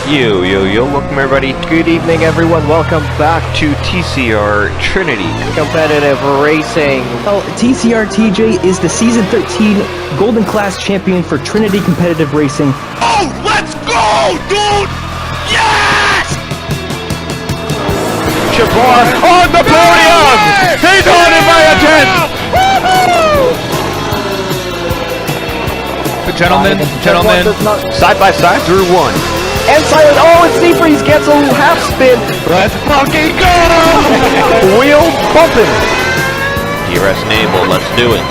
Yo, welcome everybody. Good evening, everyone. Welcome back to TCR Trinity Competitive Racing. Well, TCR TJ is the Season 13 Golden Class Champion for Trinity Competitive Racing. Oh, let's go, dude! Yes! Jabbar on the podium! He's on it by a 10! Gentlemen, side by side through one. And silent, and Seafreeze gets a half spin. Let's fucking go! Wheel bumping. DRS enable, let's do it.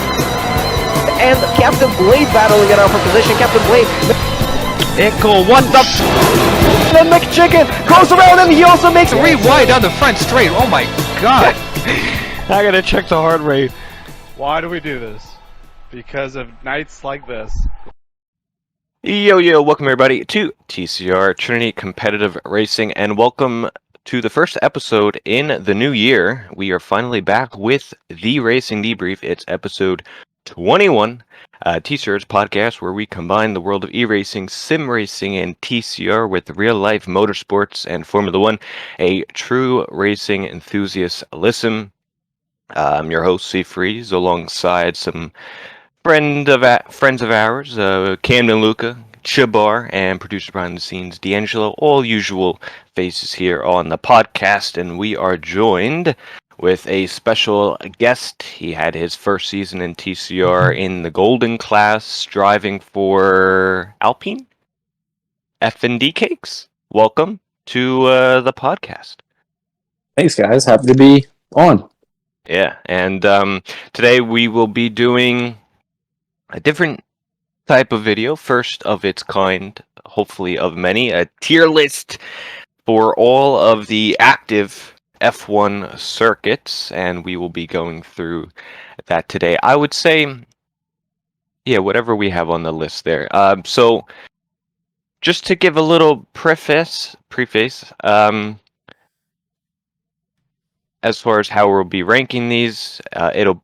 And Captain Blade battling it out for position. Captain Blade. Ickle, what the Then McChicken goes around and he also makes rewind down the front straight. Oh my god. I gotta check the heart rate. Why do we do this? Because of nights like this. Yo, welcome everybody to TCR Trinity Competitive Racing, and welcome to the first episode in the new year. We are finally back with the Racing Debrief. It's episode 21, TCR's podcast where we combine the world of e-racing, sim racing, and TCR with real-life motorsports and Formula One. A true racing enthusiast listen. I'm your host, Seafreeze, alongside some friends of ours, Camden Luca, Chibar, and producer behind the scenes, D'Angelo, all usual faces here on the podcast, and we are joined with a special guest. He had his first season in TCR in the Golden Class, driving for Alpine F&D Cakes. Welcome to the podcast. Thanks, guys. Happy to be on. Yeah, and today we will be doing a different type of video, first of its kind, hopefully of many, a tier list for all of the active F1 circuits, and we will be going through that today. I would say, yeah, whatever we have on the list there. So, just to give a little preface, as far as how we'll be ranking these, it'll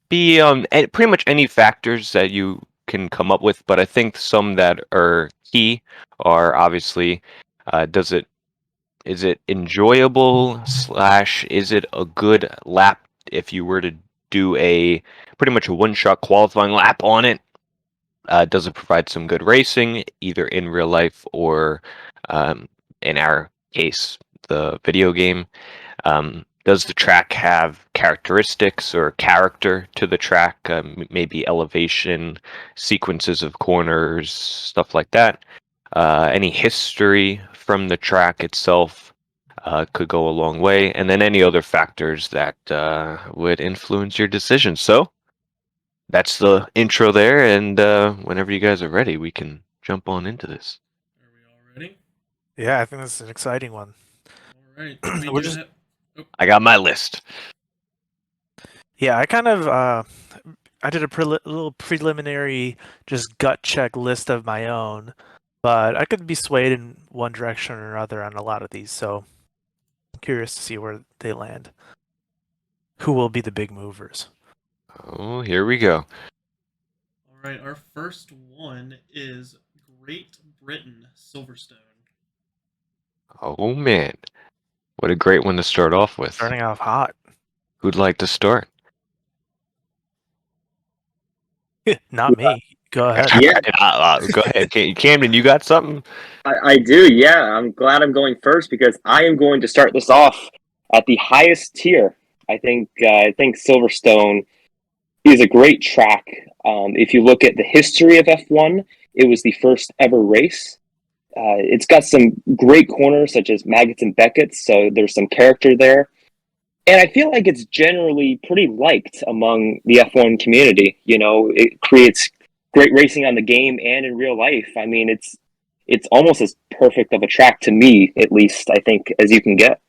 be on pretty much any factors that you can come up with, but I think some that are key are obviously, is it enjoyable / is it a good lap if you were to do a pretty much a one-shot qualifying lap on it? Does it provide some good racing, either in real life or in our case, the video game? Does the track have characteristics or character to the track? Maybe elevation, sequences of corners, stuff like that. Any history from the track itself could go a long way. And then any other factors that would influence your decision. So that's the intro there. And whenever you guys are ready, we can jump on into this. Are we all ready? Yeah, I think this is an exciting one. All right. I got my list. Yeah, I kind of I did a little preliminary just gut check list of my own, but I could be swayed in one direction or another on a lot of these, so I'm curious to see where they land. Who will be the big movers? Oh, here we go. All right, our first one is Great Britain Silverstone. Oh, man. What a great one to start off with. Starting off hot. Who'd like to start? Not me. Go ahead. Yeah, Go ahead. Camden, you got something? I do. Yeah, I'm glad I'm going first because I am going to start this off at the highest tier. I think Silverstone is a great track. If you look at the history of F1, it was the first ever race. It's got some great corners such as Maggots and Beckett's, so there's some character there. And I feel like it's generally pretty liked among the F1 community. You know, it creates great racing on the game and in real life. I mean, it's almost as perfect of a track to me, at least, I think, as you can get.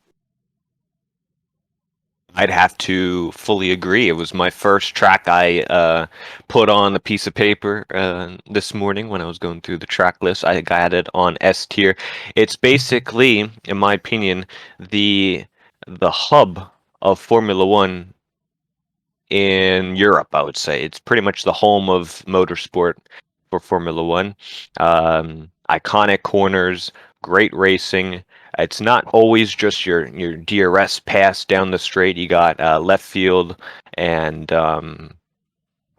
I'd have to fully agree. It was my first track I put on a piece of paper this morning when I was going through the track list. I got it on S tier. It's basically, in my opinion, the hub of Formula One in Europe, I would say. It's pretty much the home of motorsport for Formula One. Iconic corners, great racing. It's not always just your DRS pass down the straight. You got left field and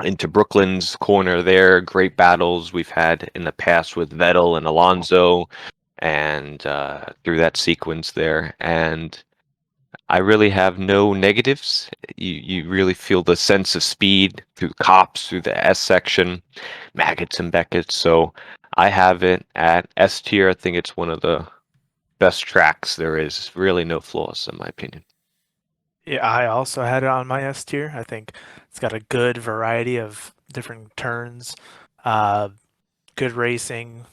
into Brooklyn's corner there. Great battles we've had in the past with Vettel and Alonso, and through that sequence there. And I really have no negatives. You really feel the sense of speed through cops, through the S section, Maggots and Beckett's. So I have it at S tier. I think it's one of the best tracks there is. Really no flaws in my opinion. Yeah, I also had it on my S tier. I think it's got a good variety of different turns, good racing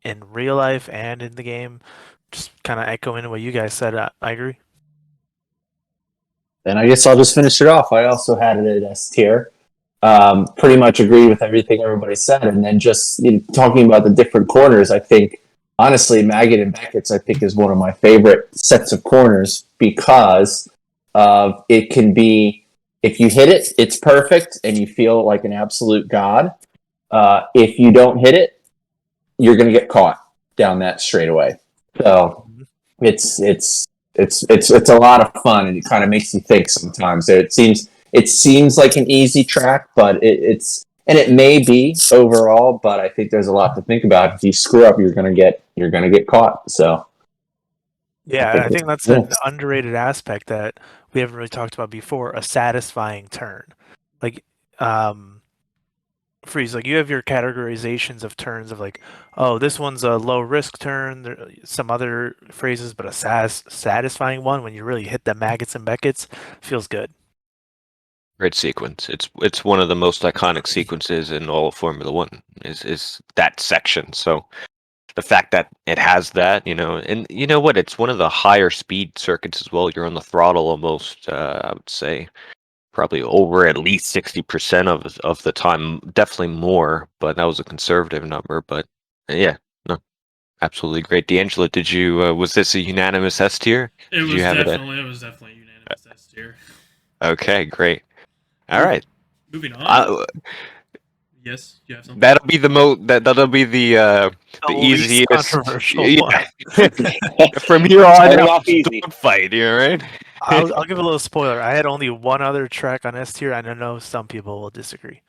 in real life and in the game. Just kind of echoing what you guys said. I agree. And I guess I'll just finish it off. I also had it at S tier. Pretty much agree with everything everybody said. And then just talking about the different corners, I think, honestly, Maggot and Beckett's, I think, is one of my favorite sets of corners because it can be, if you hit it, it's perfect and you feel like an absolute god. If you don't hit it, you're going to get caught down that straightaway. So it's a lot of fun, and it kind of makes you think sometimes. It seems like an easy track, but it may be overall, but I think there's a lot to think about. If you screw up, you're gonna get caught. So yeah, I think that's an underrated aspect that we haven't really talked about before. A satisfying turn, like Freeze, like you have your categorizations of turns of like, oh, this one's a low risk turn. There some other phrases, but a satisfying one when you really hit the Maggots and Beckett's feels good. Great sequence. It's one of the most iconic sequences in all of Formula One. Is that section. So the fact that it has that, and you know what, it's one of the higher speed circuits as well. You're on the throttle almost. I would say probably over at least 60% of the time, definitely more, but that was a conservative number. But yeah, no, absolutely great. D'Angelo, did you was this a unanimous S tier? It was definitely unanimous S tier. Okay, great. All right. Moving on. Yes, you have something. That'll be that'll be the easiest controversial one. From here on out, don't fight, you all right? I'll give a little spoiler. I had only one other track on S tier, and I know some people will disagree.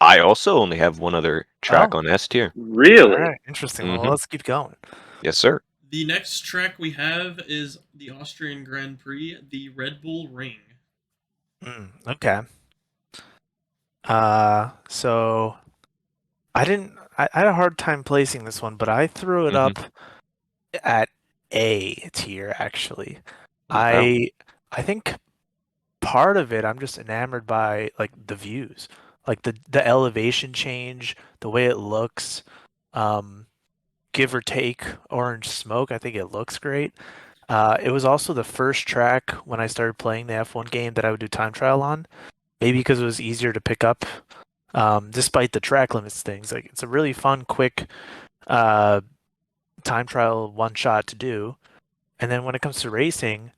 I also only have one other track on S tier. Really? All right, interesting. Well, let's keep going. Yes, sir. The next track we have is the Austrian Grand Prix, the Red Bull Ring. Okay. So I had a hard time placing this one, but I threw it up at A tier actually. Wow. I think part of it I'm just enamored by like the views, like the elevation change, the way it looks, give or take orange smoke. I think it looks great. It was also the first track when I started playing the F1 game that I would do time trial on. Maybe because it was easier to pick up, despite the track limits things. Like it's a really fun, quick time trial one shot to do. And then when it comes to racing,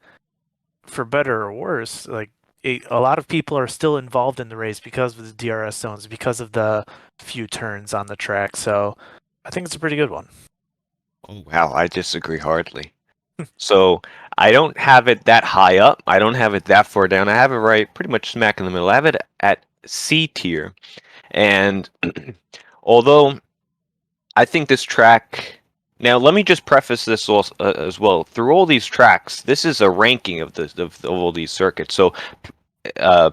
for better or worse, like a lot of people are still involved in the race because of the DRS zones, because of the few turns on the track. So I think it's a pretty good one. Oh, wow, I disagree hardly. So I don't have it that high up. I don't have it that far down. I have it right pretty much smack in the middle. I have it at C tier. And although I think this track... Now, let me just preface this also, as well. Through all these tracks, this is a ranking of all these circuits. So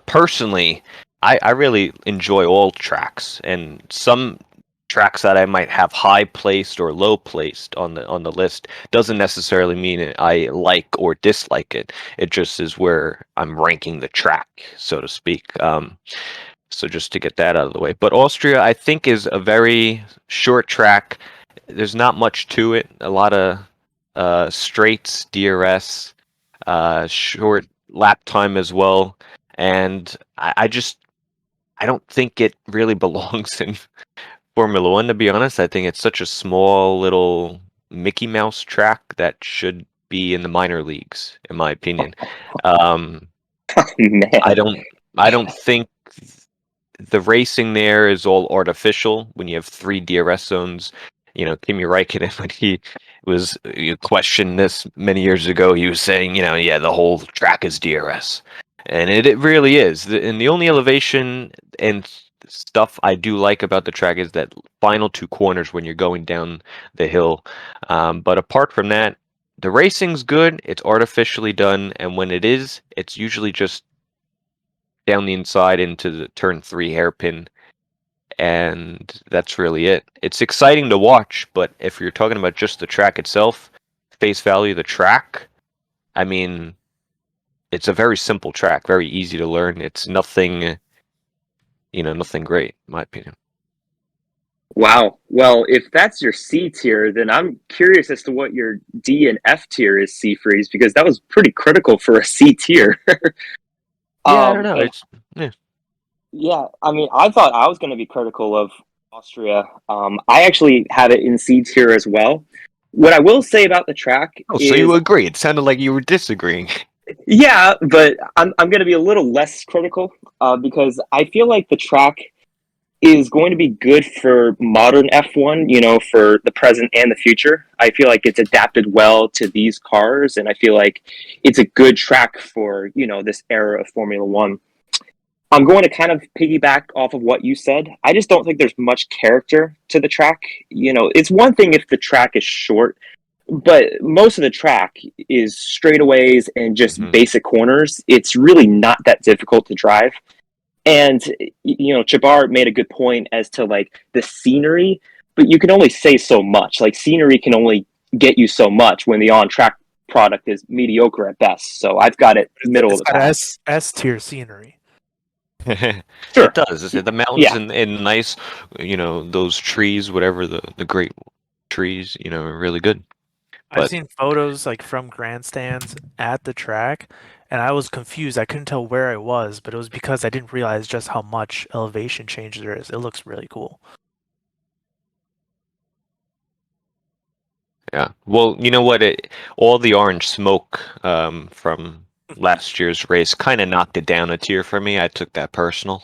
personally, I really enjoy all tracks. And some tracks that I might have high placed or low placed on the list doesn't necessarily mean I like or dislike it. It just is where I'm ranking the track, so to speak. So just to get that out of the way. But Austria, I think, is a very short track. There's not much to it. A lot of straights, DRS, short lap time as well. And I don't think it really belongs in Formula One, to be honest. I think it's such a small little Mickey Mouse track that should be in the minor leagues, in my opinion. I don't think the racing there is all artificial when you have 3 DRS zones. Kimi Räikkönen, when he was questioned this many years ago, he was saying, yeah, the whole track is DRS. And it really is. And the only elevation and stuff I do like about the track is that final two corners when you're going down the hill. But apart from that, the racing's good. It's artificially done. And when it is, it's usually just down the inside into the turn 3 hairpin. And that's really it. It's exciting to watch, but if you're talking about just the track itself, face value, the track, I mean, it's a very simple track, very easy to learn. It's nothing, nothing great, in my opinion. Wow. Well, if that's your C tier, then I'm curious as to what your D and F tier is, Seafreeze, because that was pretty critical for a C tier. I don't know. Yeah, I mean, I thought I was going to be critical of Austria. I actually have it in C tier as well. What I will say about the track Oh, is, so you agree? It sounded like you were disagreeing. yeah, but I'm going to be a little less critical because I feel like the track is going to be good for modern F1, for the present and the future. I feel like it's adapted well to these cars, and I feel like it's a good track for, this era of Formula One. I'm going to kind of piggyback off of what you said. I just don't think there's much character to the track. It's one thing if the track is short, but most of the track is straightaways and just basic corners. It's really not that difficult to drive. And, Chabar made a good point as to like the scenery, but you can only say so much. Like scenery can only get you so much when the on-track product is mediocre at best. So I've got it middle of the pack. S tier scenery. Sure. It does. The mountains and nice, those trees, whatever the great trees, are really good. I've seen photos like from grandstands at the track, and I was confused. I couldn't tell where I was, but it was because I didn't realize just how much elevation change there is. It looks really cool. Yeah. Well, you know what? All the orange smoke from last year's race kind of knocked it down a tier for me. I took that personal.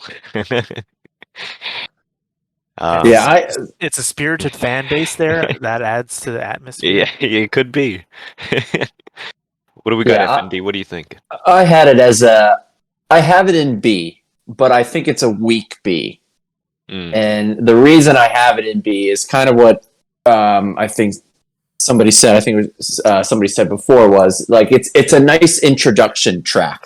It's a spirited fan base there that adds to the atmosphere. Yeah, it could be. What do we got, FND? What do you think? I had it I have it in B, but I think it's a weak B. And the reason I have it in B is kind of what I think somebody said. I think it was, somebody said before was like it's a nice introduction track.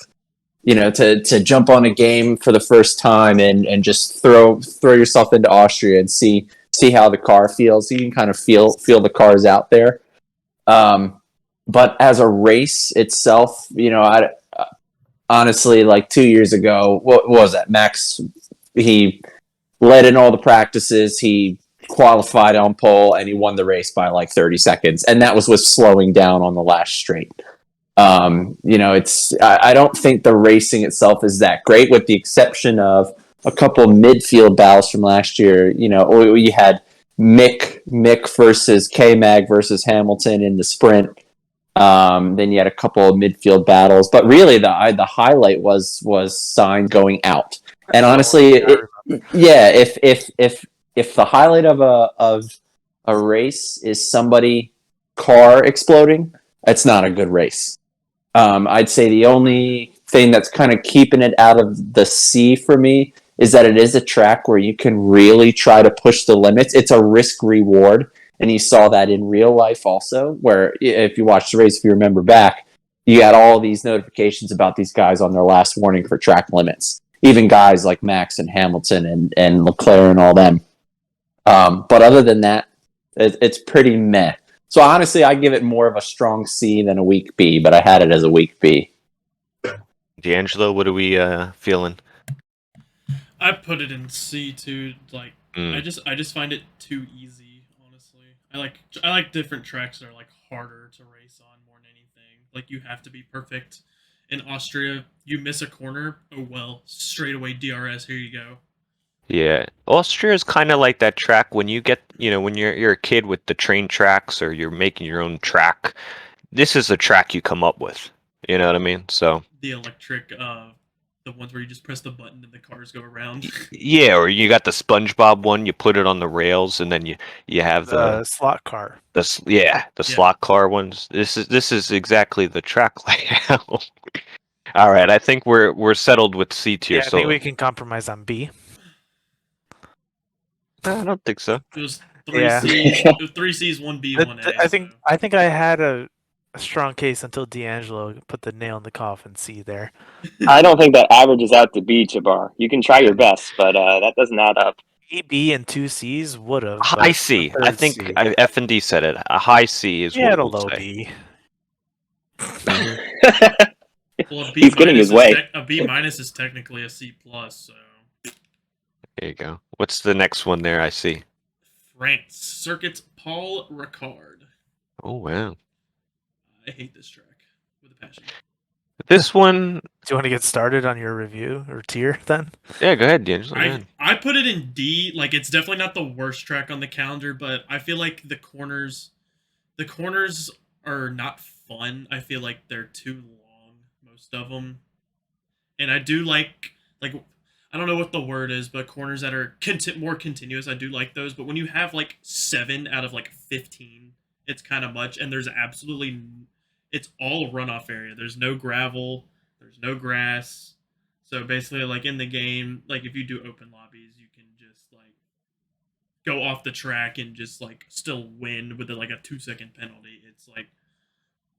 To jump on a game for the first time and just throw yourself into Austria and see how the car feels. You can kind of feel the cars out there. But as a race itself, I honestly, like 2 years ago, what was that? Max, he led in all the practices. He qualified on pole and he won the race by like 30 seconds. And that was with slowing down on the last straight. I don't think the racing itself is that great, with the exception of a couple of midfield battles from last year. You had Mick versus K-Mag versus Hamilton in the sprint. Then you had a couple of midfield battles, but really the highlight was Sainz going out. And honestly, if the highlight of a race is somebody car exploding, it's not a good race. I'd say the only thing that's kind of keeping it out of the C for me is that it is a track where you can really try to push the limits. It's a risk reward. And you saw that in real life also, where if you watch the race, if you remember back, you had all these notifications about these guys on their last warning for track limits. Even guys like Max and Hamilton and Leclerc and all them. But other than that, it's pretty meh. So honestly, I give it more of a strong C than a weak B, but I had it as a weak B. D'Angelo, what are we feeling? I put it in C too. Like I just find it too easy. Honestly, I like different tracks that are like harder to race on more than anything. Like you have to be perfect. In Austria, you miss a corner, oh well, straight away DRS. Here you go. Yeah, Austria is kind of like that track when you get, when you're a kid with the train tracks or you're making your own track. This is the track you come up with. You know what I mean? So the electric The ones where you just press the button and the cars go around. Yeah, or you got the SpongeBob one. You put it on the rails, and then you have The slot car. the slot car ones. This is exactly the track layout. All right, I think we're settled with C tier. Yeah, I So think we can compromise on B. I don't think so. It was three Yeah. C's, 1B, 1A. I think I had a strong case until D'Angelo put the nail in the coffin C there. I don't think that averages out to B, Jabbar. You can try your best, but that doesn't add up. E, B, and 2 C's would have. High C. I think F and D said it. A high C is Yeah, what a we'll low say. B. Well, a B He's getting his way. A B minus is technically a C plus. So There you go. What's the next one there? I see. France Circuits Paul Ricard. Oh wow. I hate this track with a passion. This one. Do you want to get started on your review or tier then? Yeah, go ahead, D'Angelo. Go ahead. I put it in D. Like, it's definitely not the worst track on the calendar, but I feel like the corners are not fun. I feel like they're too long, most of them. And I do like I don't know what the word is, but corners that are more continuous, I do like those. But when you have like 7 out of like 15, it's kind of much. And it's all runoff area. There's no gravel. There's no grass. So basically, like in the game, like if you do open lobbies, you can just like go off the track and just like still win with like a 2-second penalty.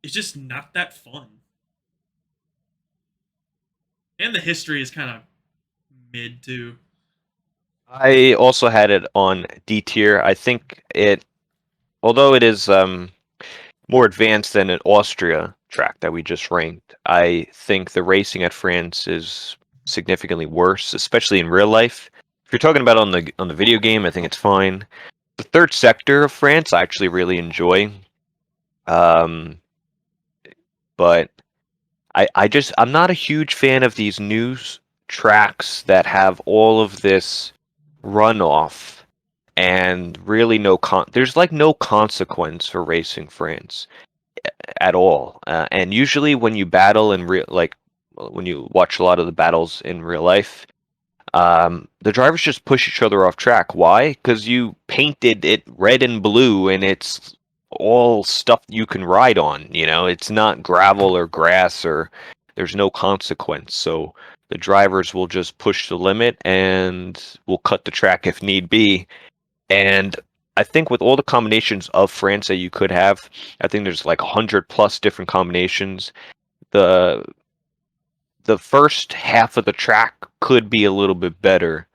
It's just not that fun. And the history is kind of mid too. I also had it on D tier. I think although it is more advanced than an Austria track that we just ranked, I think the racing at France is significantly worse, especially in real life. If you're talking about on the video game, I think it's fine. The third sector of France, I actually really enjoy. But I'm not a huge fan of these new tracks that have all of this runoff and really there's like no consequence for racing France at all. And usually when you battle when you watch a lot of the battles in real life, the drivers just push each other off track. Why? Because you painted it red and blue and it's all stuff you can ride on. It's not gravel or grass, or there's no consequence. So the drivers will just push the limit and will cut the track if need be. And I think with all the combinations of France that you could have, I think there's like 100+ different combinations. The first half of the track could be a little bit better.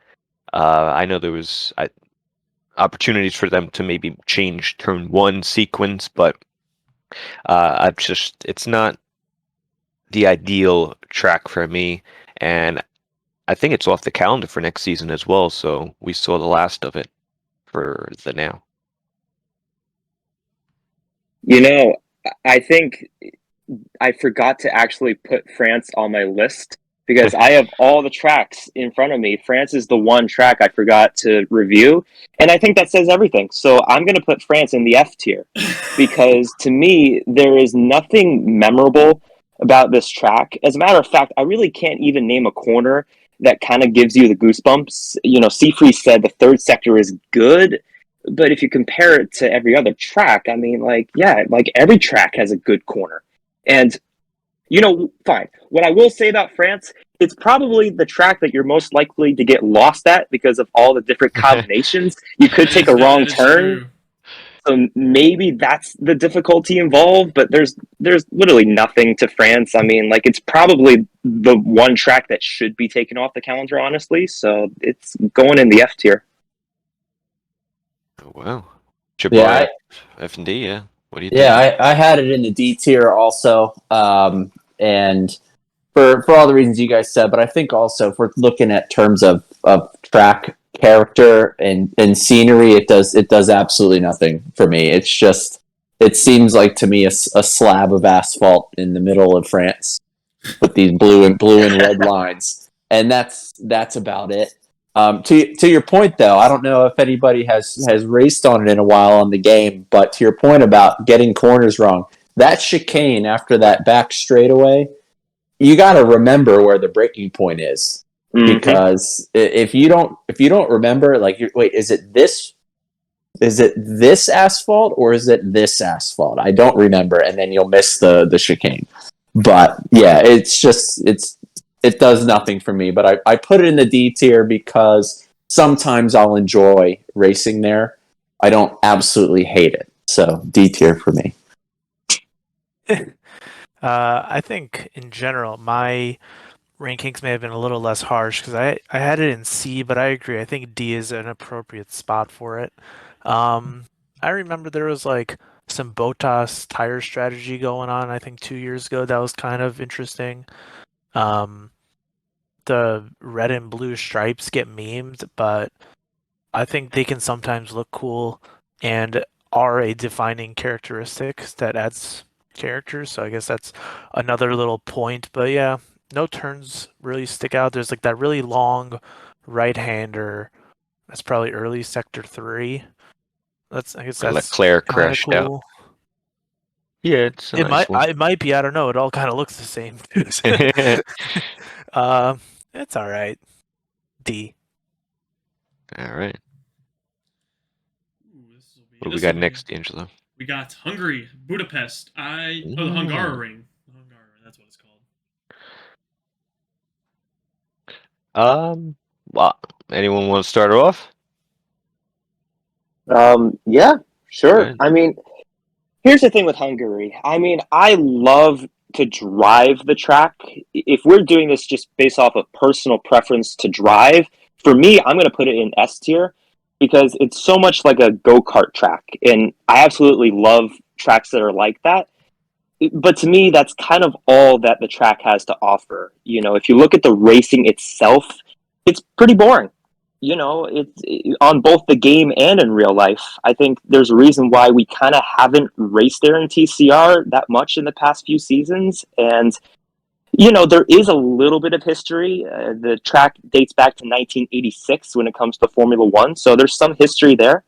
I know there was opportunities for them to maybe change turn 1 sequence, but it's not the ideal track for me. And I think it's off the calendar for next season as well, so we saw the last of it for the now. I think I forgot to actually put France on my list because I have all the tracks in front of me. France is the one track I forgot to review, and I think that says everything. So I'm going to put France in the F tier because to me, there is nothing memorable about this track. As a matter of fact, I really can't even name a corner that kind of gives you the goosebumps. Seafree said the third sector is good, but if you compare it to every other track, I mean, every track has a good corner. And, fine. What I will say about France, it's probably the track that you're most likely to get lost at because of all the different combinations. You could take a wrong turn. True. So maybe that's the difficulty involved, but there's literally nothing to France. I mean, it's probably the one track that should be taken off the calendar, honestly. So it's going in the F tier. Oh, wow. Jabbar, F and D, yeah. What do you think? Yeah, I had it in the D tier also, and for all the reasons you guys said, but I think also if we're looking at terms of track character and scenery, it does absolutely nothing for me. It's just, it seems like to me a slab of asphalt in the middle of France with these blue and red lines, and that's about it. To your point though, I don't know if anybody has raced on it in a while on the game, but to your point about getting corners wrong, that chicane after that back straightaway you got to remember where the breaking point is, because if you don't remember, like, wait, is it this asphalt or is it this asphalt? I don't remember, and then you'll miss the chicane. But yeah, it does nothing for me. But I put it in the D tier because sometimes I'll enjoy racing there. I don't absolutely hate it. So D tier for me. I think in general, my rankings may have been a little less harsh because I had it in C, but I agree. I think D is an appropriate spot for it. I remember there was like some Bottas tire strategy going on, I think 2 years ago. That was kind of interesting. The red and blue stripes get memed, but I think they can sometimes look cool and are a defining characteristic that adds characters. So I guess that's another little point. But yeah, no turns really stick out. There's like that really long right-hander. That's probably early sector 3. I guess that's Leclerc kind of crashed cool. out. Yeah, it's a nice one. It might be. I don't know. It all kind of looks the same. It's all right. D. All right. Ooh, What do we got next, Angelo? We got Hungary, Budapest. The Hungaroring. That's what it's called. Well, anyone want to start off? Yeah, sure. Right. I mean, here's the thing with Hungary. I mean, I love to drive the track. If we're doing this just based off of personal preference to drive, for me, I'm going to put it in S tier because it's so much like a go-kart track. And I absolutely love tracks that are like that. But to me, that's kind of all that the track has to offer. You know, if you look at the racing itself, it's pretty boring. You know, it's on both the game and in real life. I think there's a reason why we kind of haven't raced there in TCR that much in the past few seasons. And, you know, there is a little bit of history. The track dates back to 1986 when it comes to Formula One. So there's some history there.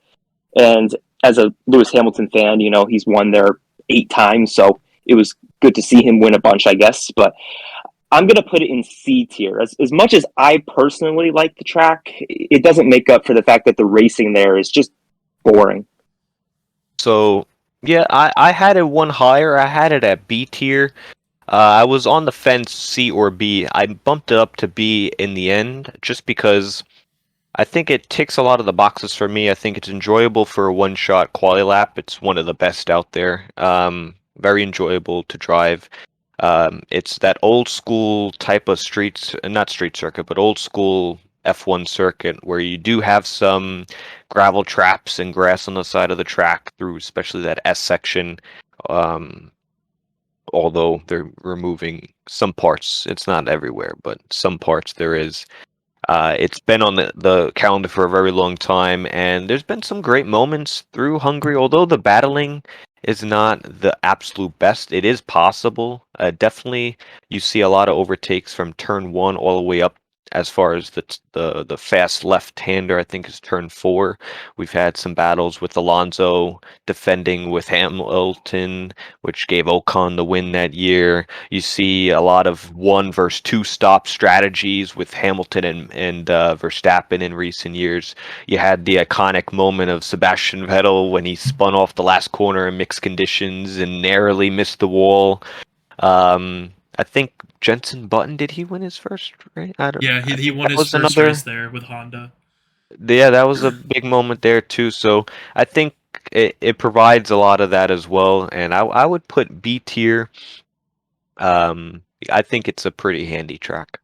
And as a Lewis Hamilton fan, you know, he's won there 8 times. So it was good to see him win a bunch, I guess. But I'm going to put it in C tier. As much as I personally like the track, it doesn't make up for the fact that the racing there is just boring. So, yeah, I had it one higher. I had it at B tier. I was on the fence, C or B. I bumped it up to B in the end, just because I think it ticks a lot of the boxes for me. I think it's enjoyable for a one-shot quali lap. It's one of the best out there. Very enjoyable to drive. It's that old school type of not street circuit, but old school F1 circuit where you do have some gravel traps and grass on the side of the track through especially that S section. Although they're removing some parts, it's not everywhere, but some parts there is. It's been on the calendar for a very long time, and there's been some great moments through Hungary. Although the battling is not the absolute best, it is possible. Definitely, you see a lot of overtakes from turn 1 all the way up. As far as the fast left-hander, I think is turn 4. We've had some battles with Alonso defending with Hamilton, which gave Ocon the win that year. You see a lot of 1 versus 2 stop strategies with Hamilton and Verstappen in recent years. You had the iconic moment of Sebastian Vettel when he spun off the last corner in mixed conditions and narrowly missed the wall. I think Jenson Button, did he win his first race? Yeah, he won his first race there with Honda. Yeah, that was a big moment there too. So I think it provides a lot of that as well. And I would put B tier. I think it's a pretty handy track.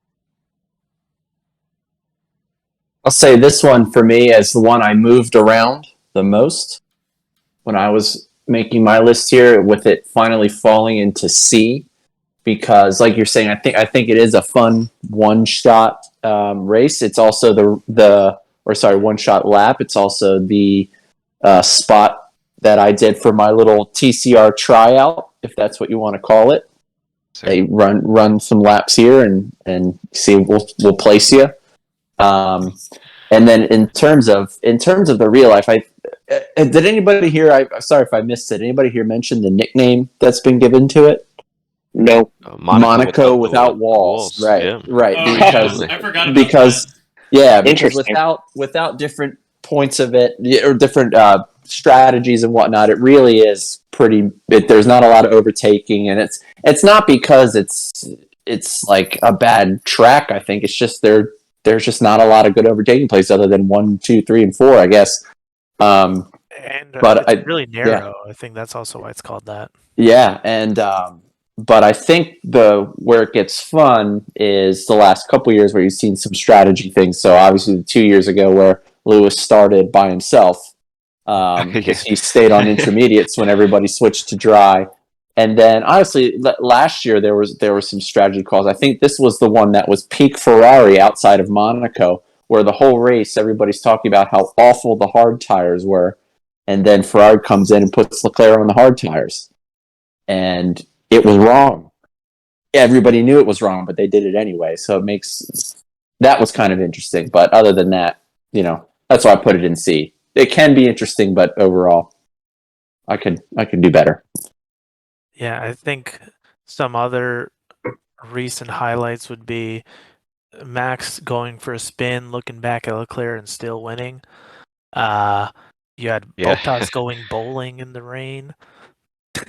I'll say this one for me as the one I moved around the most when I was making my list here, with it finally falling into C. Because, like you're saying, I think it is a fun one-shot race. It's also one-shot lap. It's also the spot that I did for my little TCR tryout, if that's what you want to call it. They run some laps here and see we'll place you. And then in terms of the real life, did anybody here? Sorry if I missed it. Anybody here mention the nickname that's been given to it? No. Monaco without walls. Right, Yeah. right. Oh, Because yeah, I forgot about because that. yeah, because Interesting. without different points of it or different strategies and whatnot, it really is pretty. There's not a lot of overtaking, and it's not because it's like a bad track. I think it's just there's just not a lot of good overtaking places other than 1, 2, 3, and 4, I guess. And But it's really narrow. I think that's also why it's called that. yeah, and but I think where it gets fun is the last couple years where you've seen some strategy things. So obviously, the 2 years ago where Lewis started by himself because he stayed on intermediates when everybody switched to dry. And then honestly, last year there were some strategy calls. I think this was the one that was peak Ferrari outside of Monaco, where the whole race everybody's talking about how awful the hard tires were, and then Ferrari comes in and puts Leclerc on the hard tires, and it was wrong. Everybody knew it was wrong, but they did it anyway. So that was kind of interesting. But other than that, that's why I put it in C. It can be interesting, but overall, I could do better. Yeah, I think some other recent highlights would be Max going for a spin, looking back at Leclerc and still winning. You had Bottas going bowling in the rain.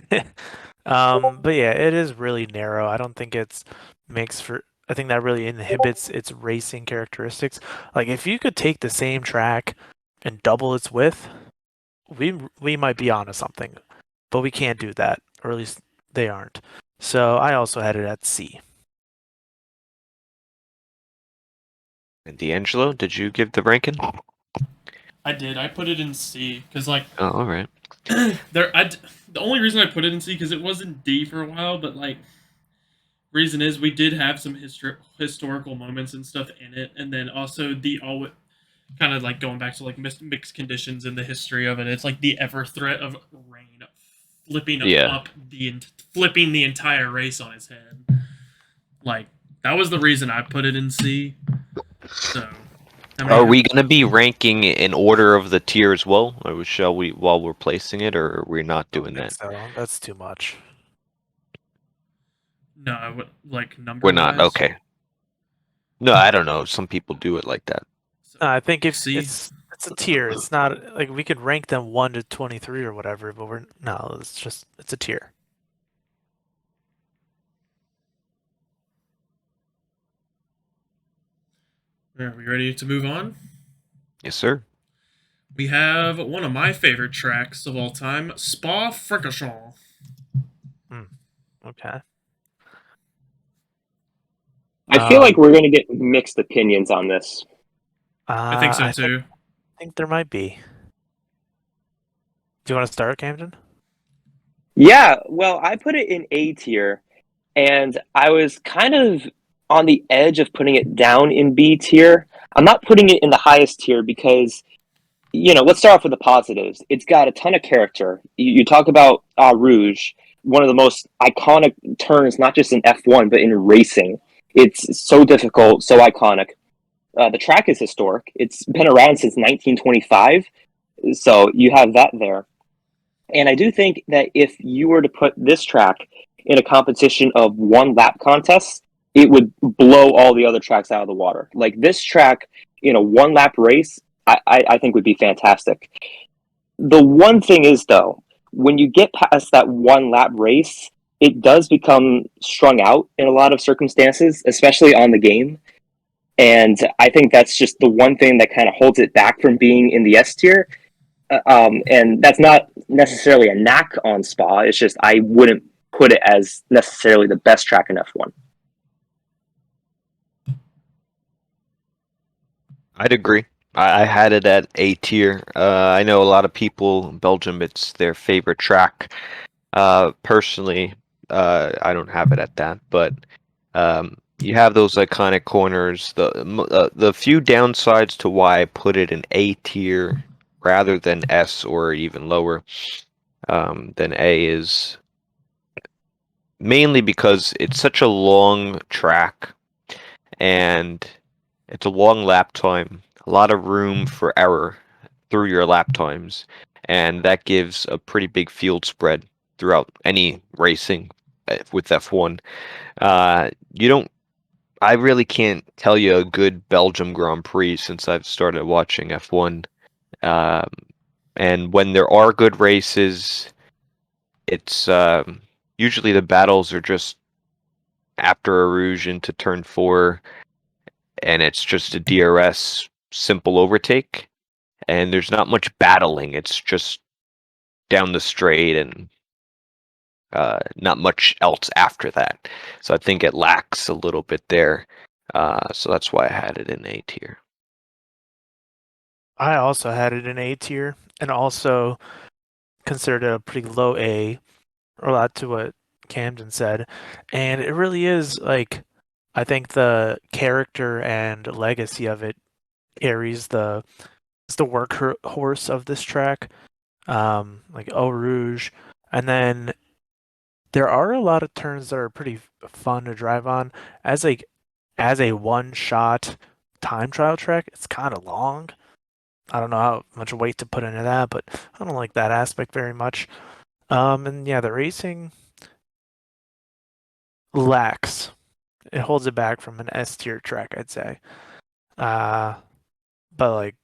But yeah, it is really narrow. I don't think I think that really inhibits its racing characteristics. Like if you could take the same track and double its width, we might be onto something. But we can't do that, or at least they aren't. So I also had it at C. And D'Angelo, did you give the ranking? I did. I put it in C because Oh, all right. the only reason I put it in C because it was in D for a while, but reason is we did have some historical moments and stuff in it, and then also the all kind of going back to mixed conditions in the history of it. It's like the ever threat of rain flipping flipping the entire race on its head. That was the reason I put it in C. So. Are we going to be ranking in order of the tier as well, or shall we while we're placing it, or we're not doing that? So that's too much. No, I would number. We're not okay. No, I don't know. Some people do it like that. No, I think if it's a tier. It's not like we could rank them 1 to 23 or whatever, but it's a tier. Are we ready to move on? Yes, sir. We have one of my favorite tracks of all time, Spa-Francorchamps. Okay. I feel like we're going to get mixed opinions on this. I think so too. I think there might be. Do you want to start, Camden? Yeah, well, I put it in A tier, and I was kind of on the edge of putting it down in B tier. I'm not putting it in the highest tier because, let's start off with the positives. It's got a ton of character. You talk about Rouge, one of the most iconic turns, not just in F1, but in racing. It's so difficult, so iconic. The track is historic. It's been around since 1925, so you have that there. And I do think that if you were to put this track in a competition of one lap contests, it would blow all the other tracks out of the water. Like this track in a one lap race, I think would be fantastic. The one thing is, though, when you get past that one lap race, it does become strung out in a lot of circumstances, especially on the game. And I think that's just the one thing that kind of holds it back from being in the S tier. And that's not necessarily a knock on Spa. It's just I wouldn't put it as necessarily the best track in F1. I'd agree. I had it at A tier. I know a lot of people in Belgium, it's their favorite track. Personally, I don't have it at that, but you have those iconic corners. The few downsides to why I put it in A tier rather than S or even lower than A is mainly because it's such a long track and it's a long lap time, a lot of room for error through your lap times, and that gives a pretty big field spread throughout any racing with F1. You don't. I really can't tell you a good Belgium Grand Prix since I've started watching F1. And when there are good races, it's usually the battles are just after a Rouge into turn 4, and it's just a DRS simple overtake, and there's not much battling. It's just down the straight and not much else after that. So I think it lacks a little bit there. So that's why I had it in A tier. I also had it in A tier, and also considered it a pretty low A, or a lot to what Camden said. And it really is like, I think the character and legacy of it carries it's the workhorse of this track, like Eau Rouge, and then there are a lot of turns that are pretty fun to drive on. As a one-shot time trial track, it's kind of long. I don't know how much weight to put into that, but I don't like that aspect very much. And yeah, the racing lacks. It holds it back from an S tier track, I'd say. But like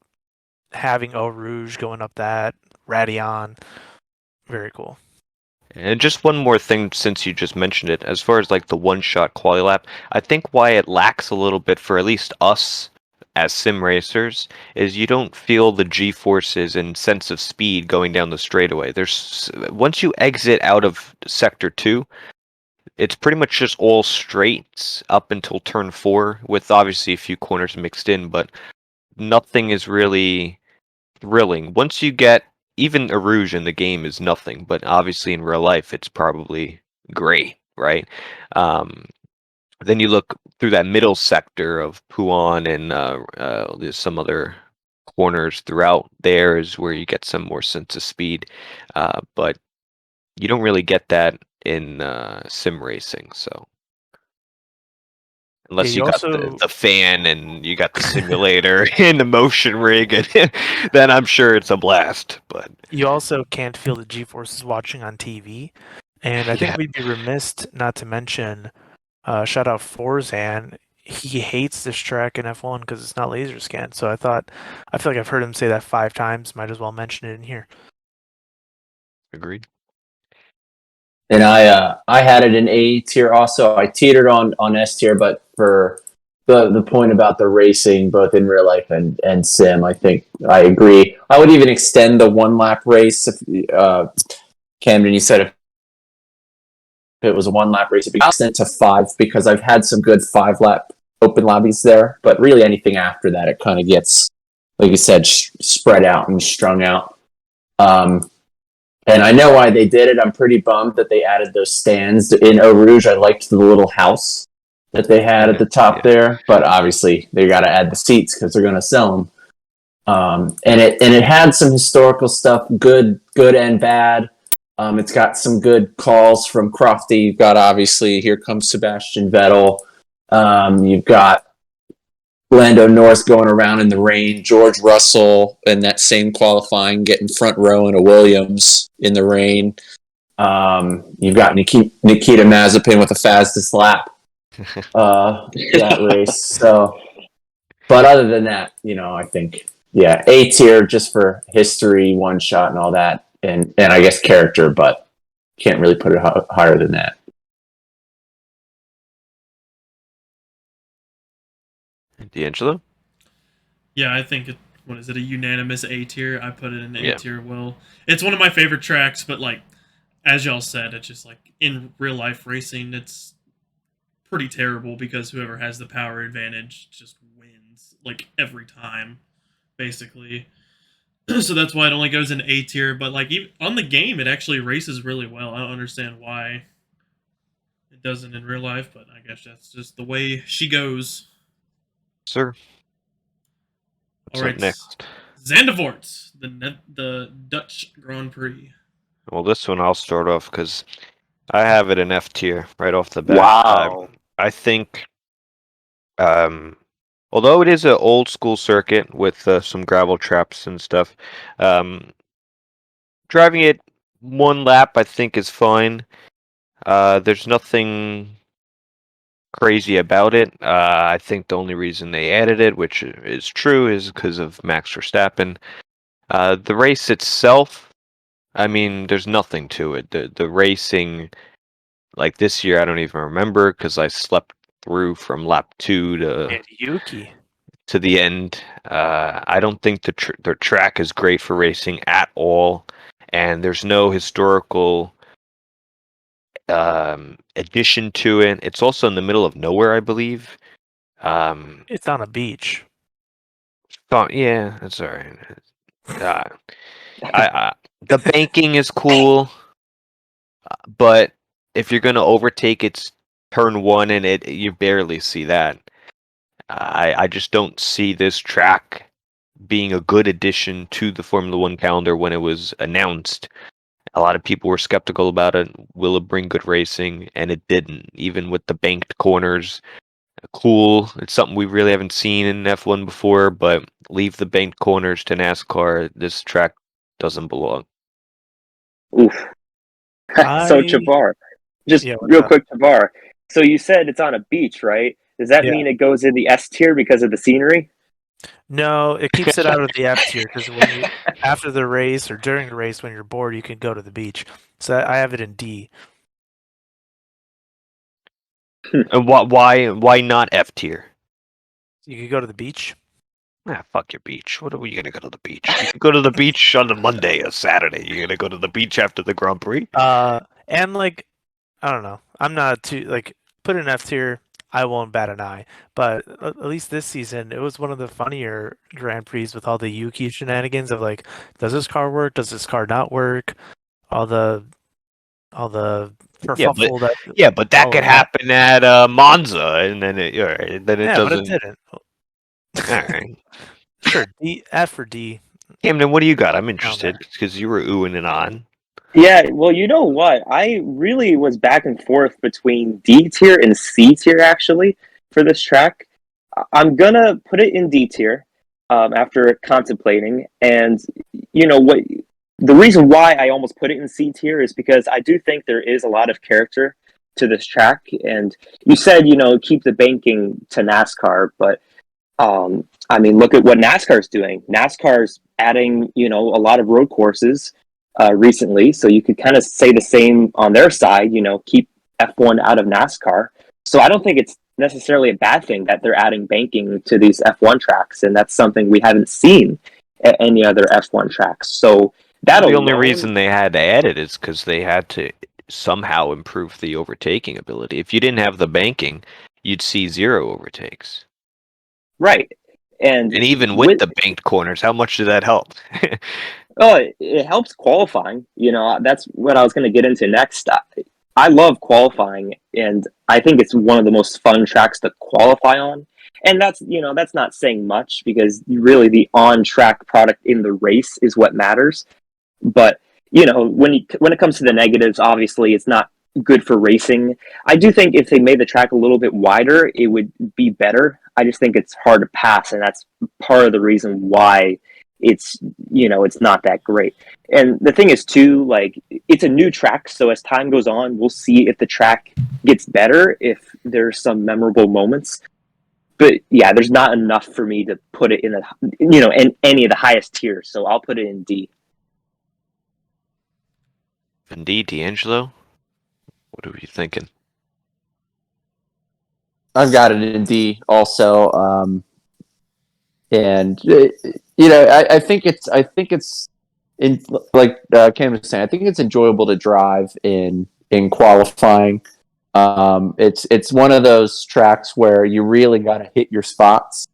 having Eau Rouge going up that, Radion, very cool. And just one more thing, since you just mentioned it, as far as like the one-shot quali lap, I think why it lacks a little bit for at least us as sim racers is you don't feel the G-forces and sense of speed going down the straightaway. Once you exit out of sector 2, it's pretty much just all straights up until turn 4, with obviously a few corners mixed in, but nothing is really thrilling. Once you get even a Rouge in the game is nothing, but obviously in real life it's probably great, right? Then you look through that middle sector of Puan and there's some other corners throughout there is where you get some more sense of speed, but you don't really get that in sim racing. So unless Yeah, you got the fan and you got the simulator and the motion rig, and then I'm sure it's a blast. But you also can't feel the G-forces watching on TV, and I think we'd be remiss not to mention, shout out Forzan. He hates this track in F1 because it's not laser scan. So I feel like I've heard him say that 5 times. Might as well mention it in here. Agreed. And I had it in A tier also. I teetered on S tier, but for the point about the racing, both in real life and sim, I think I agree. I would even extend the 1-lap race. If, Camden, you said if it was a 1-lap race, it'd be extended to 5 because I've had some good 5-lap open lobbies there. But really, anything after that, it kind of gets, like you said, spread out and strung out. And I know why they did it. I'm pretty bummed that they added those stands in Eau Rouge. I liked the little house that they had at the top there, but obviously they got to add the seats because they're going to sell them. And it had some historical stuff, good and bad. It's got some good calls from Crofty. You've got obviously Here Comes Sebastian Vettel. You've got Lando Norris going around in the rain, George Russell in that same qualifying getting front row in a Williams in the rain. You've got Nikita Mazepin with the fastest lap that race. So, but other than that, I think A tier just for history, one shot, and all that, and I guess character, but can't really put it higher than that. D'Angelo? Yeah, I think what is it, a unanimous A tier? I put it in A tier. Well, it's one of my favorite tracks, but like as y'all said, it's just like in real life racing, it's pretty terrible because whoever has the power advantage just wins like every time, basically. So that's why it only goes in A tier. But like even on the game, it actually races really well. I don't understand why it doesn't in real life, but I guess that's just the way she goes. Sir. What's up next? Zandvoort, the Dutch Grand Prix. Well, this one I'll start off because I have it in F tier right off the bat. Wow. I think, although it is an old school circuit with some gravel traps and stuff, driving it one lap I think is fine. There's nothing crazy about it. I think the only reason they added it, which is true, is because of Max Verstappen. The race itself, I mean, there's nothing to it. The racing, like this year, I don't even remember because I slept through from lap 2 And Yuki. to the end. I don't think the track is great for racing at all, and there's no historical addition to it. It's also in the middle of nowhere, I believe. It's on a beach. Oh, yeah, that's all right. The banking is cool, but if you're gonna overtake, it's turn 1, and you barely see that. I just don't see this track being a good addition to the Formula One calendar when it was announced. A lot of people were skeptical about it. Will it bring good racing? And it didn't. Even with the banked corners, cool. It's something we really haven't seen in F1 before, but leave the banked corners to NASCAR. This track doesn't belong. Oof. So Chavar, just real quick, Chavar. So you said it's on a beach, right? Does that mean it goes in the S tier because of the scenery? No, it keeps it out of the F tier because when you after the race or during the race when you're bored, you can go to the beach. So I have it in D. And why not F tier? You can go to the beach. Ah, fuck your beach. What are we gonna go to the beach? You can go to the beach on a Monday or Saturday. You're gonna go to the beach after the Grand Prix? And like, I don't know. I'm not too like put in F tier. I won't bat an eye. But at least this season, it was one of the funnier Grand Prix with all the Yuki shenanigans of like, does this car work? Does this car not work? All the kerfuffle but that could happen at Monza, and then it doesn't. But it didn't. All right. Sure, D, F or D. Camden, what do you got? I'm interested because you were oohing and on. Yeah, well, you know what? I really was back and forth between D tier and C tier, actually, for this track. I'm going to put it in D tier after contemplating. And, you know, what the reason why I almost put it in C tier is because I do think there is a lot of character to this track. And you said, you know, keep the banking to NASCAR, but I mean, look at what NASCAR's doing. NASCAR's adding, you know, a lot of road courses recently, so you could kind of say the same on their side. You know, keep F1 out of NASCAR. So I don't think it's necessarily a bad thing that they're adding banking to these F1 tracks, and that's something we haven't seen at any other F1 tracks. So that the only reason they had to add it is because they had to somehow improve the overtaking ability. If you didn't have the banking, you'd see 0 overtakes. Right. And even with the banked corners, how much did that help? Oh, it helps qualifying. You know, that's what I was going to get into next. I love qualifying, and I think it's one of the most fun tracks to qualify on. And that's, you know, that's not saying much because really the on-track product in the race is what matters. But, you know, when it comes to the negatives, obviously it's not good for racing. I do think if they made the track a little bit wider, it would be better. I just think it's hard to pass, and that's part of the reason why it's, you know, it's not that great. And the thing is too, like, it's a new track, so as time goes on, we'll see if the track gets better, if there's some memorable moments. But yeah, there's not enough for me to put it in the, you know, in any of the highest tiers, so I'll put it in D. Indeed, D'Angelo, what are you thinking? I've got it in D also, and you know, I think it's in, like Cam was saying, I think it's enjoyable to drive in qualifying. It's one of those tracks where you really got to hit your spots.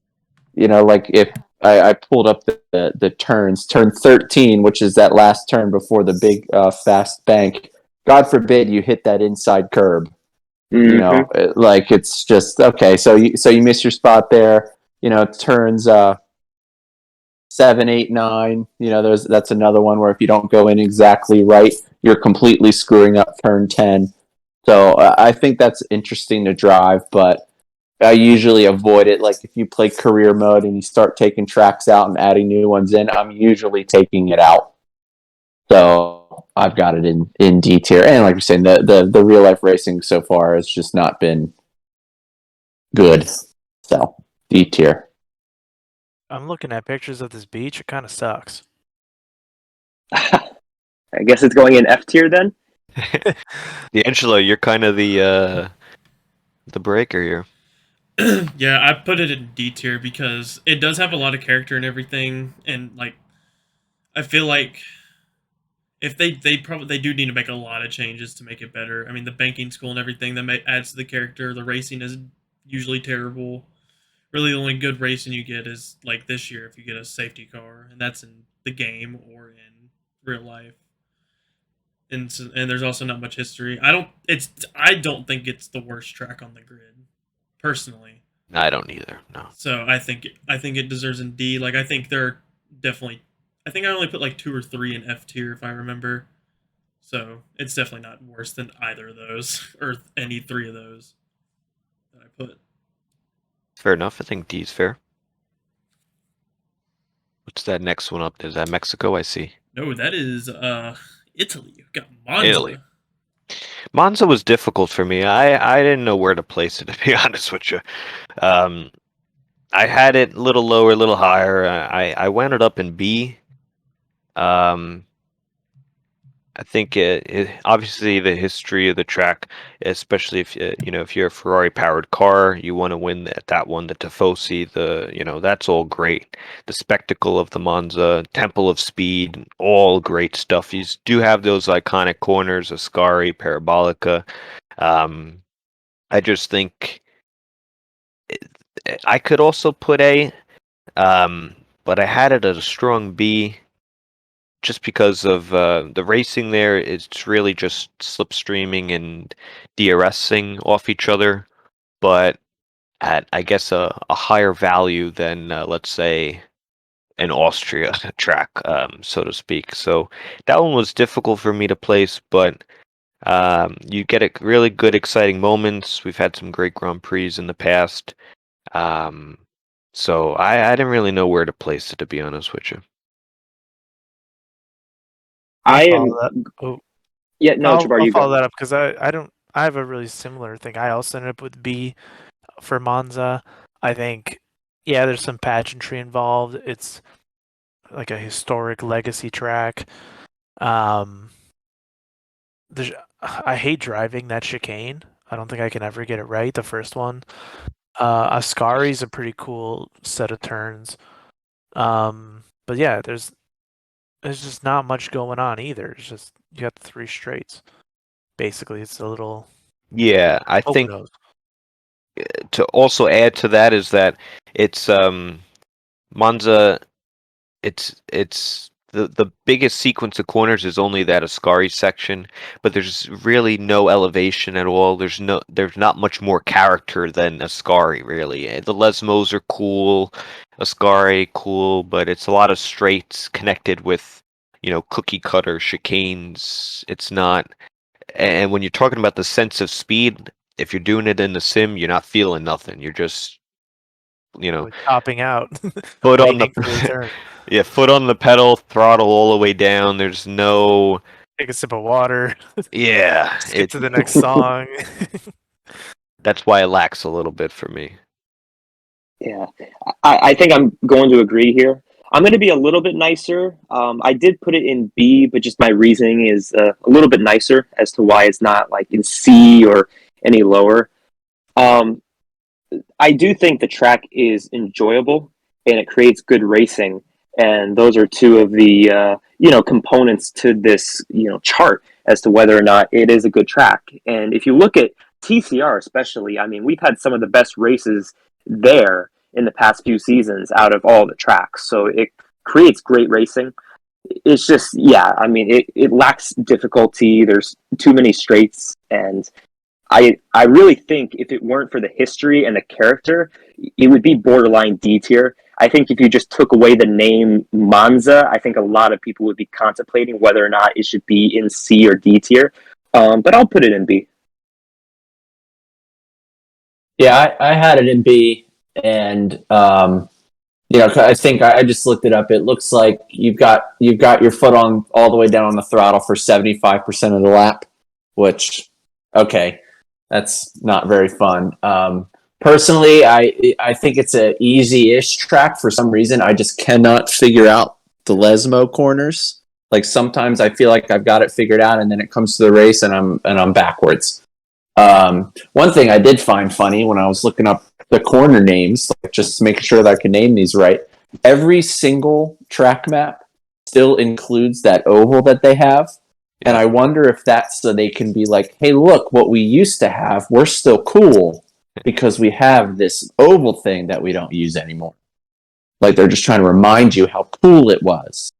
You know, like if I pulled up the turns, turn 13, which is that last turn before the big fast bank. God forbid you hit that inside curb. Mm-hmm. You know, like it's just okay. So you miss your spot there. You know, turns 7, 8, 9. You know, that's another one where if you don't go in exactly right, you're completely screwing up turn 10. So I think that's interesting to drive, but I usually avoid it. Like if you play career mode and you start taking tracks out and adding new ones in, I'm usually taking it out. So I've got it in D tier. And like you're saying, the real life racing so far has just not been good. So D tier. I'm looking at pictures of this beach. It kind of sucks. I guess it's going in F tier then. D'Angelo, you're kind of the breaker here. Yeah, I put it in D tier because it does have a lot of character and everything, and like I feel like if they do need to make a lot of changes to make it better. I mean, the banking school and everything that adds to the character. The racing is usually terrible. Really, the only good racing you get is like this year if you get a safety car, and that's in the game or in real life. And there's also not much history. I don't think it's the worst track on the grid, personally. I don't either. No. So I think it deserves in D. Like I think they're definitely. I think I only put like 2 or 3 in F tier if I remember. So it's definitely not worse than either of those or any 3 of those that I put. Fair enough. I think D's fair. What's that next one up? Is that Mexico? I see. No, that is Italy. You've got Monza. Italy. Monza was difficult for me. I didn't know where to place it, to be honest with you. I had it a little lower, a little higher. I wound it up in B. I think it obviously the history of the track, especially if if you're a Ferrari powered car, you want to win that one, the Tifosi, that's all great. The spectacle of the Monza, Temple of Speed, all great stuff. You do have those iconic corners, Ascari, Parabolica. I just think I could also put A, but I had it at a strong B. Just because of the racing there, it's really just slipstreaming and DRSing off each other, but at, I guess, a higher value than, let's say, an Austria track, so to speak. So that one was difficult for me to place, but you get really good, exciting moments. We've had some great Grand Prix in the past. So I didn't really know where to place it, to be honest with you. I am. Oh, Yeah, no, Jabbar, I'll you follow go. that up because I don't. I have a really similar thing. I also ended up with B for Monza. I think, yeah, there's some pageantry involved. It's like a historic legacy track. I hate driving that chicane. I don't think I can ever get it right. The first one. Ascari is a pretty cool set of turns. But yeah, there's just not much going on either. It's just you got the 3 straights. Basically, it's a little. Yeah, I think overdose. to also add to that is that it's Monza. It's the biggest sequence of corners is only that Ascari section, but there's really no elevation at all. There's not much more character than Ascari really. The Lesmos are cool, Ascari cool, but it's a lot of straights connected with cookie cutter chicanes. It's not. And when you're talking about the sense of speed, if you're doing it in the sim, you're not feeling nothing. You're just, Like topping out, foot on waiting for the the turn. yeah, foot on the pedal, throttle all the way down. There's no Take a sip of water. yeah. Skip to the next song. That's why it lacks a little bit for me. Yeah, I think I'm going to agree here. I'm going to be a little bit nicer. I did put it in B, but just my reasoning is a little bit nicer as to why it's not like in C or any lower. I do think the track is enjoyable and it creates good racing, and those are 2 of the components to this chart as to whether or not it is a good track. And if you look at TCR especially, I mean, we've had some of the best races there in the past few seasons out of all the tracks. So it creates great racing. It's just, yeah, I mean, it lacks difficulty. There's too many straights, and I really think if it weren't for the history and the character, it would be borderline D tier. I think if you just took away the name Monza, I think a lot of people would be contemplating whether or not it should be in C or D tier. But I'll put it in B. Yeah, I had it in B, and I think I just looked it up. It looks like you've got your foot on all the way down on the throttle for 75% of the lap, which okay, that's not very fun. Personally, I think it's a easy-ish track for some reason. I just cannot figure out the Lesmo corners. Like sometimes I feel like I've got it figured out, and then it comes to the race, and I'm backwards. One thing I did find funny when I was looking up the corner names, like just making sure that I can name these right. Every single track map still includes that oval that they have. And I wonder if that's so they can be like, hey, look, what we used to have, we're still cool because we have this oval thing that we don't use anymore. Like they're just trying to remind you how cool it was,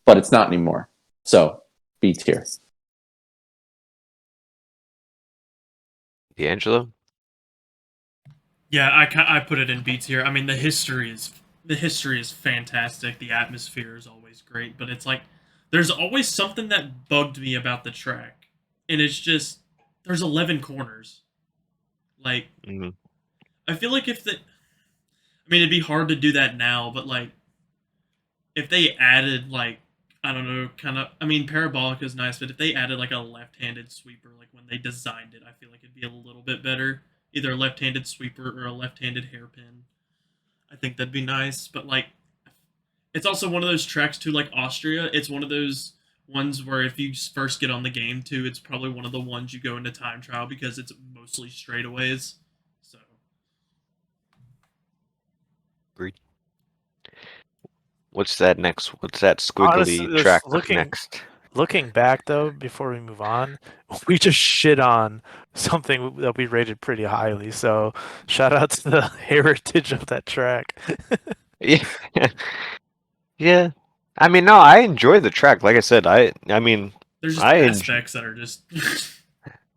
but it's not anymore. So, B tier. D'Angelo? Yeah, I put it in B tier. I mean, the history is fantastic. The atmosphere is always great, but it's like there's always something that bugged me about the track, and it's just there's 11 corners. Like, I feel like I mean, it'd be hard to do that now, but like if they added like I don't know, kind of. I mean, parabolic is nice, but if they added like a left-handed sweeper, like when they designed it, I feel like it'd be a little bit better. Either a left-handed sweeper or a left-handed hairpin. I think that'd be nice, but like, it's also one of those tracks too, like Austria. It's one of those ones where if you first get on the game too, it's probably one of the ones you go into time trial because it's mostly straightaways. So, Agreed. What's that next? What's that squiggly Honestly, track looking next? looking back though, before we move on, we just shit on something that we rated pretty highly. So shout out to the heritage of that track. Yeah. Yeah. I mean, no, I enjoy the track. Like I said, I mean, there's just I aspects that are just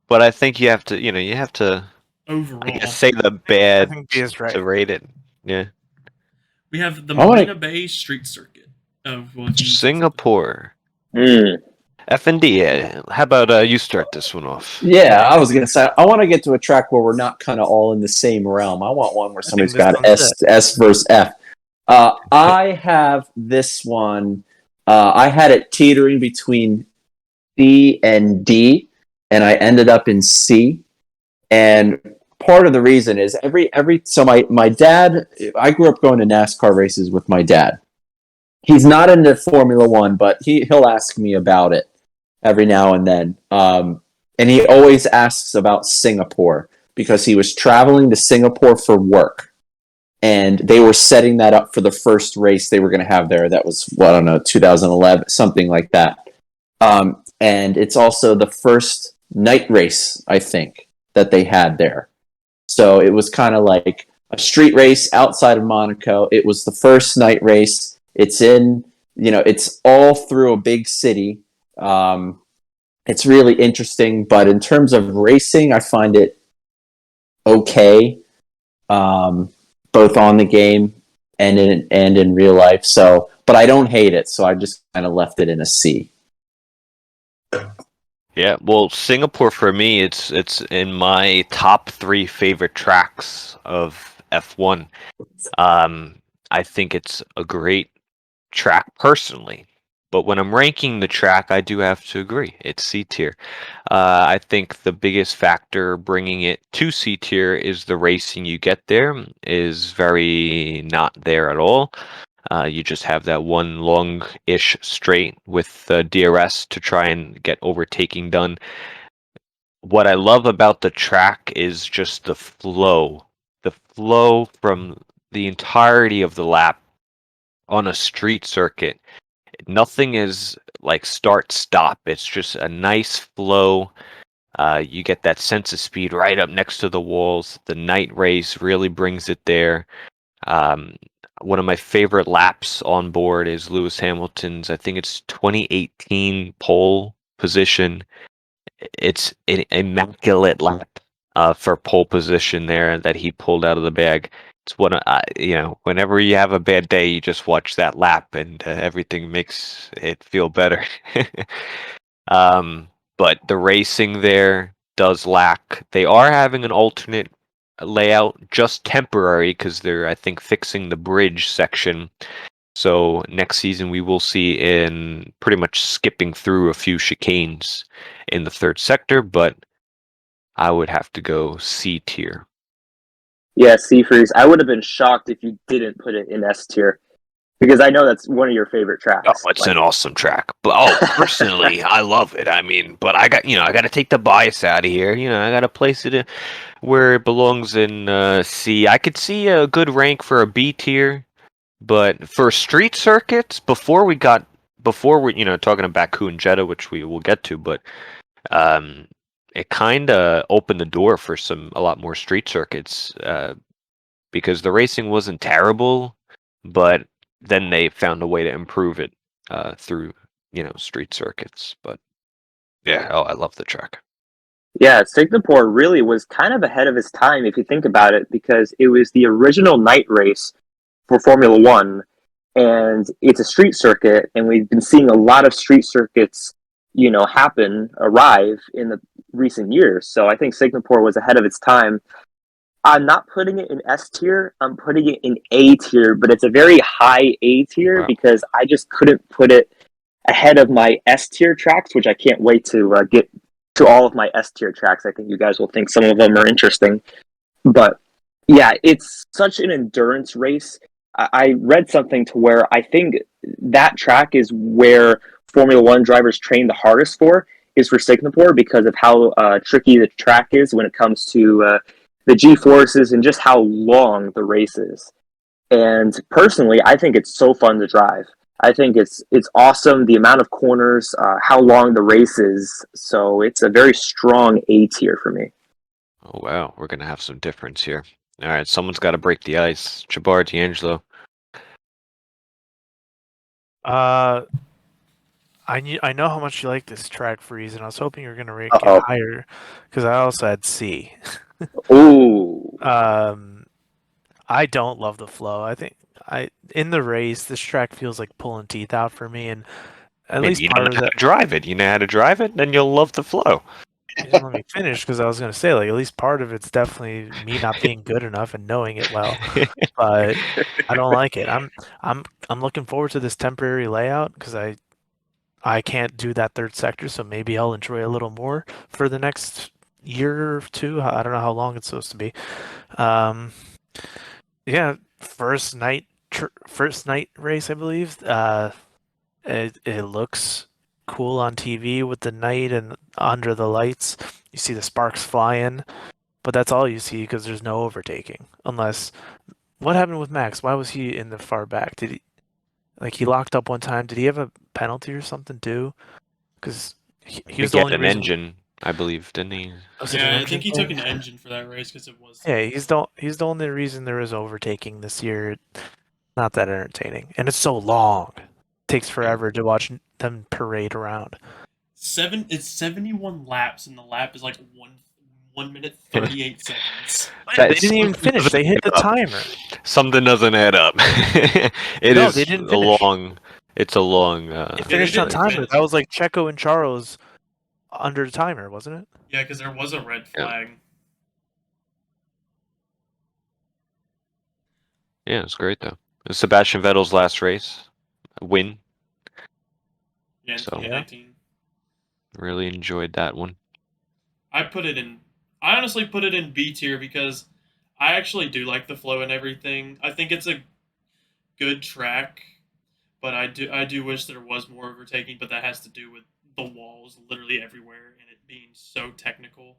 but I think you have to, you have to, I overall. guess, say the I bad think B is right. to rate it. Yeah. We have the I wanna- Marina Bay Street Circuit of Singapore. Mm. F&D, how about you start this one off? Yeah, I was gonna say I want to get to a track where we're not kind of all in the same realm. I want one where somebody's this got one's S versus F. I have this one. I had it teetering between C and D, and I ended up in C. And part of the reason is so my dad. I grew up going to NASCAR races with my dad. He's not into Formula One, but he'll ask me about it every now and then. And he always asks about Singapore because he was traveling to Singapore for work. And they were setting that up for the first race they were going to have there. That was, well, I don't know, 2011, something like that. And it's also the first night race, I think, that they had there. So it was kind of like a street race outside of Monaco. It was the first night race. It's it's all through a big city. It's really interesting, but in terms of racing, I find it okay. Both on the game and in real life. So, but I don't hate it, so I just kind of left it in a C. Yeah, well, Singapore for me, it's in my top 3 favorite tracks of F1. I think it's a great track personally, but when I'm ranking the track, I do have to agree. It's C tier. I think the biggest factor bringing it to C tier is the racing you get there is very not there at all. You just have that one long-ish straight with DRS to try and get overtaking done. What I love about the track is just the flow. The flow from the entirety of the lap on a street circuit. Nothing is like start-stop. It's just a nice flow. You get that sense of speed right up next to the walls. The night race really brings it there. One of my favorite laps on board is Lewis Hamilton's, I think it's 2018 pole position. It's an immaculate lap for pole position there that he pulled out of the bag. It's whenever you have a bad day, you just watch that lap and everything makes it feel better. But the racing there does lack. They are having an alternate layout, just temporary because they're, I think, fixing the bridge section. So next season we will see in pretty much skipping through a few chicanes in the third sector, but I would have to go C tier. Yeah, Seafreeze. I would have been shocked if you didn't put it in S tier because I know that's one of your favorite tracks. Oh, it's an awesome track. But personally, I love it. I mean, but I got to take the bias out of here. I got to place it where it belongs in C. I could see a good rank for a B tier, but for street circuits, before we're talking about Baku and Jeddah, which we will get to, but it kind of opened the door for a lot more street circuits because the racing wasn't terrible, but then they found a way to improve it through street circuits. But yeah, I love the track. Yeah, Singapore really was kind of ahead of its time if you think about it, because it was the original night race for Formula One, and it's a street circuit, and we've been seeing a lot of street circuits, arrive in the recent years. So I think Singapore was ahead of its time. I'm not putting it in S tier. I'm putting it in A tier, but it's a very high A tier. Wow. Because I just couldn't put it ahead of my S tier tracks, which I can't wait to get to all of my S tier tracks. I think you guys will think some of them are interesting. But yeah, it's such an endurance race. I read something to where I think that track is where Formula One drivers train the hardest is for Singapore, because of how tricky the track is when it comes to the G-forces and just how long the race is. And personally, I think it's so fun to drive. I think it's awesome, the amount of corners, how long the race is. So it's a very strong A tier for me. Oh wow, we're gonna have some difference here. All right, someone's got to break the ice. Chabar, D'Angelo. I know how much you like this track, Freeze, and I was hoping you were gonna rank Uh-oh. it higher because I also had C. Ooh. I don't love the flow. I think in the race, this track feels like pulling teeth out for me, and at least You part know of how that. to drive it. You know how to drive it, then you'll love the flow. You didn't let me finish because I was gonna say like at least part of it's definitely me not being good enough and knowing it well, but I don't like it. I'm looking forward to this temporary layout because I can't do that third sector, so maybe I'll enjoy a little more for the next year or two. I don't know how long it's supposed to be. Yeah, first night race, I believe. It looks cool on TV with the night and under the lights. You see the sparks flying, but that's all you see because there's no overtaking. Unless, what happened with Max? Why was he in the far back? Did he locked up one time? Did he have a penalty or something too? Because he was the only an reason. engine, I believe, didn't he? Was it an Yeah, I engine think he thing? took an engine for that race because it was. Yeah, he's the only reason there is overtaking this year. Not that entertaining, and it's so long. It takes forever to watch them parade around. It's 71 laps, and the lap is like 1 minute 38 seconds. They didn't even finish. They hit the timer. Something doesn't add up. They didn't finish. It's a long. They finished on timer. That was like Checo and Charles under the timer, wasn't it? Yeah, because there was a red flag. Yeah, it's great though. It was Sebastian Vettel's last race, win. Yeah, in So, 2019. Really enjoyed that one. I honestly put it in B tier because I actually do like the flow and everything. I think it's a good track, but I do wish there was more overtaking, but that has to do with the walls literally everywhere and it being so technical.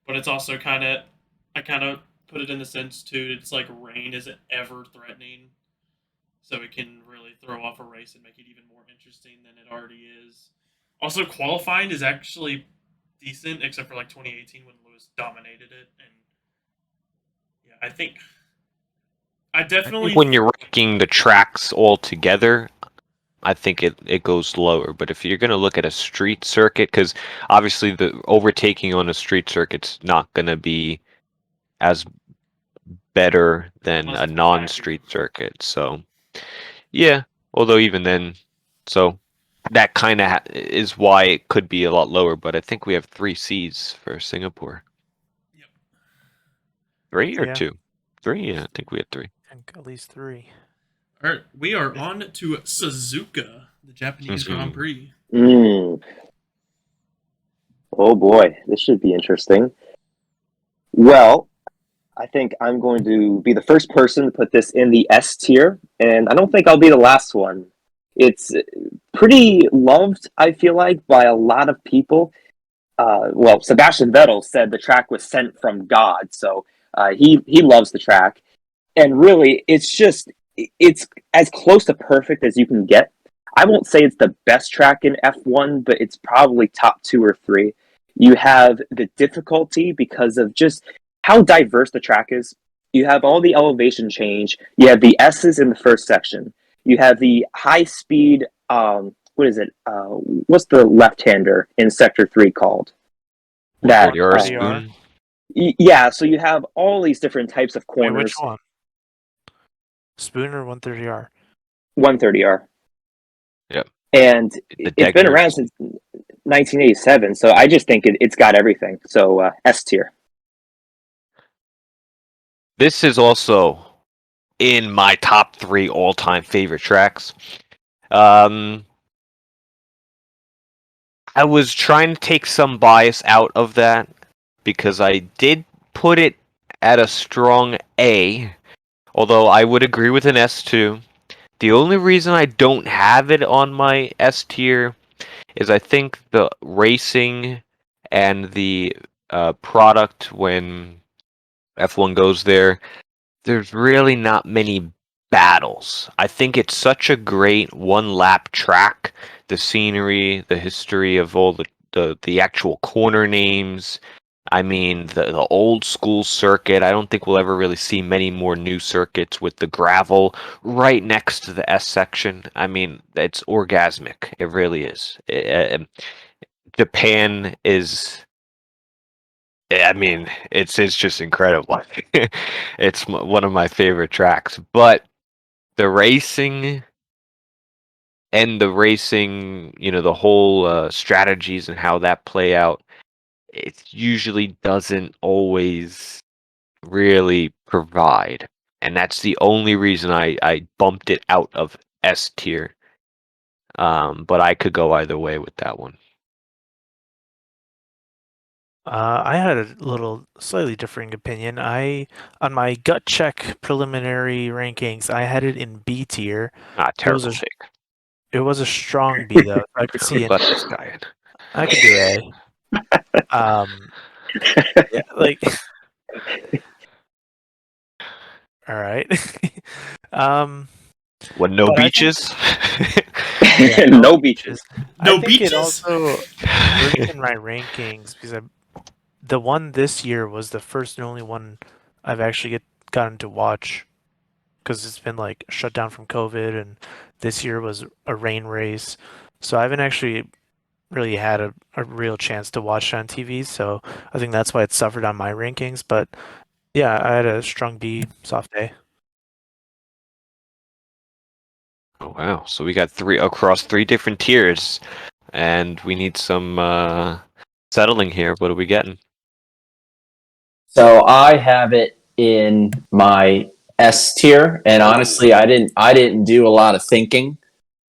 But it's also I kind of put it in the sense too, it's like rain isn't ever threatening. So it can really throw off a race and make it even more interesting than it already is. Also, qualifying is actually decent, except for like 2018 when Lewis dominated it. And yeah, I think when you're ranking the tracks all together, I think it goes lower. But if you're going to look at a street circuit, because obviously the overtaking on a street circuit's not going to be as better than a non-street circuit. So, yeah. Although even then, so that kind of is why it could be a lot lower. But I think we have 3 Cs for Singapore. Yep. 3 or Yeah. 2? 3? Yeah, I think we had 3. I think at least 3. All right, we are on to Suzuka, the Japanese Grand Prix. Oh boy, this should be interesting. Well, I think I'm going to be the first person to put this in the S tier, and I don't think I'll be the last one. It's pretty loved, I feel like, by a lot of people. Well, Sebastian Vettel said the track was sent from God, so he loves the track. And really, it's as close to perfect as you can get. I won't say it's the best track in F1, but it's probably top 2 or 3. You have the difficulty because of just how diverse the track is. You have all the elevation change. You have the S's in the first section. You have the high speed, what is it? What's the left-hander in Sector 3 called? That spoon. Yeah, so you have all these different types of corners. Wait, which one? Spoon or 130R? 130R. Yep. And it's been around since 1987, so I just think it's got everything. So S tier. This is also in my top 3 all-time favorite tracks. I was trying to take some bias out of that because I did put it at a strong A, although I would agree with an S too. The only reason I don't have it on my S tier is I think the racing and the product when F1 goes there, there's really not many battles. I think it's such a great one-lap track. The scenery, the history of all the actual corner names. I mean, the old school circuit. I don't think we'll ever really see many more new circuits with the gravel right next to the S section. I mean, it's orgasmic. It really is. Japan is. I mean, it's just incredible. It's one of my favorite tracks. But the racing and the whole strategies and how that play out, it usually doesn't always really provide. And that's the only reason I bumped it out of S tier. But I could go either way with that one. I had a little slightly differing opinion. On my gut check preliminary rankings, I had it in B tier. Terrible take. It was a strong B though. I could see it. Let this guy in. I could do A. Yeah, like. All right. What, no beaches? Yeah, no beaches. No I think beaches? It also worked in my rankings because the one this year was the first and only one I've actually gotten to watch because it's been like shut down from COVID, and this year was a rain race, so I haven't actually really had a real chance to watch it on TV. So I think that's why it suffered on my rankings. But yeah, I had a strong B, soft A. Oh wow! So we got 3 across 3 different tiers, and we need some settling here. What are we getting? So I have it in my S tier, and honestly, I didn't do a lot of thinking.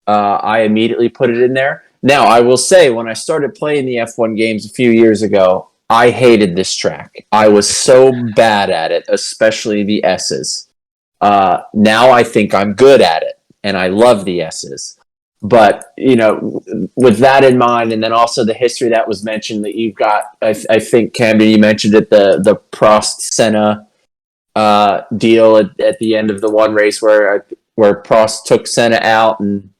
I immediately put it in there. Now, I will say, when I started playing the F1 games a few years ago, I hated this track. I was so bad at it, especially the S's. Now I think I'm good at it, and I love the S's. But, with that in mind, and then also the history that was mentioned that you've got, I think, Camden, you mentioned it, the Prost-Senna deal at the end of the one race where Prost took Senna out and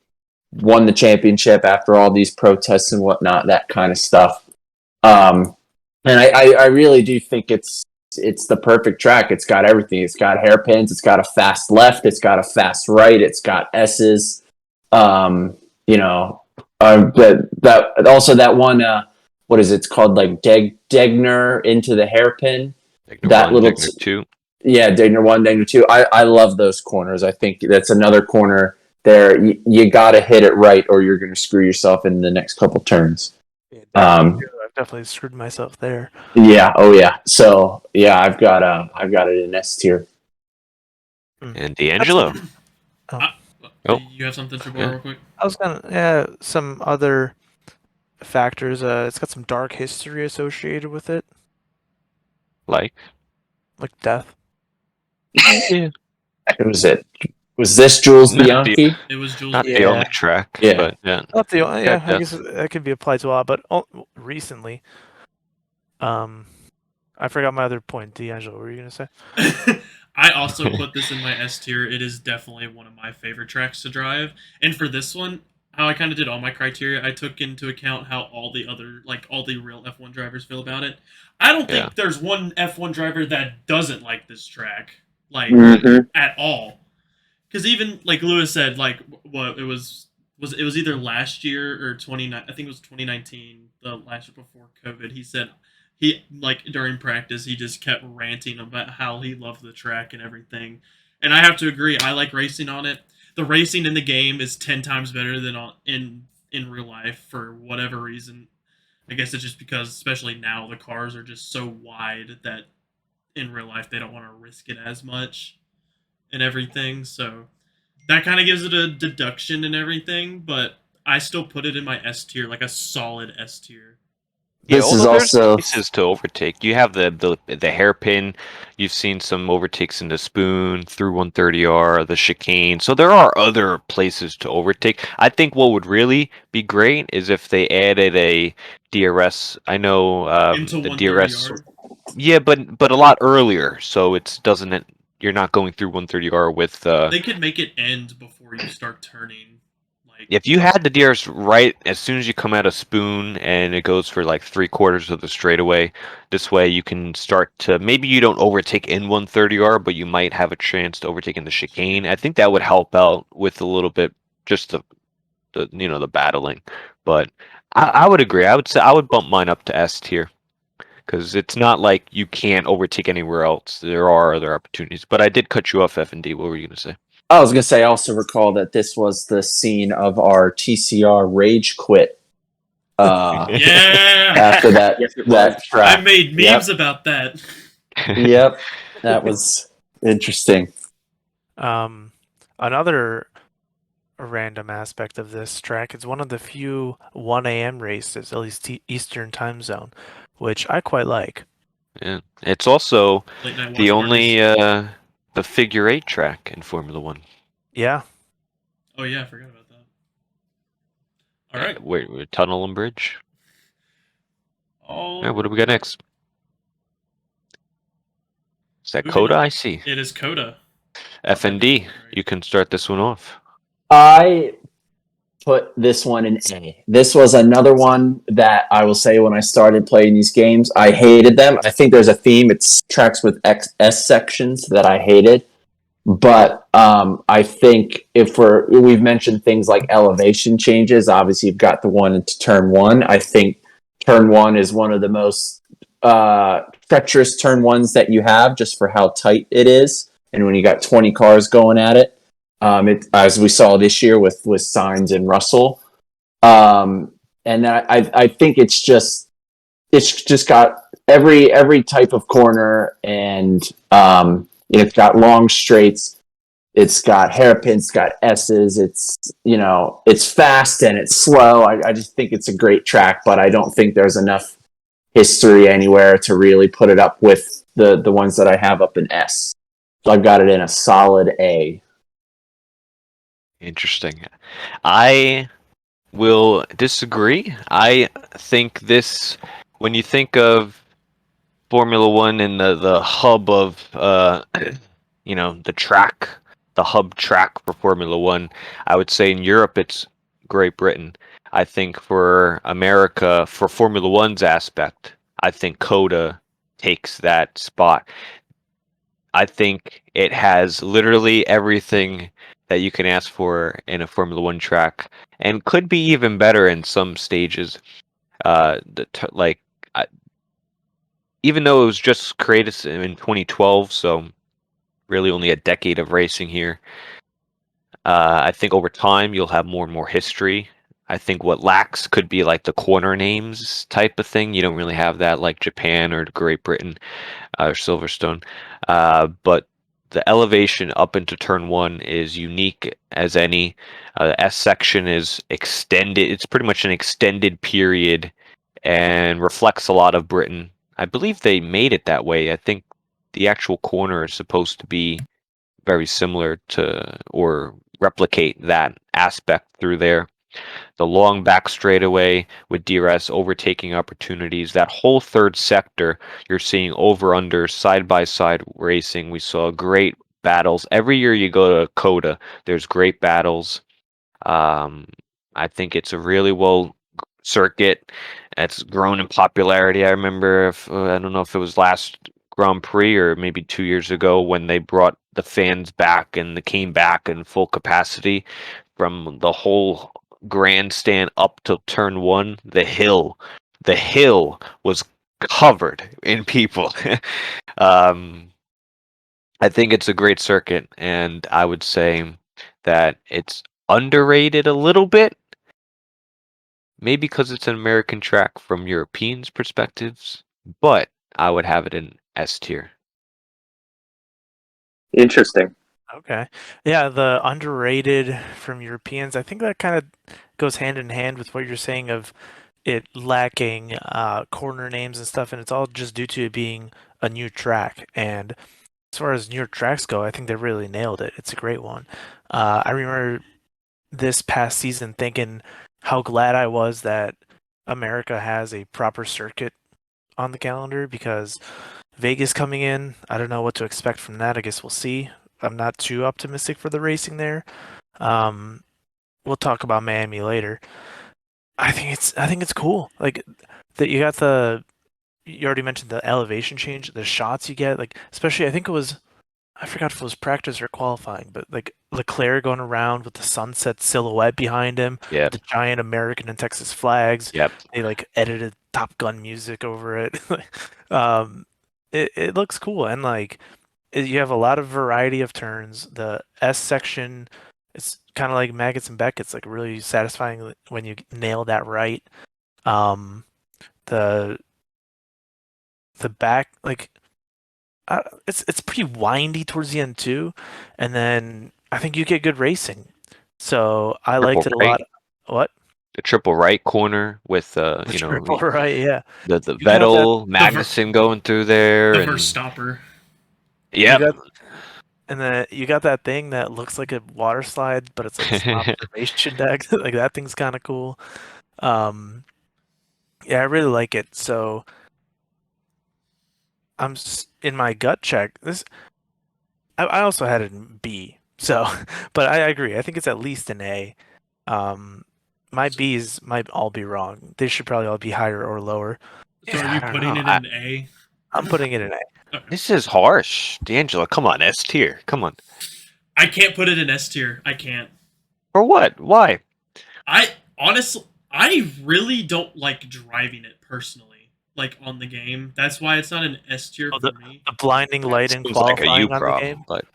won the championship after all these protests and whatnot, that kind of stuff. And I really do think it's the perfect track. It's got everything. It's got hairpins. It's got a fast left. It's got a fast right. It's got S's. But also that one, what is it? It's called like Degner into the hairpin. Degner 2. Yeah, Degner 1, Degner 2. I love those corners. I think that's another corner there. You got to hit it right or you're going to screw yourself in the next couple turns. I I've definitely screwed myself there. Yeah. Oh yeah. So yeah, I've got it in S tier. And D'Angelo. Oh. You have something to Yeah. real quick? I was gonna some other factors. It's got some dark history associated with it, Like death. yeah. Was this Jules Not Bianchi? It was Jules. Not the Yeah. only track, Yeah. but yeah. Not the only. Yeah, Yeah. I guess that could be applied to a lot, but recently. I forgot my other point. D'Angelo, what were you gonna say? I also put this in my S tier. It is definitely one of my favorite tracks to drive. And for this one, how I kind of did all my criteria, I took into account how all the other, all the real F1 drivers feel about it. I don't think there's one F1 driver that doesn't like this track, at all. Because even like Lewis said, it was either last year or 29. I think it was 2019, the last year before COVID. He said he during practice he just kept ranting about how he loved the track and everything. And I have to agree. I like racing on it. The racing in the game is 10 times better than in real life for whatever reason. I guess it's just because, especially now, the cars are just so wide that in real life they don't want to risk it as much and everything. So that kind of gives it a deduction and everything, but I still put it in my S tier, like a solid S tier. Yeah, This is although there's also- places to overtake. You have the hairpin. You've seen some overtakes in the spoon through 130R, the chicane. So there are other places to overtake. I think what would really be great is if they added a DRS. I know Into the DRS. 130R. Yeah, but a lot earlier, so it doesn't. You're not going through 130R with. They could make it end before you start turning. If you had the DRS right as soon as you come out of spoon and it goes for like 3/4 of the straightaway, this way you can start to, maybe you don't overtake in 130R, but you might have a chance to overtake in the chicane. I think that would help out with a little bit, just the battling. But I would agree. I would say I would bump mine up to S tier because it's not like you can't overtake anywhere else. There are other opportunities. But I did cut you off, F&D. What were you going to say? I was gonna say, I also recall that this was the scene of our TCR rage quit. Yeah! After that, Yes, it that was. track. I made memes about that. Yep, that was interesting. Another random aspect of this track is one of the few 1 a.m. races, at least Eastern time zone, which I quite like. Yeah, it's also Late night the watch only parties. the figure 8 track in Formula One. Yeah. Oh yeah, I forgot about that. All right. Wait, tunnel and bridge. Oh. Yeah, what do we got next? Is that Moving COTA? on. I see. It is COTA. F&D, Right. you can start this one off. I put this one in A. This was another one that I will say, when I started playing these games, I hated them. I think there's a theme. It's tracks with S sections that I hated. But I think we've mentioned things like elevation changes. Obviously, you've got the one into turn one. I think turn one is one of the most treacherous turn ones that you have, just for how tight it is. And when you got 20 cars going at it, as we saw this year with Sainz and Russell. And I think it's just got every type of corner, and it's got long straights, it's got hairpins, it's got S's, it's fast and it's slow. I just think it's a great track, but I don't think there's enough history anywhere to really put it up with the ones that I have up in S. So I've got it in a solid A. Interesting. I will disagree. I think this, when you think of Formula One and the hub of the track, the hub track for Formula One, I would say in Europe it's Great Britain. I think for America, for Formula One's aspect, I think COTA takes that spot. I think it has literally everything that you can ask for in a Formula One track, and could be even better in some stages. Even though it was just created in 2012, so really only a decade of racing here. I think over time you'll have more and more history. I think what lacks could be like the corner names type of thing. You don't really have that like Japan or Great Britain or Silverstone. But the elevation up into turn one is unique as any. The S section is extended. It's pretty much an extended period and reflects a lot of Britain. I believe they made it that way. I think the actual corner is supposed to be very similar to or replicate that aspect through there. The long back straightaway with DRS overtaking opportunities. That whole third sector, you're seeing over under side by side racing. We saw great battles every year. You go to COTA, there's great battles. I think it's a really well circuit. It's grown in popularity. I remember, I don't know if it was last Grand Prix or maybe 2 years ago when they brought the fans back and they came back in full capacity from the whole grandstand up to turn one. The hill was covered in people. I think it's a great circuit, and I would say that it's underrated a little bit. Maybe because it's an American track from Europeans' perspectives, but I would have it in S tier. Interesting. Okay. Yeah, the underrated from Europeans, I think that kind of goes hand in hand with what you're saying of it lacking corner names and stuff, and it's all just due to it being a new track. And as far as new tracks go, I think they really nailed it. It's a great one. I remember this past season thinking how glad I was that America has a proper circuit on the calendar, because Vegas coming in, I don't know what to expect from that. I guess we'll see. I'm not too optimistic for the racing there. We'll talk about Miami later. I think it's cool. Like that you already mentioned the elevation change, the shots you get, like especially I think it was, I forgot if it was practice or qualifying, but like Leclerc going around with the sunset silhouette behind him, Yeah. the giant American and Texas flags. Yep. They like edited Top Gun music over it. It looks cool, and like you have a lot of variety of turns. The S section, it's kind of like Maggots and Beckett's, like really satisfying when you nail that right. The back, like it's pretty windy towards the end too, and then I think you get good racing. So I liked it a lot. What? The triple right corner with Triple right, yeah. the You got Vettel, Magnussen going through there, The and Verstopper. yeah, And then you got that thing that looks like a water slide, but it's like an observation deck. Like that thing's kind of cool. Yeah, I really like it. So I'm in my gut check. I also had it in B. So, but I agree. I think it's at least an A. My B's might all be wrong. They should probably all be higher or lower. So are you putting it in an A? I'm putting it in A. this is harsh, D'Angelo. Come on, S tier. Come on. I can't put it in S tier. I can't. For what? Why? I really don't like driving it personally, like on the game. That's why it's not an S tier for me. The blinding light and Seems like a qualifying you on problem, the game. but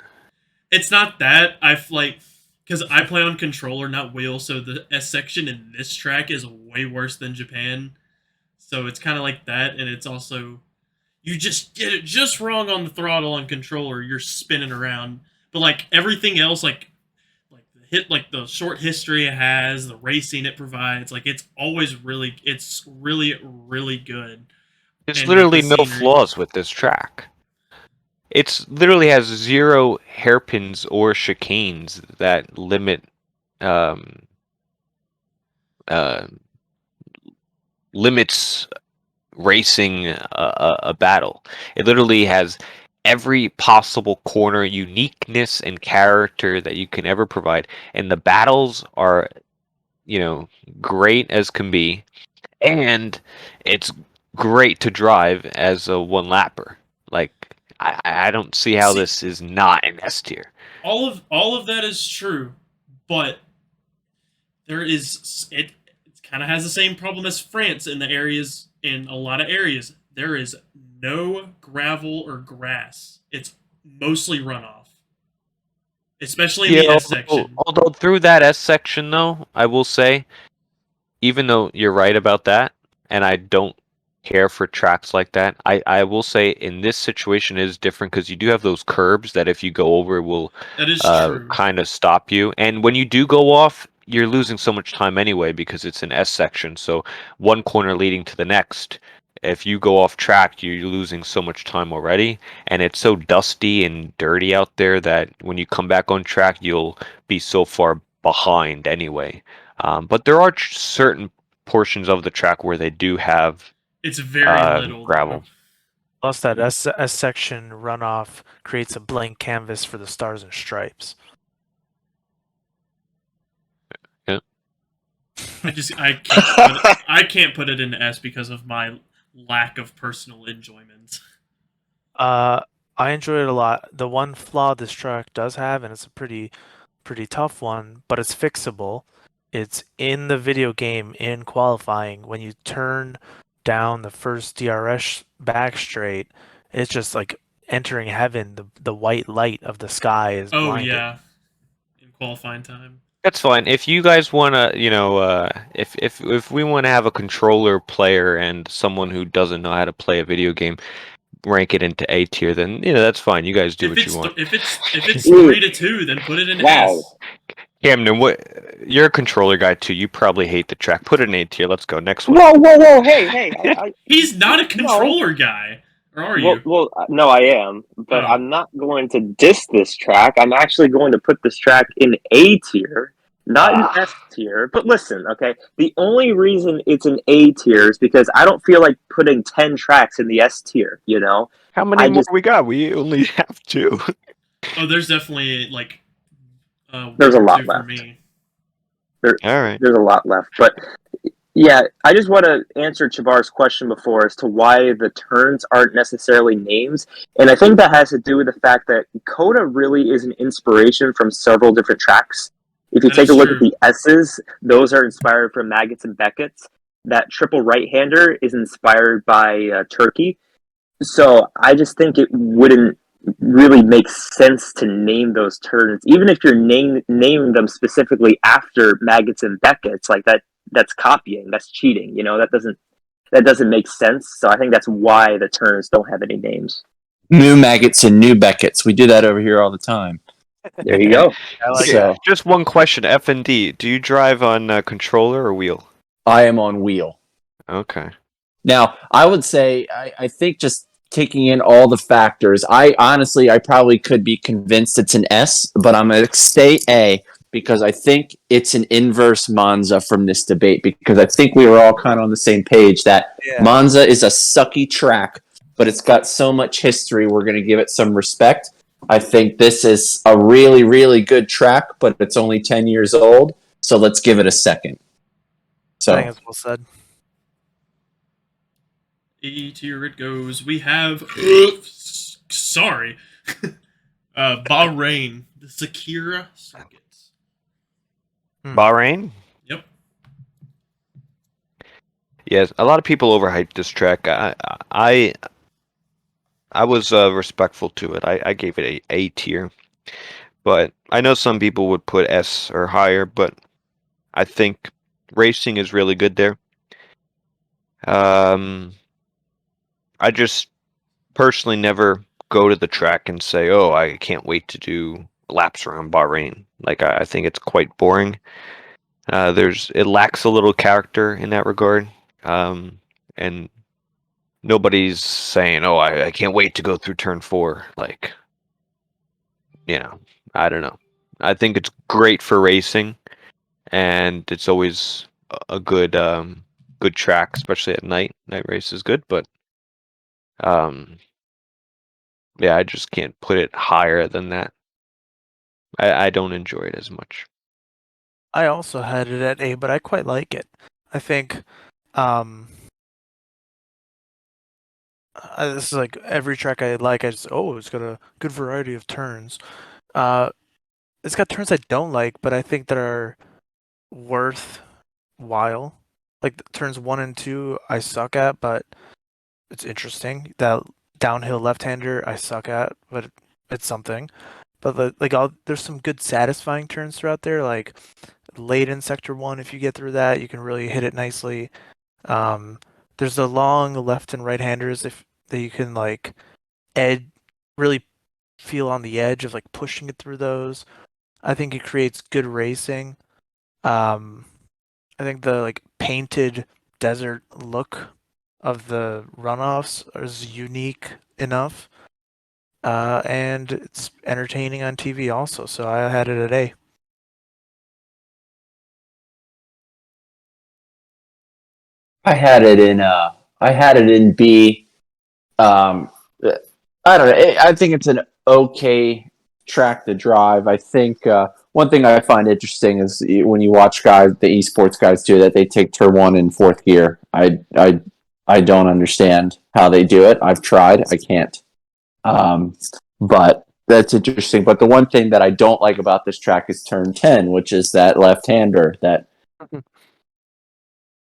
It's not that. I've like, because I play on controller, not wheel, so the S section in this track is way worse than Japan. So it's kind of like that, and it's also, you just get it just wrong on the throttle on controller, you're spinning around. But like everything else, like the short history it has, the racing it provides, like it's really good. there's And literally with the no scenery- flaws with this track. It's literally has 0 hairpins or chicanes that limit limits racing a battle. It literally has every possible corner uniqueness and character that you can ever provide, and the battles are, great as can be, and it's great to drive as a one lapper. Like I don't see how this is not an S tier. All of that is true, but there is it kind of has the same problem as France in a lot of areas. There is no gravel or grass. It's mostly runoff. Especially in the S section. Although through that S section though, I will say even though you're right about that, and I don't care for tracks like that, I will say in this situation it is different because you do have those curbs that if you go over will That is true. kind of stop you. And when you do go off, you're losing so much time anyway because it's an S section. So one corner leading to the next. If you go off track, you're losing so much time already, and it's so dusty and dirty out there that when you come back on track, you'll be so far behind anyway. But there are certain portions of the track where they do have It's very little gravel. though. Plus, that S section runoff creates a blank canvas for the stars and stripes. Yeah. I can't put it in S because of my lack of personal enjoyment. I enjoy it a lot. The one flaw this track does have, and it's a pretty tough one, but it's fixable. It's in the video game in qualifying. When you turn down the first DRS back straight, it's just like entering heaven. The white light of the sky is blinding. Yeah, in qualifying time. That's fine. If you guys want to, if we want to have a controller player and someone who doesn't know how to play a video game rank it into A tier, then that's fine. You guys do what you want. If it's 3-2, then put it in S. Camden, you're a controller guy too. You probably hate the track. Put it in A tier. Let's go next one. Whoa! Hey! He's not a controller guy, or are you? Well, no, I am, but I'm not going to diss this track. I'm actually going to put this track in A tier, not in S tier. But listen, okay, the only reason it's an A tier is because I don't feel like putting 10 tracks in the S tier. How many more we got? We only have 2. Oh, there's definitely like. There's a lot left. All right. There's a lot left, but yeah, I just want to answer Chabar's question before as to why the turns aren't necessarily names, and I think that has to do with the fact that COTA really is an inspiration from several different tracks. If you take a look at the S's, those are inspired from Maggots and Beckett's. That triple right-hander is inspired by Turkey. So I just think it wouldn't really makes sense to name those turns, even if you're naming them specifically after Maggots and Beckett's. Like that's copying, that's cheating. That doesn't make sense. So I think that's why the turns don't have any names. New Maggots and new Beckett's. We do that over here all the time. There you go. I like So, just one question, F&D. Do you drive on controller or wheel? I am on wheel. Okay. Now, I would say, I think just taking in all the factors, I probably could be convinced it's an S, but I'm going to stay A because I think it's an inverse Monza from this debate, because I think we were all kind of on the same page that Monza is a sucky track, but it's got so much history, we're going to give it some respect. I think this is a really, really good track, but it's only 10 years old, so let's give it a second. So, I think it's well said. A tier it goes. We have Bahrain, the Sakira circuits. Bahrain? Yep. Yes, a lot of people overhyped this track. I was respectful to it. I gave it a tier, but I know some people would put S or higher. But I think racing is really good there. I just personally never go to the track and say, "Oh, I can't wait to do laps around Bahrain." Like I think it's quite boring. It lacks a little character in that regard, and nobody's saying, "Oh, I can't wait to go through turn 4." Like, I don't know. I think it's great for racing, and it's always a good track, especially at night. Night race is good, but yeah, I just can't put it higher than that. I don't enjoy it as much. I also had it at A, but I quite like it. I think this is like every track I like. It's got a good variety of turns. It's got turns I don't like, but I think that are worthwhile. Like turns 1 and 2, I suck at, but it's interesting. That downhill left-hander, I suck at, but it's something. But there's some good satisfying turns throughout there. Like late in sector 1. If you get through that, you can really hit it nicely. There's the long left and right handers if that you can like really feel on the edge of like pushing it through those. I think it creates good racing. I think the like painted desert look of the runoffs is unique enough. And it's entertaining on TV also, so I had it at A. I had it in B. I don't know. I think it's an okay track to drive. I think one thing I find interesting is when you watch the esports guys do that, they take turn 1 in 4th gear. I don't understand how they do it. I've tried. I can't. But that's interesting. But the one thing that I don't like about this track is turn 10, which is that left-hander that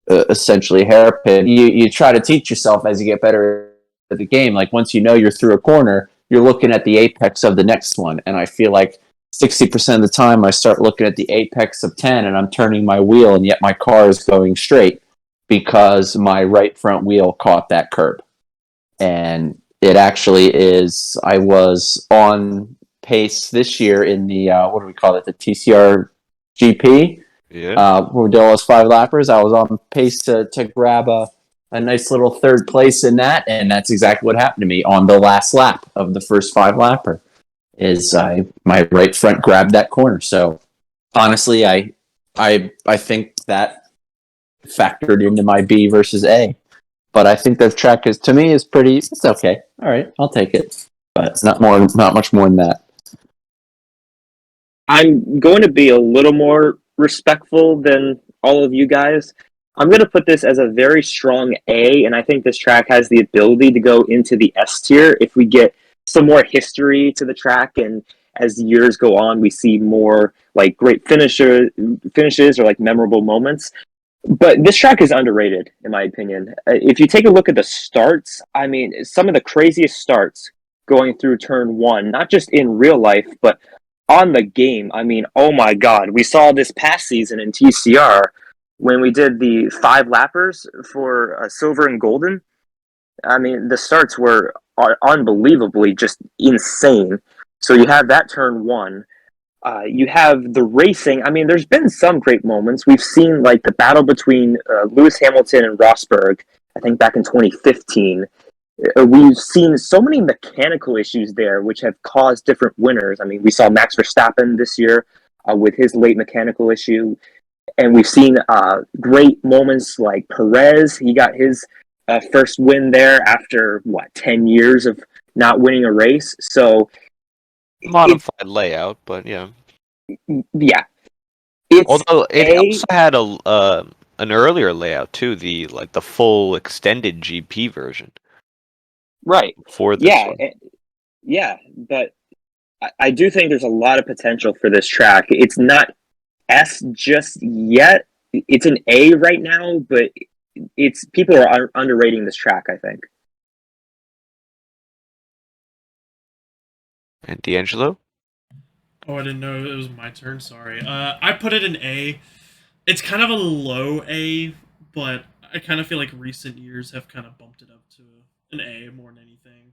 essentially hairpin. You try to teach yourself as you get better at the game. Like once you know you're through a corner, you're looking at the apex of the next one. And I feel like 60% of the time I start looking at the apex of 10 and I'm turning my wheel and yet my car is going straight because my right front wheel caught that curb. And it actually is, I was on pace this year in the, what do we call it, the TCR GP. Yeah. Rodillo's 5 lappers. I was on pace to grab a nice little 3rd place in that, and that's exactly what happened to me on the last lap of the first 5 lapper. My right front grabbed that corner. So honestly, I think that factored into my B versus A. But I think the track is, to me, is pretty. It's okay. All right, I'll take it. But it's not much more than that. I'm going to be a little more respectful than all of you guys. I'm going to put this as a very strong A, and I think this track has the ability to go into the S tier if we get some more history to the track, and as the years go on, we see more like great finishes or like memorable moments. But this track is underrated, in my opinion. If you take a look at the starts, I mean, some of the craziest starts going through turn 1, not just in real life, but on the game. I mean, oh my God. We saw this past season in TCR when we did the 5 lappers for silver and golden. I mean, the starts were unbelievably just insane. So you have that turn 1. You have the racing. I mean, there's been some great moments. We've seen like the battle between Lewis Hamilton and Rosberg, I think back in 2015. We've seen so many mechanical issues there, which have caused different winners. I mean, we saw Max Verstappen this year with his late mechanical issue. And we've seen great moments like Perez. He got his first win there after, 10 years of not winning a race. So Modified layout, but yeah. Yeah. It's Although it also had an earlier layout too, the full extended GP version. Right. For this one. Yeah, but I do think there's a lot of potential for this track. It's not S just yet. It's an A right now, but people are underrating this track, I think. And D'Angelo? Oh, I didn't know it was my turn. Sorry. I put it in A. It's kind of a low A, but I kind of feel like recent years have kind of bumped it up to an A more than anything.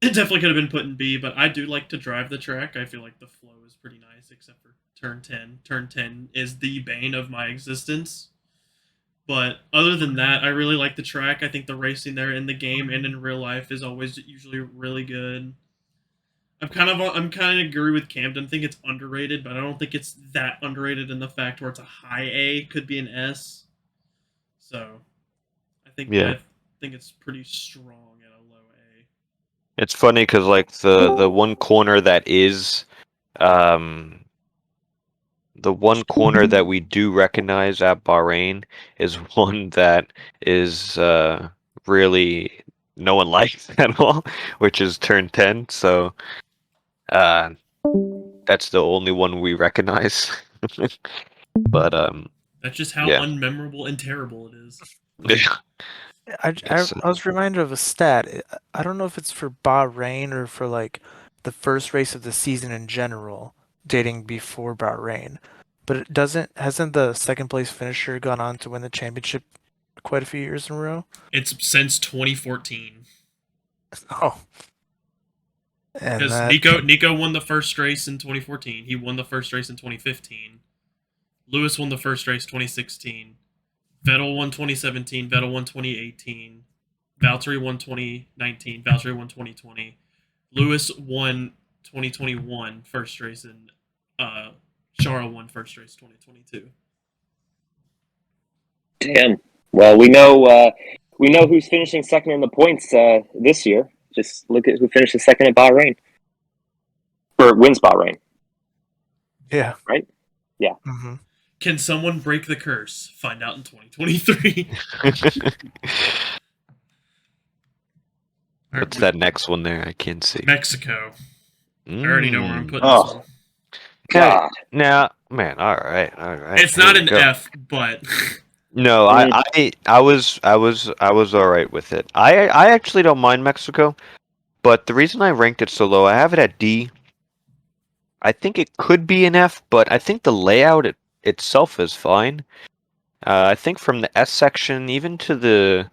It definitely could have been put in B, but I do like to drive the track. I feel like the flow is pretty nice, except for turn 10. Turn 10 is the bane of my existence. But other than that, I really like the track. I think the racing there in the game and in real life is always usually really good. I'm kind of agree with Camden. I think it's underrated, but I don't think it's that underrated in the fact where it's a high A, could be an S. So, I think it's pretty strong at a low A. It's funny because like the one corner that is, the one corner that we do recognize at Bahrain is one that is really no one likes at all, which is turn 10. So. That's the only one we recognize. But that's just how unmemorable and terrible it is. I was reminded of a stat. I don't know if it's for Bahrain or for like the first race of the season in general, dating before Bahrain. But hasn't the second place finisher gone on to win the championship quite a few years in a row? It's since 2014. Oh. And Because Nico won the first race in 2014. He won the first race in 2015. Lewis won the first race 2016. Vettel won 2017. Vettel won 2018. Valtteri won 2019. Valtteri won 2020. Lewis won 2021 first race, and Charles won first race 2022. Damn. Well, we know who's finishing second in the points this year. Just look at who finishes second at Bahrain. Or wins Bahrain. Yeah. Right? Yeah. Mm-hmm. Can someone break the curse? Find out in 2023. What's that next one there? I can't see. Mexico. I already know where I'm putting Oh. this one. God. Now, man, all right. It's Here not we an go. F, but No, I was all right with it. I actually don't mind Mexico, but the reason I ranked it so low, I have it at D. I think it could be an F, but I think the layout itself is fine. I think from the S section even to the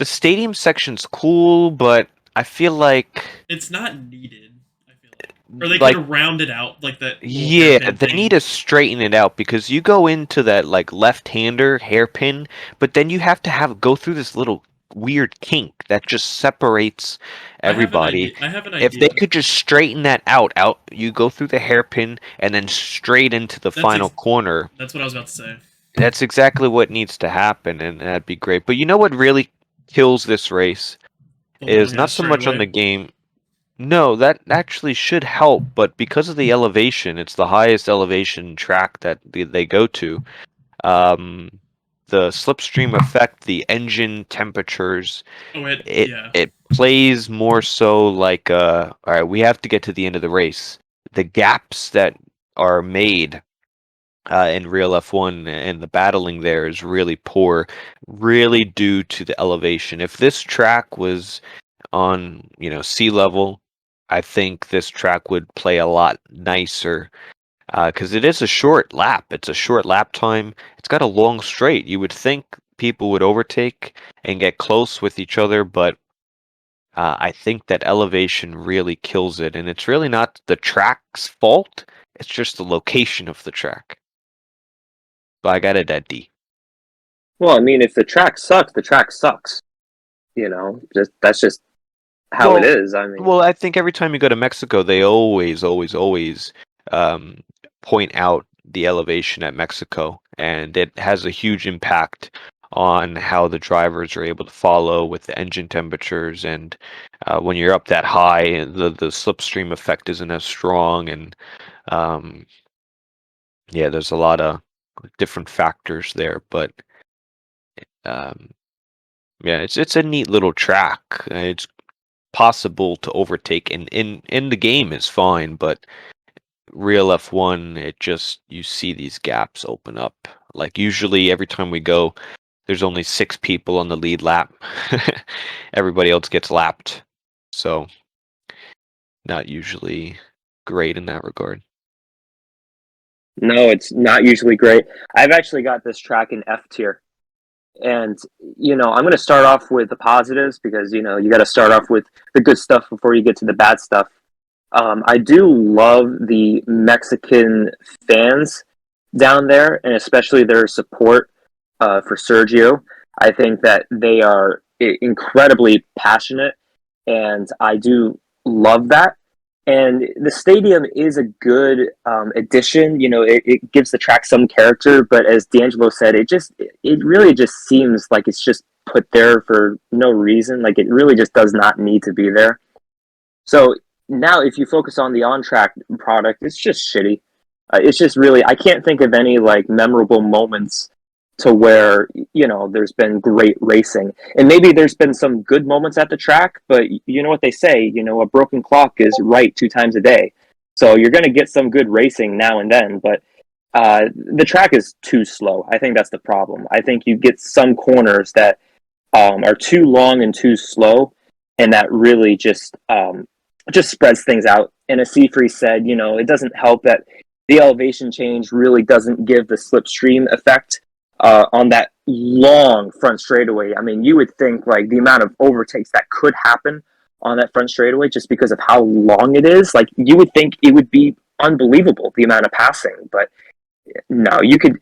stadium section's cool, but I feel like it's not needed. I feel like, or they like could have rounded out like that. yeah, they need to straighten it out because you go into that like left-hander hairpin, but then you have to go through this little weird kink that just separates everybody. I have an idea. If they could just straighten that out, you go through the hairpin and then straight into the final corner. That's what I was about to say. That's exactly what needs to happen, and that'd be great. But you know what really kills this race is not so much on the game. No, that actually should help, but because of the elevation, it's the highest elevation track that they go to. The slipstream effect, the engine temperatures, it plays more so like all right, we have to get to the end of the race. The gaps that are made in real F1 and the battling there is really poor, really due to the elevation. If this track was on, sea level, I think this track would play a lot nicer because it is a short lap. It's a short lap time. It's got a long straight. You would think people would overtake and get close with each other, but I think that elevation really kills it, and it's really not the track's fault. It's just the location of the track. So I got it at D. Well, I mean, if the track sucks, the track sucks. That's just how it is. I mean, well, I think every time you go to Mexico, they always point out the elevation at Mexico, and it has a huge impact on how the drivers are able to follow with the engine temperatures. And when you're up that high, the slipstream effect isn't as strong, and there's a lot of different factors there. But it's a neat little track. It's possible to overtake in the game is fine, but real F1, you see these gaps open up. Like usually every time we go, there's only 6 people on the lead lap. Everybody else gets lapped. So not usually great in that regard. No, it's not usually great. I've actually got this track in F tier. And, I'm going to start off with the positives because, you got to start off with the good stuff before you get to the bad stuff. I do love the Mexican fans down there, and especially their support for Sergio. I think that they are incredibly passionate, and I do love that. And the stadium is a good addition. It gives the track some character, but as D'Angelo said, it really just seems like it's just put there for no reason. Like it really just does not need to be there. So now if you focus on the on-track product, it's just shitty. It's just really, I can't think of any like memorable moments to where, there's been great racing. And maybe there's been some good moments at the track, but you know what they say, a broken clock is right 2 times a day. So you're going to get some good racing now and then, but the track is too slow. I think that's the problem. I think you get some corners that are too long and too slow, and that really just spreads things out. And as Seafree said, it doesn't help that the elevation change really doesn't give the slipstream effect on that long front straightaway. I mean, you would think like the amount of overtakes that could happen on that front straightaway just because of how long it is. Like you would think it would be unbelievable the amount of passing, but no, you could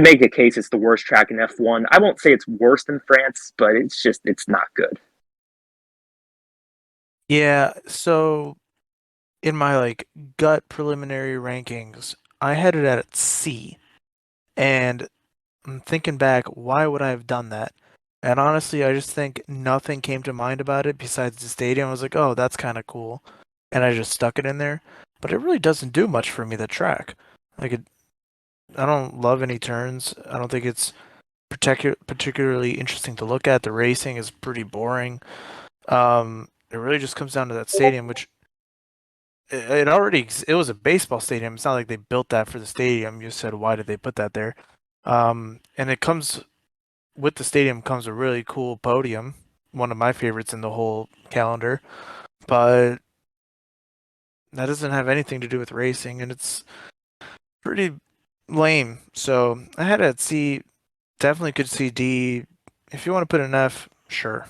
make a case it's the worst track in F1. I won't say it's worse than France, but it's not good. Yeah, so in my like gut preliminary rankings, I had it at C. And I'm thinking back, why would I have done that? And honestly, I just think nothing came to mind about it besides the stadium. I was like, oh, that's kind of cool. And I just stuck it in there. But it really doesn't do much for me, the track. Like, I don't love any turns. I don't think it's particularly interesting to look at. The racing is pretty boring. It really just comes down to that stadium, which it was a baseball stadium. It's not like they built that for the stadium. You said, why did they put that there? And it comes with the stadium comes a really cool podium, one of my favorites in the whole calendar. But that doesn't have anything to do with racing, and it's pretty lame. So I had it at C. Definitely could see D. If you want to put an F, sure.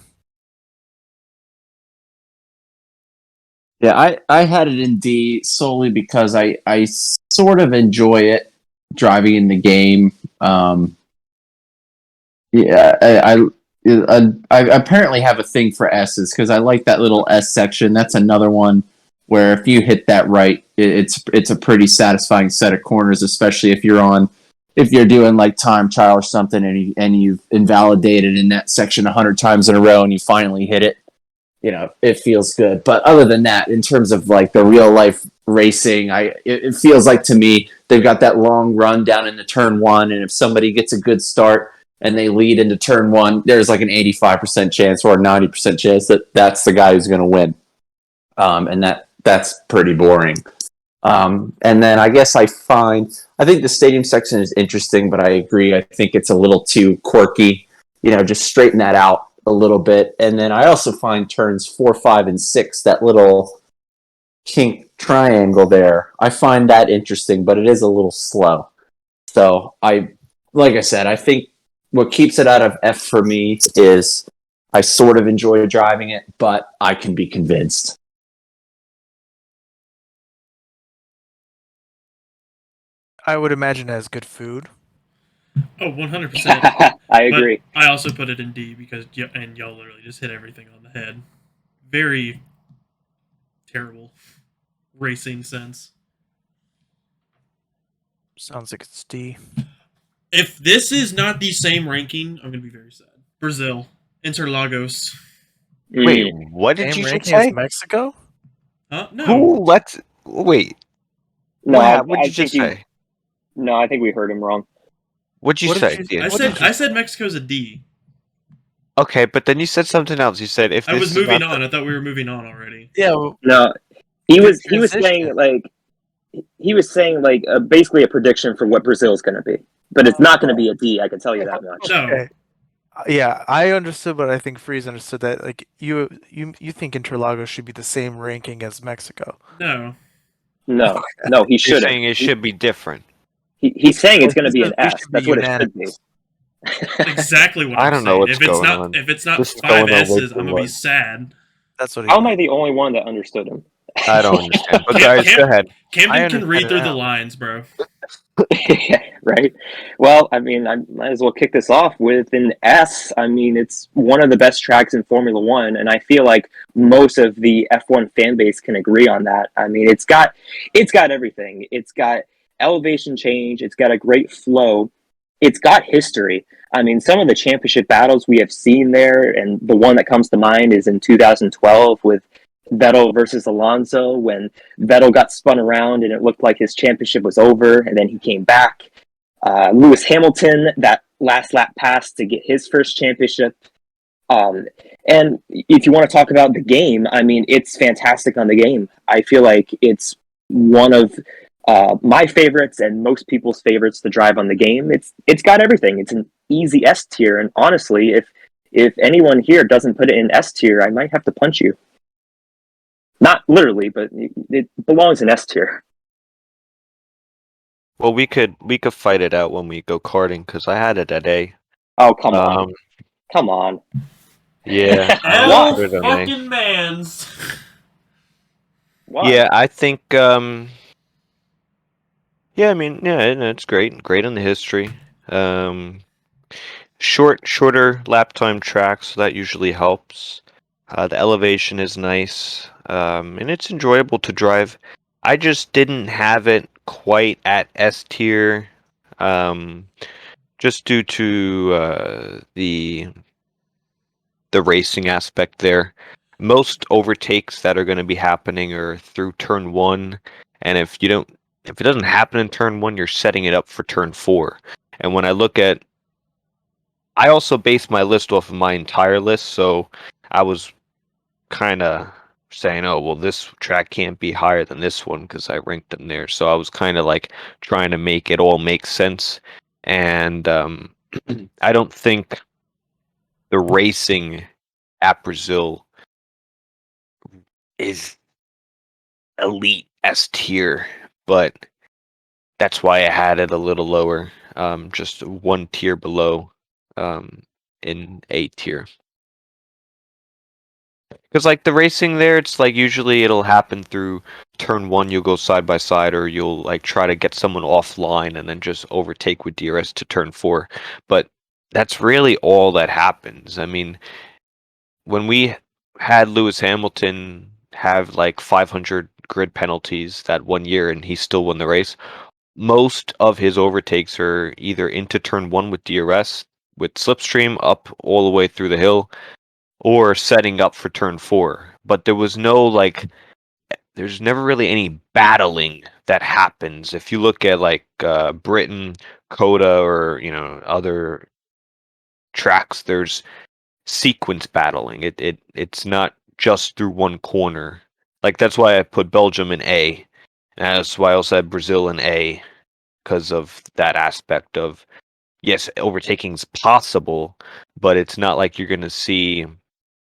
Yeah, I had it in D solely because I sort of enjoy it driving in the game. Yeah, I apparently have a thing for S's because I like that little S section. That's another one where if you hit that right, it's a pretty satisfying set of corners, especially if you're doing like time trial or something and you've invalidated in that section 100 times in a row and you finally hit it. You know, it feels good. But other than that, in terms of like the real life racing, it feels like to me they've got that long run down into turn one, and if somebody gets a good start and they lead into turn one, there's like an 85% chance or a 90% chance that that's the guy who's going to win. And that's pretty boring. And then I guess I think the stadium section is interesting, but I agree. I think it's a little too quirky. You know, just straighten that out a little bit. And then I also find turns 4, 5, and 6, that little kink triangle there, I find that interesting, but it is a little slow. So like I said, I think what keeps it out of F for me is I sort of enjoy driving it, but I can be convinced. I would imagine it has good food. Oh, 100%. I agree. But I also put it in D because y'all literally just hit everything on the head. Very terrible racing sense. Sounds like it's D. If this is not the same ranking, I'm going to be very sad. Brazil. Interlagos. Wait, what did Same you just ranking say? as Mexico? No. Wait. No, What did you just say? No, I think we heard him wrong. What'd you say? I said Mexico's a D. Okay, but then you said something else. You said if I this was is moving not on. I thought we were moving on already. Yeah. No, he was transition. saying like basically a prediction for what Brazil is going to be, but it's not going to be a D. I can tell you that much. No. Okay. Yeah, I understood, but I think Freeze understood that. Like you think Interlagos should be the same ranking as Mexico. No. No, he you're shouldn't. saying it should be different. He's saying it's going to be an We S. should be That's what it should be. unanimous. Exactly what I I'm don't know saying. what's going on. If it's not This is 5 going on way S's, too I'm gonna be much. sad. That's what he How am I the only one that understood him? I don't understand. But guys, go ahead. Camden can read understand through it the now. lines, bro. Right. Well, I mean, I might as well kick this off with an S. I mean, it's one of the best tracks in Formula One, and I feel like most of the F1 fan base can agree on that. I mean, it's got everything. It's got elevation change. It's got a great flow. It's got history. I mean, some of the championship battles we have seen there, and the one that comes to mind is in 2012 with Vettel versus Alonso, when Vettel got spun around and it looked like his championship was over, and then he came back. Lewis Hamilton, that last lap pass to get his first championship. And if you want to talk about the game, I mean, it's fantastic on the game. I feel like it's one of my favorites and most people's favorites to drive on the game. It's got everything. It's an easy S tier, and honestly, if anyone here doesn't put it in S tier, I might have to punch you. Not literally, but it belongs in S tier. Well, we could fight it out when we go karting because I had it at A. Oh, come on. Um, Come on. yeah, I L put it on A. fucking mans. Why? Yeah, I think. Yeah, I mean, yeah, it's great. Great on the history. Shorter lap time tracks, so that usually helps. The elevation is nice, and it's enjoyable to drive. I just didn't have it quite at S tier, just due to the racing aspect there. Most overtakes that are going to be happening are through turn 1, and if it doesn't happen in turn 1, you're setting it up for turn 4. And when I look at, I also base my list off of my entire list, so I was kind of saying, oh, well, this track can't be higher than this one because I ranked them there. So I was kind of like trying to make it all make sense. And I don't think the racing at Brazil is elite S tier, but that's why I had it a little lower, just one tier below, in A tier. Because like the racing there, it's like usually it'll happen through turn 1. You'll go side by side, or you'll like try to get someone offline and then just overtake with DRS to turn 4. But that's really all that happens. I mean, when we had Lewis Hamilton have like 500 grid penalties that one year and he still won the race, most of his overtakes are either into turn 1 with DRS, with slipstream up all the way through the hill, or setting up for turn 4. But there was no like, there's never really any battling that happens. If you look at like Britain, COTA, or other tracks, there's sequence battling. It's not just through one corner. Like that's why I put Belgium in A. And that's why I also had Brazil in A, because of that aspect of, yes, overtaking's possible, but it's not like you're gonna see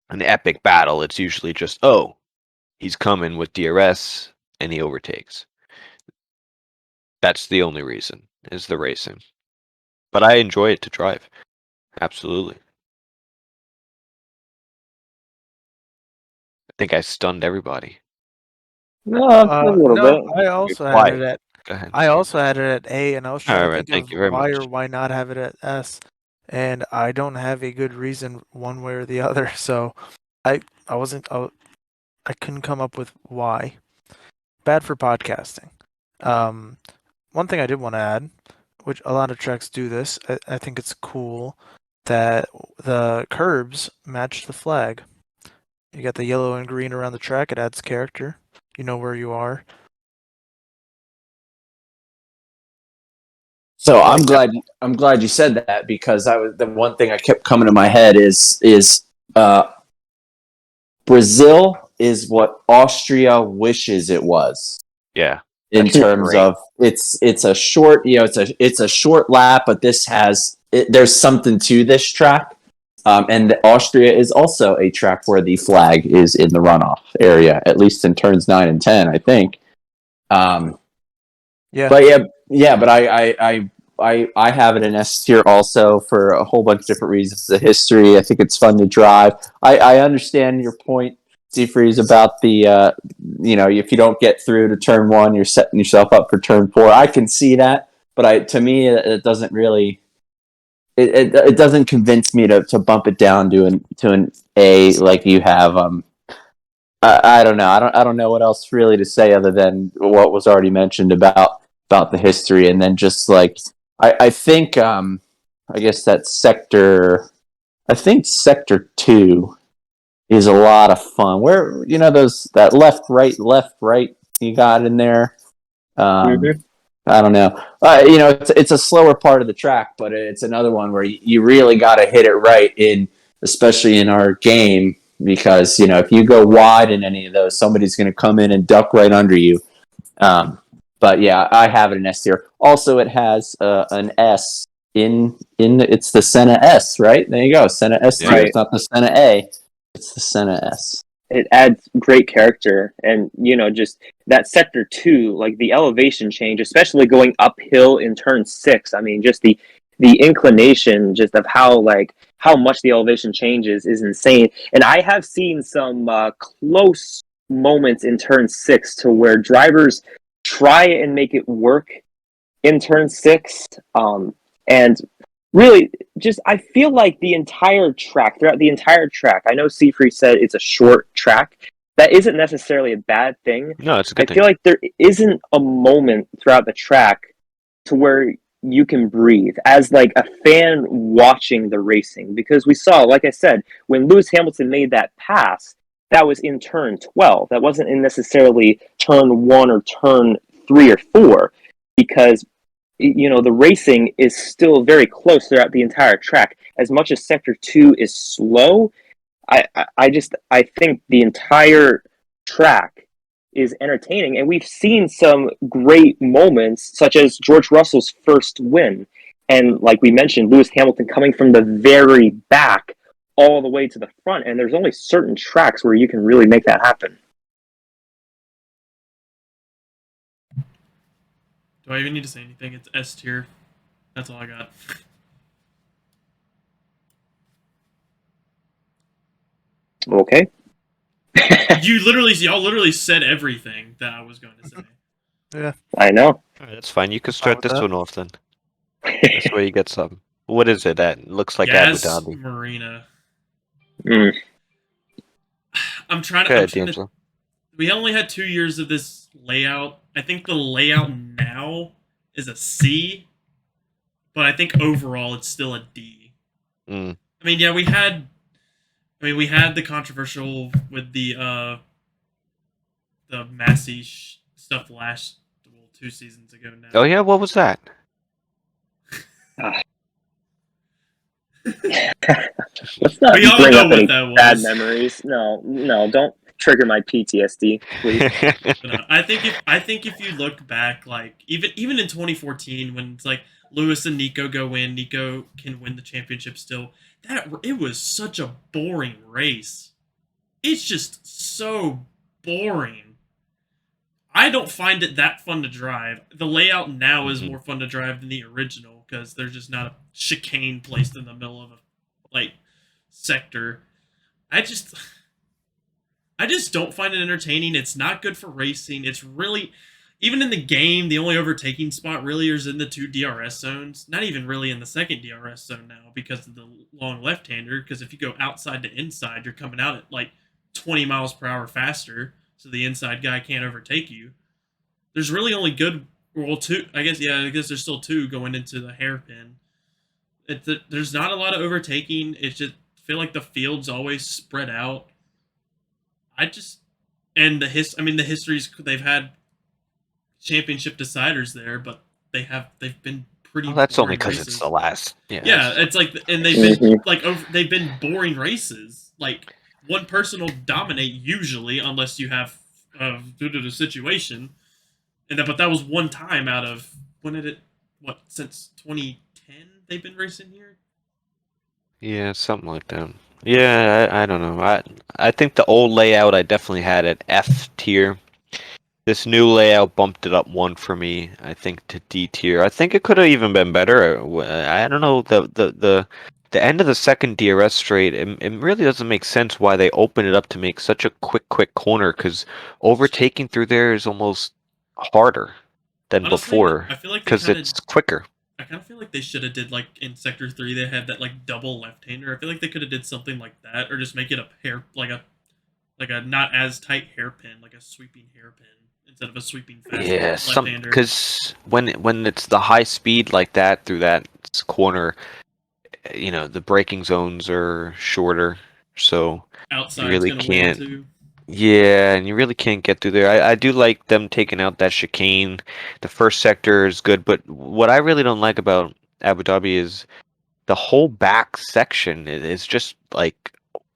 an epic battle. It's usually just, oh, he's coming with DRS and he overtakes. That's the only reason, is the racing. But I enjoy it to drive. Absolutely. I think I stunned everybody. No, a little No, bit. I also had Quiet. it at Go ahead. A, and I was trying to Alright, think thank of you very why much. or why not have it at S, and I don't have a good reason one way or the other. So I couldn't come up with why. Bad for podcasting. One thing I did want to add, which a lot of tracks do this, I think it's cool that the curbs match the flag. You got the yellow and green around the track. It adds character. You know where you are. So I'm glad you said that, because the one thing I kept coming to my head is Brazil is what Austria wishes it was. Yeah. In That's terms great. of it's a short, it's a short lap, but there's something to this track. And Austria is also a track where the flag is in the runoff area, at least in turns 9 and 10, I think. Yeah. But I have it in S tier also for a whole bunch of different reasons. The history, I think it's fun to drive. I understand your point, Seafreeze, about the if you don't get through to turn 1, you're setting yourself up for turn 4. I can see that, but to me it doesn't really. It doesn't convince me to bump it down to an A like you have. I don't know. I don't know what else really to say other than what was already mentioned about the history, and then just like I think I guess that sector 2 is a lot of fun. Where that left right you got in there. I don't know. It's a slower part of the track, but it's another one where you really got to hit it right especially in our game, because if you go wide in any of those, somebody's going to come in and duck right under you. But yeah, I have it in S tier. Also, it has an S in it's the Senna S, right? There you go, Senna S tier. Right. It's not the Senna A, it's the Senna S. it adds great character. And just that sector 2, like the elevation change, especially going uphill in turn 6. I mean, just the inclination just of how much the elevation changes is insane. And I have seen some close moments in turn 6 to where drivers try and make it work in turn 6, and really just I feel like throughout the entire track, I know Seafree said it's a short track. That isn't necessarily a bad thing. No, it's a good I feel like there isn't a moment throughout the track to where you can breathe as like a fan watching the racing, because we saw, like I said, when Lewis Hamilton made that pass, that was in turn 12. That wasn't in necessarily turn 1 or turn 3 or 4, because the racing is still very close throughout the entire track. As much as sector 2 is slow, I think the entire track is entertaining, and we've seen some great moments, such as George Russell's first win, and like we mentioned, Lewis Hamilton coming from the very back all the way to the front, and there's only certain tracks where you can really make that happen. Do I even need to say anything? It's S tier. That's all I got. Okay. Y'all literally said everything that I was going to say. Yeah. I know. All right, that's fine. You can start this one off then. That's where you get some. What is it? That looks like Abu Dhabi. Marina. Mm. I'm trying to. We only had 2 years of this layout. I think the layout now is a C, but I think overall it's still a D. Mm. I mean, yeah, we had the controversial with the Massey stuff 2 seasons ago now. Oh yeah, what was that? Let's not bring up any bad memories. No, don't trigger my PTSD, please. I think if you look back, like even in 2014, when it's like Lewis and Nico go in, Nico can win the championship still. It was such a boring race. It's just so boring. I don't find it that fun to drive. The layout now is more fun to drive than the original, because there's just not a chicane placed in the middle of a sector. I just don't find it entertaining. It's not good for racing. It's really, even in the game, the only overtaking spot really is in the 2 DRS zones. Not even really in the second DRS zone now, because of the long left-hander. Because if you go outside to inside, you're coming out at like 20 miles per hour faster, so the inside guy can't overtake you. There's really only two. I guess there's still 2 going into the hairpin. There's not a lot of overtaking. It's just feel like the field's always spread out. The history's, they've had championship deciders there, but they've been pretty. Well, that's only because it's the last. Yeah, it's like, and they've been they've been boring races. Like, one person will dominate usually, unless you have due to the situation. But that was one time out of since 2010 they've been racing here. Yeah, something like that. Yeah, I don't know. I think the old layout I definitely had at F tier. This new layout bumped it up 1 for me, I think, to D tier. I think it could have even been better. I don't know. The end of the second DRS straight, it really doesn't make sense why they open it up to make such a quick corner, because overtaking through there is almost harder than before, I feel like because it's quicker. I kind of feel like they should have did, like, in Sector 3, they had that, like, double left-hander. I feel like they could have did something like that, or just make it like a not as tight hairpin, like a sweeping hairpin, instead of a sweeping fast left-hander. Because when it's the high speed like that through that corner, the braking zones are shorter, so outside you really can't. Yeah, and you really can't get through there. I do like them taking out that chicane. The first sector is good, but what I really don't like about Abu Dhabi is the whole back section is just like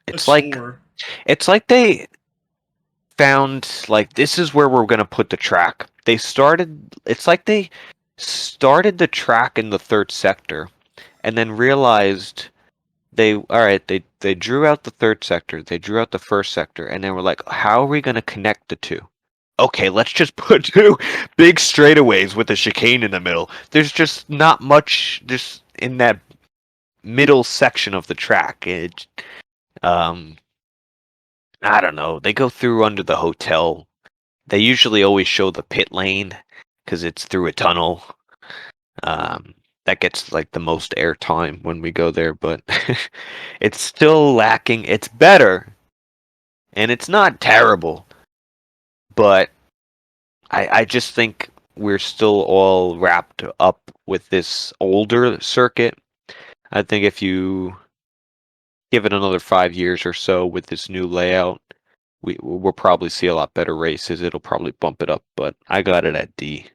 it's like they found, like, this is where we're gonna put the track. It's like they started the track in the 3rd sector and then realized they drew out the third sector, they drew out the first sector, and they were like, how are we going to connect the two? Okay, let's just put two big straightaways with a chicane in the middle. There's just not much just in that middle section of the track. I don't know. They go through under the hotel. They usually always show the pit lane because it's through a tunnel. That gets like the most airtime when we go there, but it's still lacking. It's better, and it's not terrible, but I just think we're still all wrapped up with this older circuit. I think if you give it another 5 years or so with this new layout, we'll probably see a lot better races. It'll probably bump it up, but I got it at D.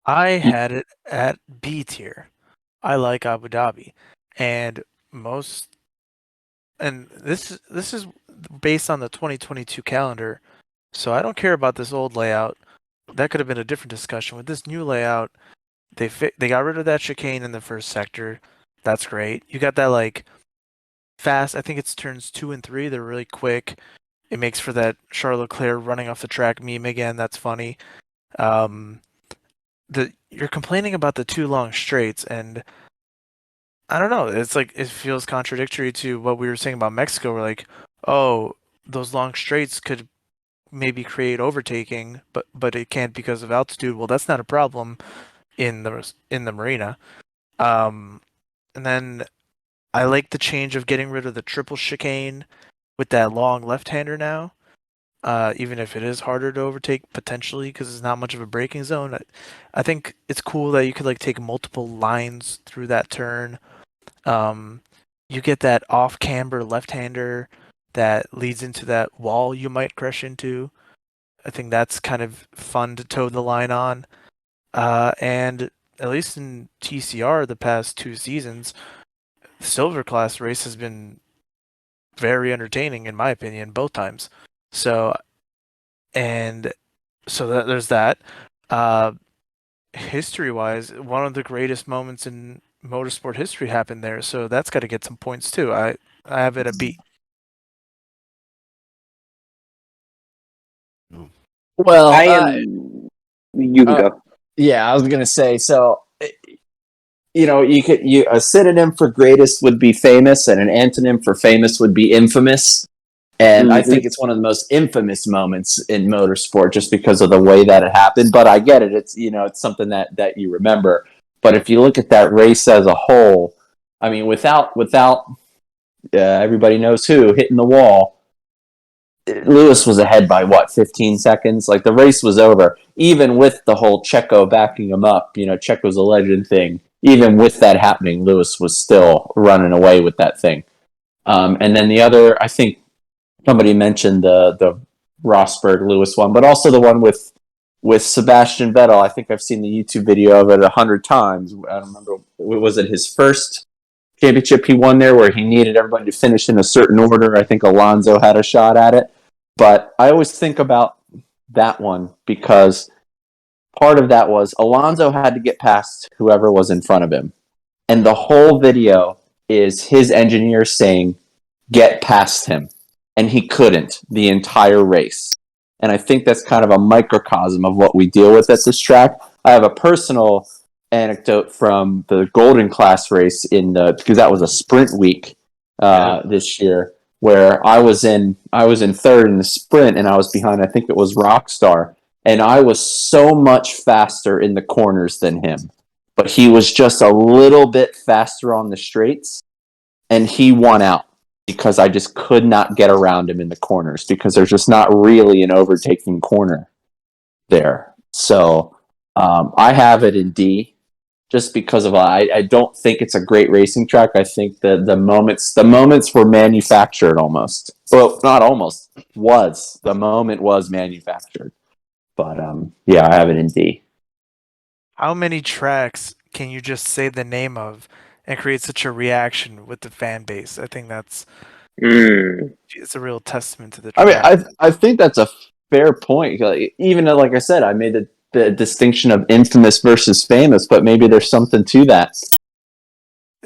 I had it at B tier. I like Abu Dhabi, and this is based on the 2022 calendar. So I don't care about this old layout. That could have been a different discussion. With this new layout, they got rid of that chicane in the first sector. That's great. You got that like fast. I think it's turns 2 and 3. They're really quick. It makes for that Charles Leclerc running off the track meme again. That's funny. You're complaining about the 2 long straights, and I don't know. It's like it feels contradictory to what we were saying about Mexico. We're like, oh, those long straights could maybe create overtaking, but it can't because of altitude. Well, that's not a problem in the marina. And then I like the change of getting rid of the triple chicane with that long left-hander now. Even if it is harder to overtake potentially because it's not much of a braking zone. I think it's cool that you could like take multiple lines through that turn. You get that off-camber left-hander that leads into that wall you might crash into. I think that's kind of fun to toe the line on. And at least in TCR the past 2 seasons, the silver class race has been very entertaining in my opinion both times. So there's that. History-wise, one of the greatest moments in motorsport history happened there, so that's got to get some points too. I have it a B. Well, I am. You can go. yeah, I was gonna say. So, a synonym for greatest would be famous, and an antonym for famous would be infamous. And I think it's one of the most infamous moments in motorsport, just because of the way that it happened. But I get it; it's something that you remember. But if you look at that race as a whole, I mean, without everybody knows who hitting the wall, Lewis was ahead by 15 seconds. Like the race was over, even with the whole Checo backing him up. Checo's a legend thing. Even with that happening, Lewis was still running away with that thing. And then the other, I think somebody mentioned the Rosberg Lewis one, but also the one with Sebastian Vettel. I think I've seen the YouTube video of it 100 times. I don't remember. Was it his first championship he won there where he needed everybody to finish in a certain order? I think Alonso had a shot at it. But I always think about that one because part of that was Alonso had to get past whoever was in front of him. And the whole video is his engineer saying, get past him. And he couldn't the entire race. And I think that's kind of a microcosm of what we deal with at this track. I have a personal anecdote from the Golden Class race because that was a sprint week this year, where I was in third in the sprint and I was behind, I think it was Rockstar, and I was so much faster in the corners than him, but he was just a little bit faster on the straights, and he won out because I just could not get around him in the corners because there's just not really an overtaking corner there. So I have it in D. Just because of I don't think it's a great racing track. I think the moments were manufactured almost. Well, not almost. The moment was manufactured. But yeah, I have it in D. How many tracks can you just say the name of and create such a reaction with the fan base? I think that's it's a real testament to the track. I mean, I think that's a fair point. Even like I said, I made the distinction of infamous versus famous, but maybe there's something to that.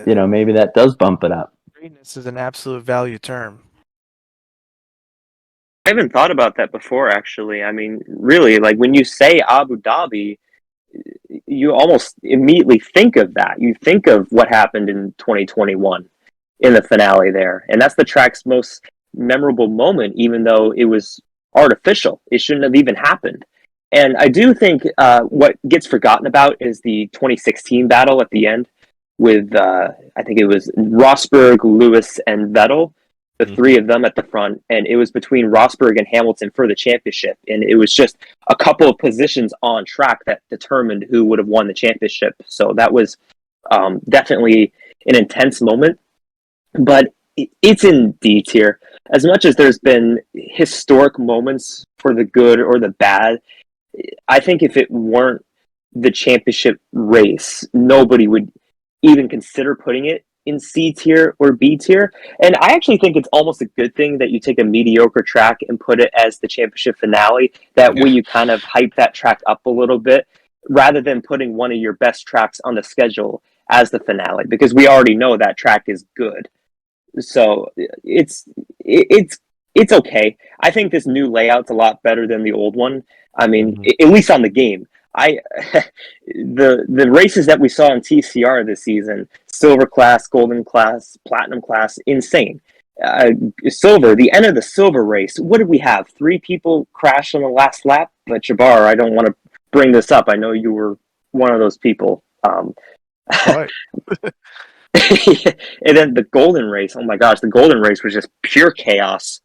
maybe that does bump it up. Greatness is an absolute value term. I haven't thought about that before, actually. I mean, really, like when you say Abu Dhabi, you almost immediately think of that. You think of what happened in 2021 in the finale there. And that's the track's most memorable moment, even though it was artificial. It shouldn't have even happened. And I do think what gets forgotten about is the 2016 battle at the end with, I think it was Rosberg, Lewis, and Vettel, the three of them at the front. And it was between Rosberg and Hamilton for the championship. And it was just a couple of positions on track that determined who would have won the championship. So that was definitely an intense moment. But it's in D tier. As much as there's been historic moments for the good or the bad, I think if it weren't the championship race, nobody would even consider putting it in C tier or B tier. And I actually think it's almost a good thing that you take a mediocre track and put it as the championship finale. That way you kind of hype that track up a little bit rather than putting one of your best tracks on the schedule as the finale, because we already know that track is good. So it's okay. I think this new layout's a lot better than the old one. I mean, at least on the game. The races that we saw in TCR this season, silver class, golden class, platinum class, insane. Silver, the end of the silver race, what did we have? 3 people crash on the last lap? But Jabbar, I don't want to bring this up. I know you were one of those people. Right. And then the golden race, oh my gosh, the golden race was just pure chaos.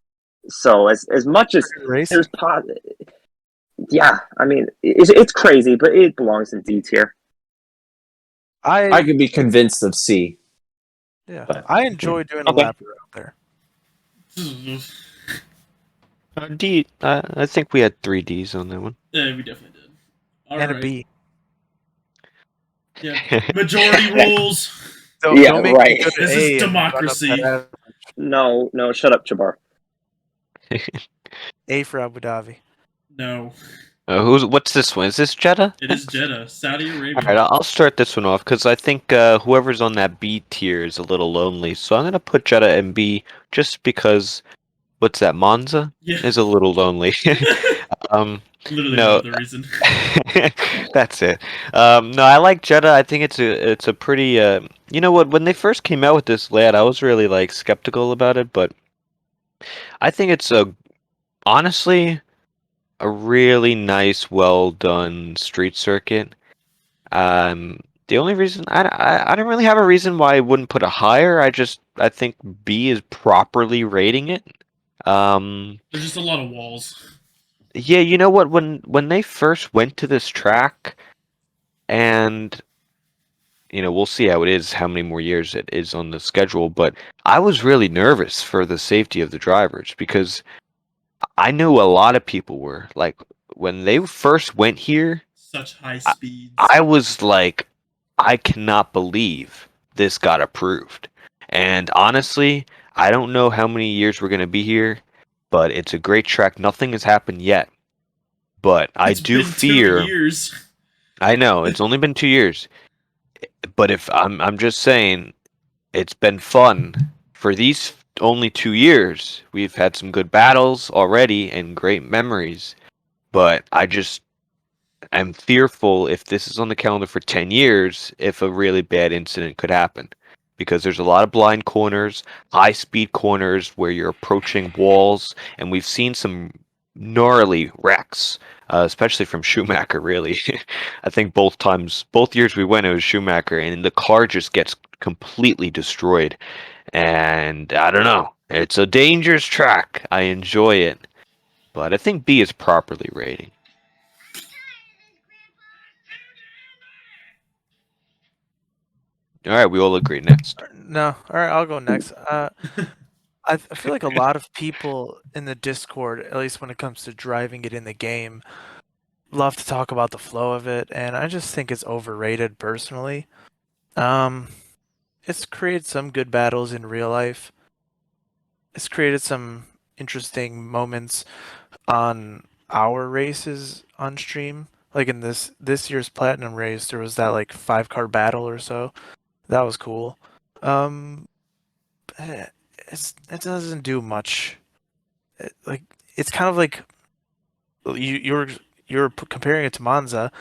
So as much as there's yeah, I mean, it's crazy, but it belongs in D tier. I could be convinced of C. Yeah, But, I enjoy doing a lap around there. D. I think we had 3 Ds on that one. Yeah, we definitely did. And a B. Yeah, majority rules. Don't make me go to This A is and run up democracy. that No, shut up, Jabbar. A for Abu Dhabi. No, What's this one? Is this Jeddah? it is Jeddah, Saudi Arabia. All right, I'll start this one off because I think whoever's on that B tier is a little lonely. So I'm gonna put Jeddah in B just because what's that, Monza? Yeah. Is a little lonely. Literally no, no other reason. that's it. No, I like Jeddah. I think it's a pretty. You know what? When they first came out with this layout, I was really like skeptical about it, but I think it's honestly a really nice, well done street circuit. The only reason I don't really have a reason why I wouldn't put it higher. I think B is properly rating it. There's just a lot of walls. Yeah, you know what? When they first went to this track, and we'll see how it is, how many more years it is on the schedule, but I was really nervous for the safety of the drivers because I knew a lot of people were like when they first went here. Such high speeds. I was like, I cannot believe this got approved. And honestly, I don't know how many years we're going to be here, but it's a great track. Nothing has happened yet. But I do fear. 2 years. I know, it's only been 2 years. But if I'm just saying, it's been fun. For these only 2 years, we've had some good battles already and great memories. But I'm fearful if this is on the calendar for 10 years, if a really bad incident could happen. Because there's a lot of blind corners, high-speed corners where you're approaching walls, and we've seen some gnarly wrecks, especially from Schumacher, really. I think both years we went, it was Schumacher, and the car just gets completely destroyed. And I don't know. It's a dangerous track. I enjoy it. But I think B is properly rating. All right, we all agree. Next. No, all right, I'll go next. I feel like a lot of people in the Discord, at least when it comes to driving it in the game, love to talk about the flow of it, and I just think it's overrated personally. It's created some good battles in real life. It's created some interesting moments on our races on stream. Like in this year's Platinum race, there was that like 5-car battle or so. That was cool. It doesn't do much. It's kind of like you're comparing it to Monza.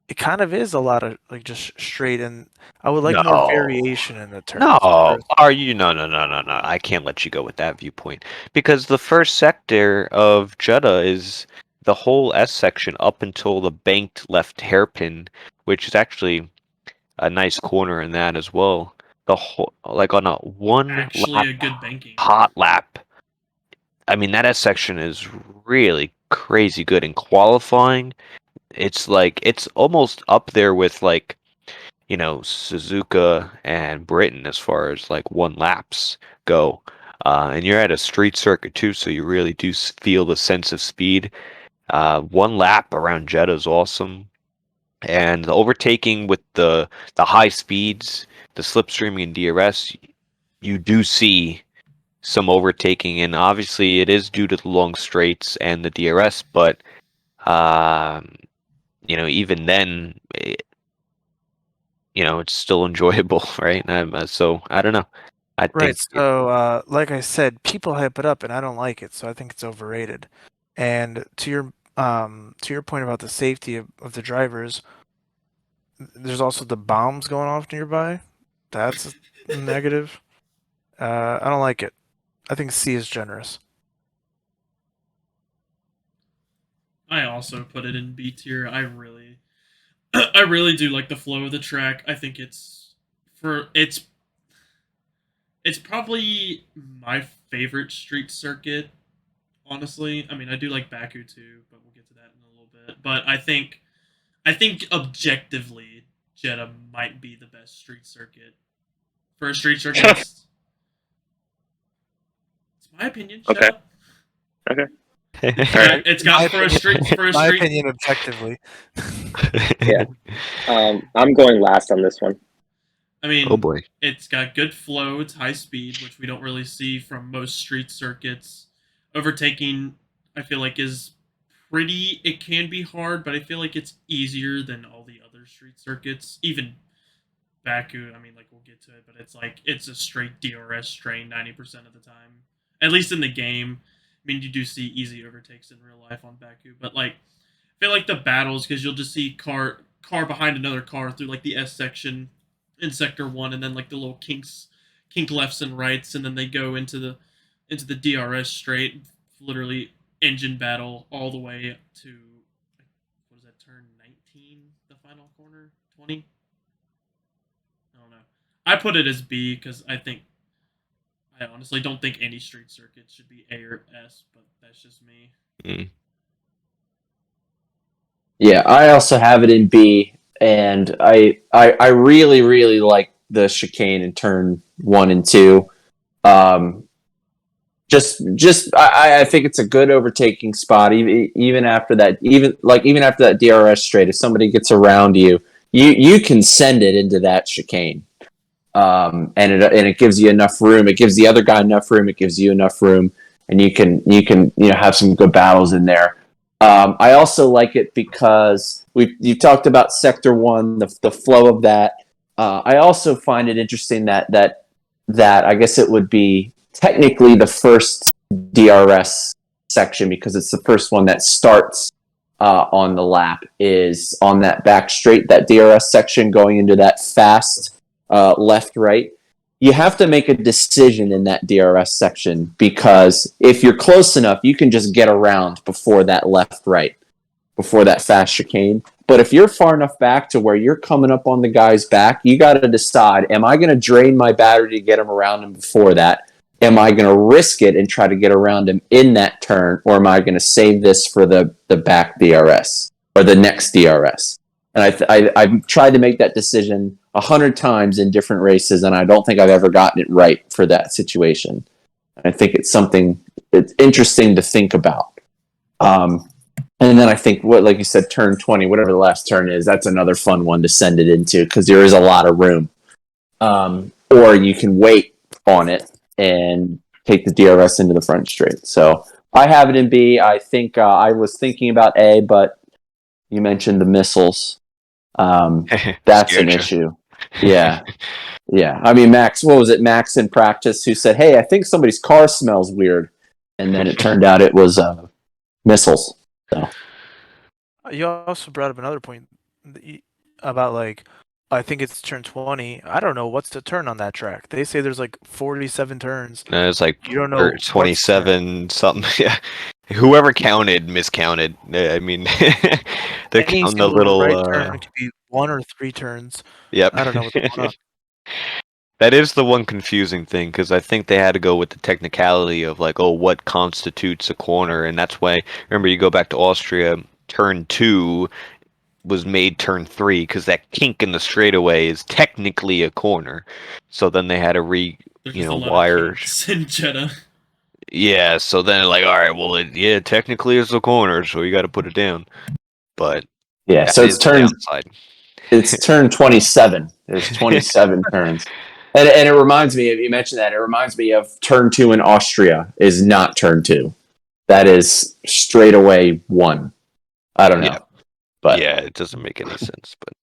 It kind of is a lot of like just straight, and I would like more No. variation in the turns. No, are you? No. I can't let you go with that viewpoint because the first sector of Jeddah is the whole S section up until the banked left hairpin, which is actually a nice corner in that as well. The whole, like on a Actually, lap a good banking. hot lap. I mean, that S section is really crazy good in qualifying. It's like it's almost up there with like, Suzuka and Britain as far as like one laps go. And you're at a street circuit too, so you really do feel the sense of speed. One lap around Jeddah is awesome. And the overtaking with the high speeds, the slipstreaming and DRS, you do see some overtaking, and obviously it is due to the long straights and the DRS, but even then, it's still enjoyable, right? So I don't know. I Right. think So, like I said, people hype it up, and I don't like it, so I think it's overrated. And to your point about the safety of the drivers, there's also the bombs going off nearby. That's a negative. I don't like it. I think C is generous. I also put it in B tier. I really do like the flow of the track. I think it's probably my favorite street circuit. Honestly, I mean, I do like Baku too, but we'll get to that in a little bit. But I think objectively, Jeddah might be the best street circuit for a street circuit. It's my opinion. Shut Okay. up. Okay. It's got for a street. My opinion, objectively. Yeah. I'm going last on this one. I mean, oh boy. It's got good flow. It's high speed, which we don't really see from most street circuits. Overtaking, I feel like, is pretty. It can be hard, but I feel like it's easier than all the other street circuits. Even Baku, I mean, like, we'll get to it, but it's a straight DRS strain 90% of the time. At least in the game. I mean, you do see easy overtakes in real life on Baku, but like, I feel like the battles, because you'll just see car behind another car through like the S section in sector 1, and then like the little kink lefts and rights, and then they go into the DRS straight, literally engine battle all the way to, what is that, turn 19, the final corner, 20? I don't know. I put it as B because I honestly don't think any street circuit should be A or S, but that's just me. Yeah, I also have it in B, and I really, really like the chicane in turn 1 and 2. I think it's a good overtaking spot. Even after that, even after that DRS straight, if somebody gets around you, you can send it into that chicane. And it gives you enough room. It gives the other guy enough room. It gives you enough room, and you can have some good battles in there. I also like it because you talked about Sector 1, the flow of that. I also find it interesting that I guess it would be technically the first DRS section, because it's the first one that starts on the lap, is on that back straight, that DRS section going into that fast left-right. You have to make a decision in that DRS section, because if you're close enough, you can just get around before that left-right, before that fast chicane. But if you're far enough back to where you're coming up on the guy's back, you got to decide, am I going to drain my battery to get him around him before that? Am I going to risk it and try to get around him in that turn, or am I going to save this for the back DRS or the next DRS? And I've tried to make that decision 100 times in different races, and I don't think I've ever gotten it right for that situation. I think it's something that's interesting to think about. And then I think, like you said, turn 20, whatever the last turn is, that's another fun one to send it into, because there is a lot of room. Or you can wait on it and take the DRS into the front straight. So I have it in B. I think I was thinking about A, but you mentioned the missiles. That's an issue. Yeah. Yeah. I mean, Max, what was it? Max in practice who said, "Hey, I think somebody's car smells weird." And then it turned out it was missiles. So, You also brought up another point about like, I think it's turn 20. I don't know what's the turn on that track. They say there's like 47 turns. No, it's like You don't know what's 27 something. Yeah, whoever counted miscounted. I mean, they're Any counting the single little. right turn could be 1 or 3 turns. Yep. I don't know what's going on. That is the one confusing thing, because I think they had to go with the technicality of like, oh, what constitutes a corner, and that's why. Remember, you go back to Austria, turn 2 was made turn 3 because that kink in the straightaway is technically a corner. So then they had to There's just a lot wire. of kinks in Jeddah. Yeah, so then like, all right, well, technically it's a corner, so you got to put it down. But yeah. that So it's is the turn downside. it's turn 27. There's 27 turns. And it reminds me, if you mentioned that, it reminds me of turn 2 in Austria is not turn 2. That is straightaway 1. I don't know. Yeah. But Yeah, it doesn't make any sense. But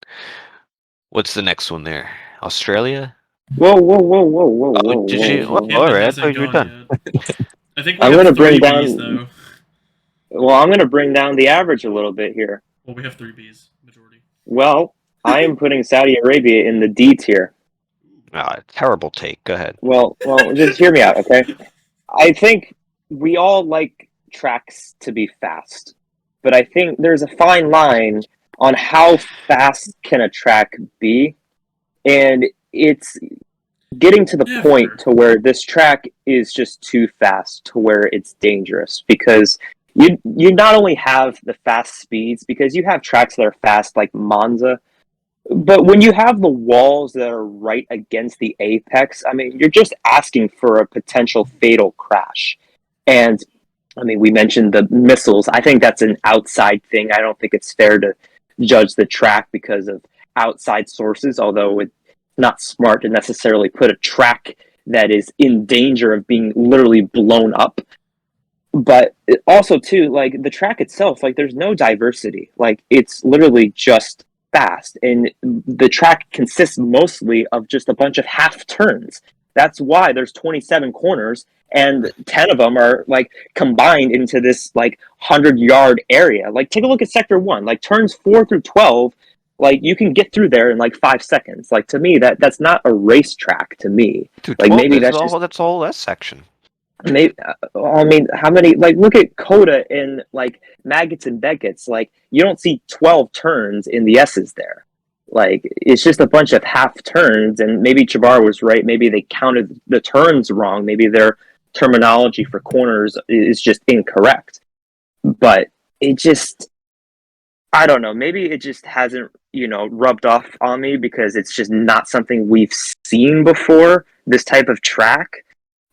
what's the next one there? Australia? Whoa, whoa, whoa, whoa, whoa, Oh, whoa, did whoa, you? whoa. Oh, all right, I hasn't thought you were gone done. yet. I think we I'm have gonna three bring Bs down. though. Well, I'm gonna bring down the average a little bit here. Well, we have 3 Bs majority. Well, I am putting Saudi Arabia in the D tier. Terrible take. Go ahead. Well, just hear me out, okay? I think we all like tracks to be fast, but I think there's a fine line on how fast can a track be, and it's getting to the Yeah, point fair. to where this track is just too fast to where it's dangerous, because you not only have the fast speeds, because you have tracks that are fast like Monza, but when you have the walls that are right against the apex, I mean, you're just asking for a potential fatal crash. And I mean, we mentioned the missiles. I think that's an outside thing. I don't think it's fair to judge the track because of outside sources, although it's not smart to necessarily put a track that is in danger of being literally blown up. But also, too, like the track itself, like there's no diversity. Like it's literally just fast, and the track consists mostly of just a bunch of half turns. That's why there's 27 corners, and 10 of them are like combined into this like 100-yard area. Like take a look at sector 1, like turns 4 through 12, like you can get through there in like 5 seconds. Like to me, that's not a racetrack to me. Dude, Like 12 maybe is that's all, just that's all that section. maybe. I mean, how many? Like, look at COTA in like Maggots and Beckett's. Like, you don't see 12 turns in the S's there. Like, it's just a bunch of half turns. And maybe Chabar was right. Maybe they counted the turns wrong. Maybe their terminology for corners is just incorrect. But it just, I don't know. Maybe it just hasn't, rubbed off on me because it's just not something we've seen before. This type of track.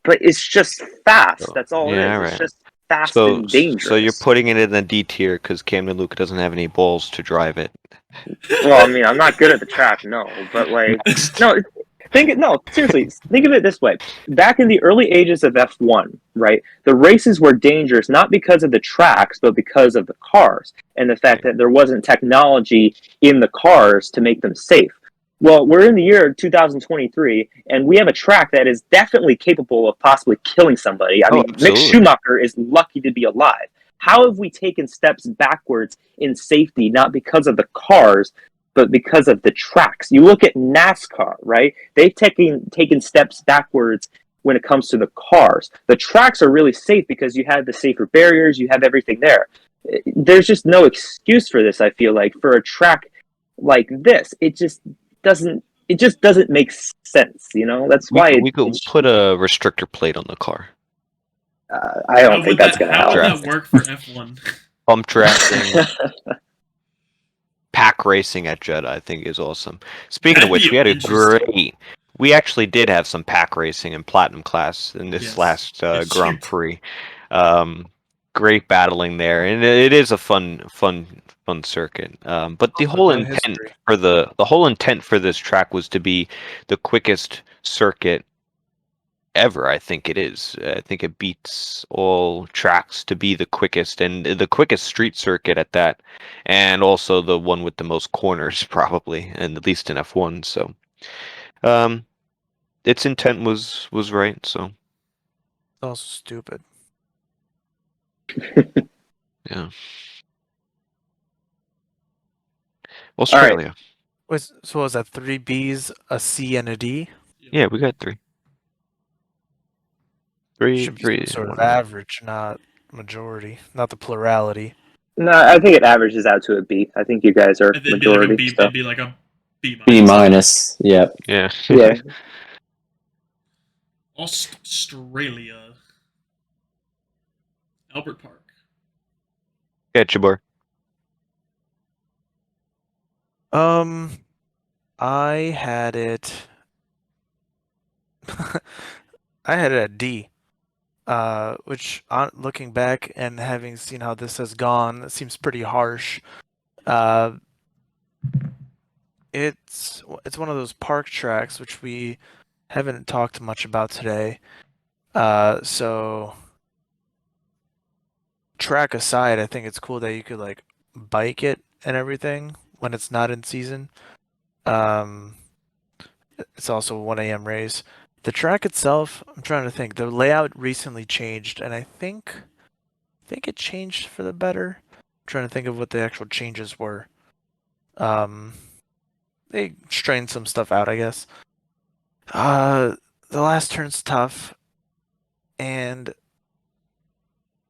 But it's just fast. That's all Yeah, it is. right. It's just fast So, and dangerous. so you're putting it in the D tier because Camden Luca doesn't have any balls to drive it. Well, I mean, I'm not good at the track, no. But like, seriously, think of it this way. Back in the early ages of F1, right, the races were dangerous not because of the tracks, but because of the cars and the fact that there wasn't technology in the cars to make them safe. Well, we're in the year 2023, and we have a track that is definitely capable of possibly killing somebody. I mean, Mick absolutely. Schumacher is lucky to be alive. How have we taken steps backwards in safety, not because of the cars, but because of the tracks? You look at NASCAR, right? They've taken steps backwards when it comes to the cars. The tracks are really safe because you have the safer barriers, you have everything there. There's just no excuse for this, I feel like, for a track like this. It just doesn't make sense, That's why We could put a restrictor plate on the car. I don't think that's going to How help. would that work for F1? Bump drafting, pack racing at Jeddah, I think is awesome. Speaking of which, we had a great. We actually did have some pack racing in Platinum class in this last Grand Prix. Great battling there, and it is a fun circuit. But the whole intent for this track was to be the quickest circuit ever. I think it is. I think it beats all tracks to be the quickest, and the quickest street circuit at that, and also the one with the most corners probably, and at least in F1. So its intent was right. So Also stupid. yeah, All right. Australia. So what was that 3 Bs, a C, and a D? Yeah, we got three. Three, Should be three, some sort of one. average, not majority, not the plurality. No, I think it averages out to a B. I think you guys are It'd be like a majority. B. so. It'd be like a B minus. B minus. Yep. Yeah. Yeah. Australia. Albert Park. Yeah, Jabbar. I had it. I had it at D. Which, looking back and having seen how this has gone, it seems pretty harsh. It's one of those park tracks which we haven't talked much about today. So track aside, I think it's cool that you could like bike it and everything when it's not in season. It's also a 1 a.m. race. The track itself, I'm trying to think. The layout recently changed, and I think it changed for the better. I'm trying to think of what the actual changes were. They strained some stuff out, I guess. The last turn's tough, and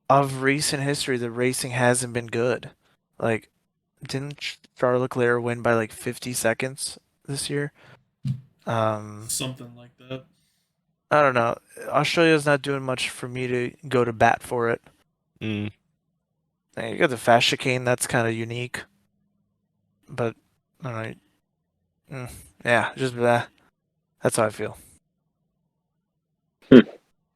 of recent history, the racing hasn't been good. Like, didn't Charles Leclerc win by like 50 seconds this year? Something like that. I don't know. Australia's not doing much for me to go to bat for it. Mm. You got the fast chicane, that's kind of unique. But, all right. Yeah, just blah. That's how I feel.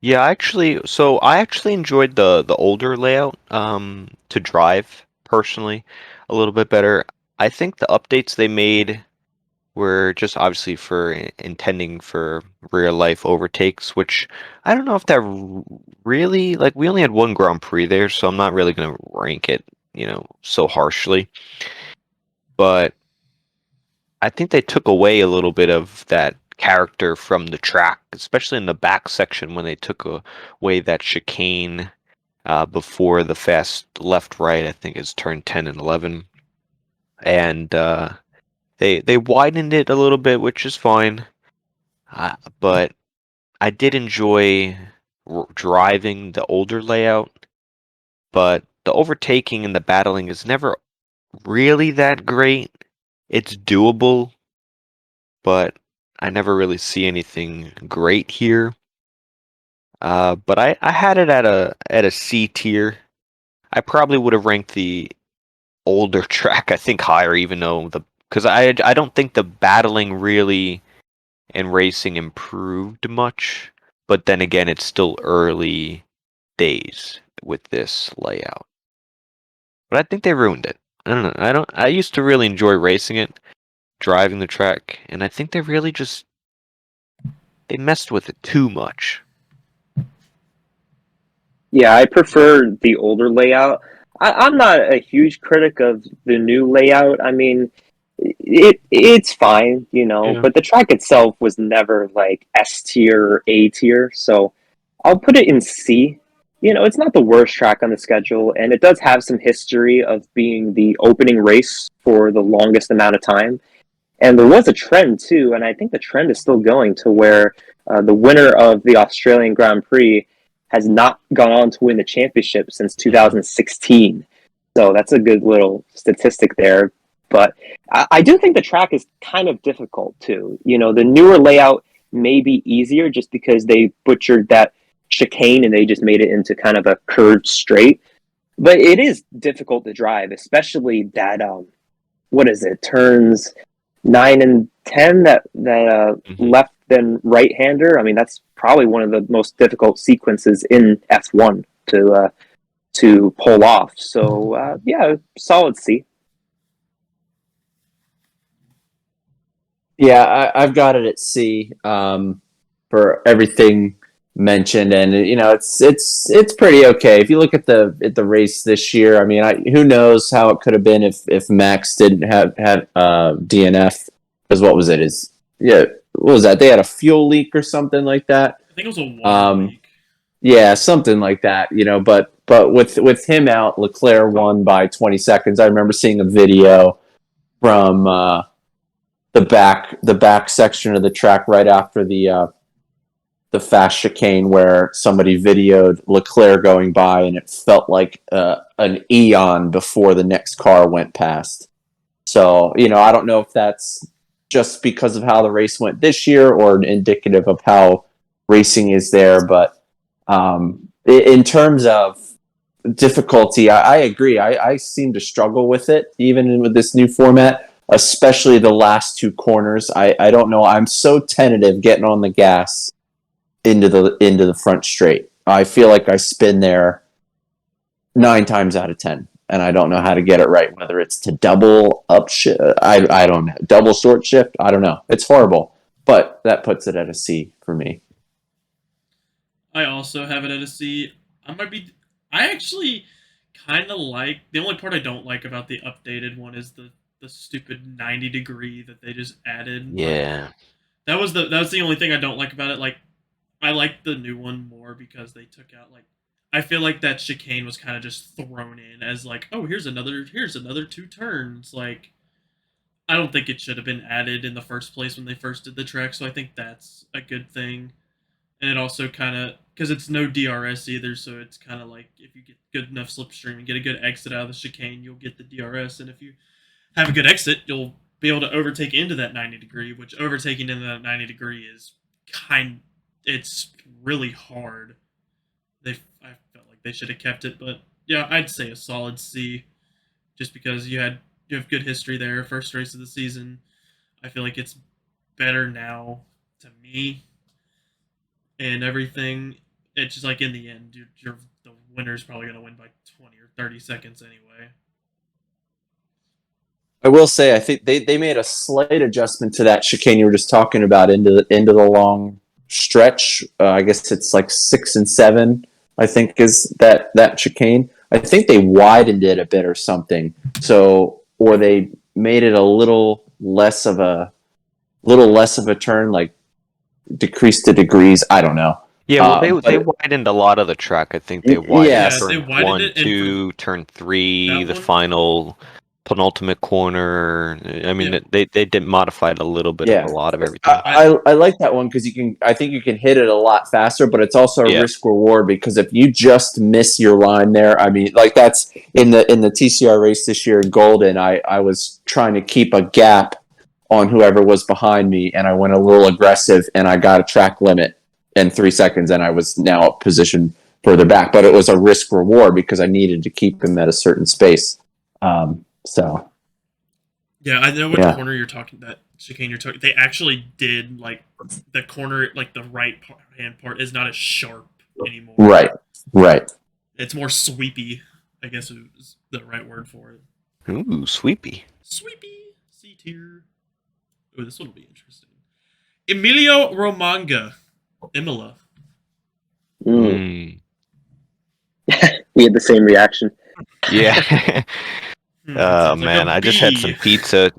Yeah, I actually enjoyed the older layout to drive personally a little bit better. I think the updates they made were just obviously for intending for real life overtakes, which I don't know if that really like we only had one Grand Prix there, so I'm not really going to rank it, so harshly. But I think they took away a little bit of that character from the track, especially in the back section when they took away that chicane before the fast left right. I think is turn 10 and 11, and they widened it a little bit, which is fine. But I did enjoy driving the older layout, but the overtaking and the battling is never really that great. It's doable, but I never really see anything great here. But I had it at a C tier. I probably would have ranked the older track, I think, higher, even though because I don't think the battling really and racing improved much. But then again, it's still early days with this layout. But I think they ruined it. I don't know. I used to really enjoy racing it, driving the track, and I think they really just they messed with it too much. Yeah, I prefer the older layout. I'm not a huge critic of the new layout. I mean, it's fine, Yeah. but the track itself was never like S tier or A tier, so I'll put it in C. It's not the worst track on the schedule, and it does have some history of being the opening race for the longest amount of time. And there was a trend too, and I think the trend is still going to where the winner of the Australian Grand Prix has not gone on to win the championship since 2016. So that's a good little statistic there. But I do think the track is kind of difficult too. The newer layout may be easier just because they butchered that chicane and they just made it into kind of a curved straight. But it is difficult to drive, especially that, what is it, turns 9 and 10 that left then right-hander. I mean, that's probably one of the most difficult sequences in F1 to pull off. So yeah, solid C. Yeah, I've got it at C for everything mentioned, and it's pretty okay. If you look at the race this year, I mean, who knows how it could have been if Max didn't have DNF, because what was it? yeah, what was that? They had a fuel leak or something like that. I think it was a water leak. Yeah, something like that, but with him out, Leclerc won by 20 seconds. I remember seeing a video from the back section of the track right after the fast chicane where somebody videoed Leclerc going by, and it felt like an eon before the next car went past. So, I don't know if that's just because of how the race went this year or indicative of how racing is there. But in terms of difficulty, I agree. I seem to struggle with it, even with this new format, especially the last two corners. I don't know. I'm so tentative getting on the gas into the front straight. I feel like I spin there 9 times out of 10, and I don't know how to get it right. Whether it's to double up shift, I don't know, double short shift. I don't know. It's horrible, but that puts it at a C for me. I also have it at a C. I actually kind of like, the only part I don't like about the updated one is the stupid 90-degree that they just added. Yeah. That was the only thing I don't like about it. Like, I like the new one more because they took out, like, I feel like that chicane was kind of just thrown in as like, oh, here's another 2 turns. Like, I don't think it should have been added in the first place when they first did the track, so I think that's a good thing. And it also kind of, because it's no DRS either, so it's kind of like if you get good enough slipstream and get a good exit out of the chicane, you'll get the DRS. And if you have a good exit, you'll be able to overtake into that 90-degree, which overtaking into that 90-degree is it's really hard. I felt like they should have kept it, but yeah, I'd say a solid C, just because you have good history there, first race of the season. I feel like it's better now to me. And everything, it's just like in the end, the winner's probably going to win by 20 or 30 seconds anyway. I will say, I think they made a slight adjustment to that chicane you were just talking about into the long stretch. I guess it's like 6 and 7. I think is that chicane. I think they widened it a bit or something. So, or they made it a little less of a turn, like decreased the degrees. I don't know. Yeah, well, they widened a lot of the track. I think they widened turn 1, 2, turn 3, the final penultimate corner. I mean, they did modify it a little bit of a lot of everything. I like that one because I think you can hit it a lot faster, but it's also a risk reward because if you just miss your line there, I mean, like that's in the TCR race this year in Golden. I was trying to keep a gap on whoever was behind me, and I went a little aggressive, and I got a track limit in 3 seconds, and I was now positioned further back. But it was a risk reward because I needed to keep him at a certain space. So. Yeah, I know what corner you're talking. That chicane you're talking. They actually did like the corner, like the right hand part is not as sharp anymore. Right. It's more sweepy, I guess is the right word for it. Ooh, sweepy. Sweepy. C tier. Oh, this one will be interesting. Emilio Romagna, Imola. We had the same reaction. Yeah. Oh man, I just had some pizza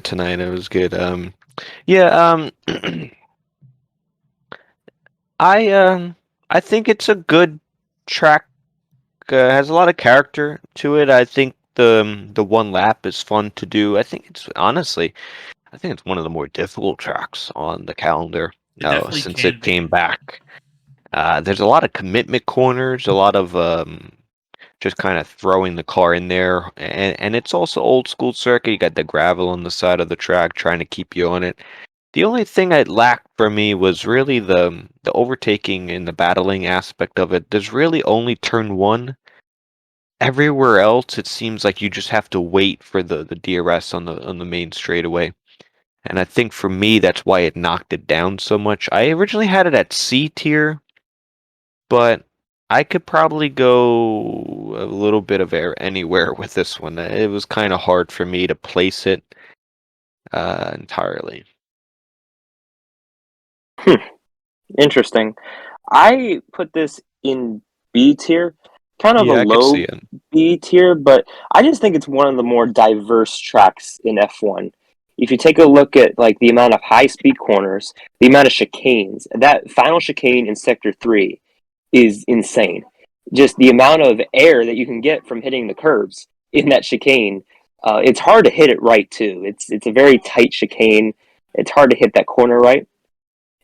tonight. It was good. I think it's a good track. Has a lot of character to it. I think the one lap is fun to do. I think it's one of the more difficult tracks on the calendar since it came back. There's a lot of commitment corners, a lot of just kind of throwing the car in there, and it's also old school circuit. You got the gravel on the side of the track trying to keep you on it. The only thing it lacked for me was really the overtaking and the battling aspect of it. There's really only turn 1. Everywhere else, it seems like you just have to wait for the DRS on the main straightaway. And I think for me, that's why it knocked it down so much. I originally had it at C tier, but I could probably go a little bit of anywhere with this one. It was kind of hard for me to place it entirely. Interesting. I put this in B tier, kind of a low B tier, but I just think it's one of the more diverse tracks in F1. if you take a look at like the amount of high speed corners, the amount of chicanes, that final chicane in Sector 3 is insane. Just the amount of air that you can get from hitting the curves in that chicane, it's hard to hit it right too. It's a very tight chicane. It's hard to hit that corner right.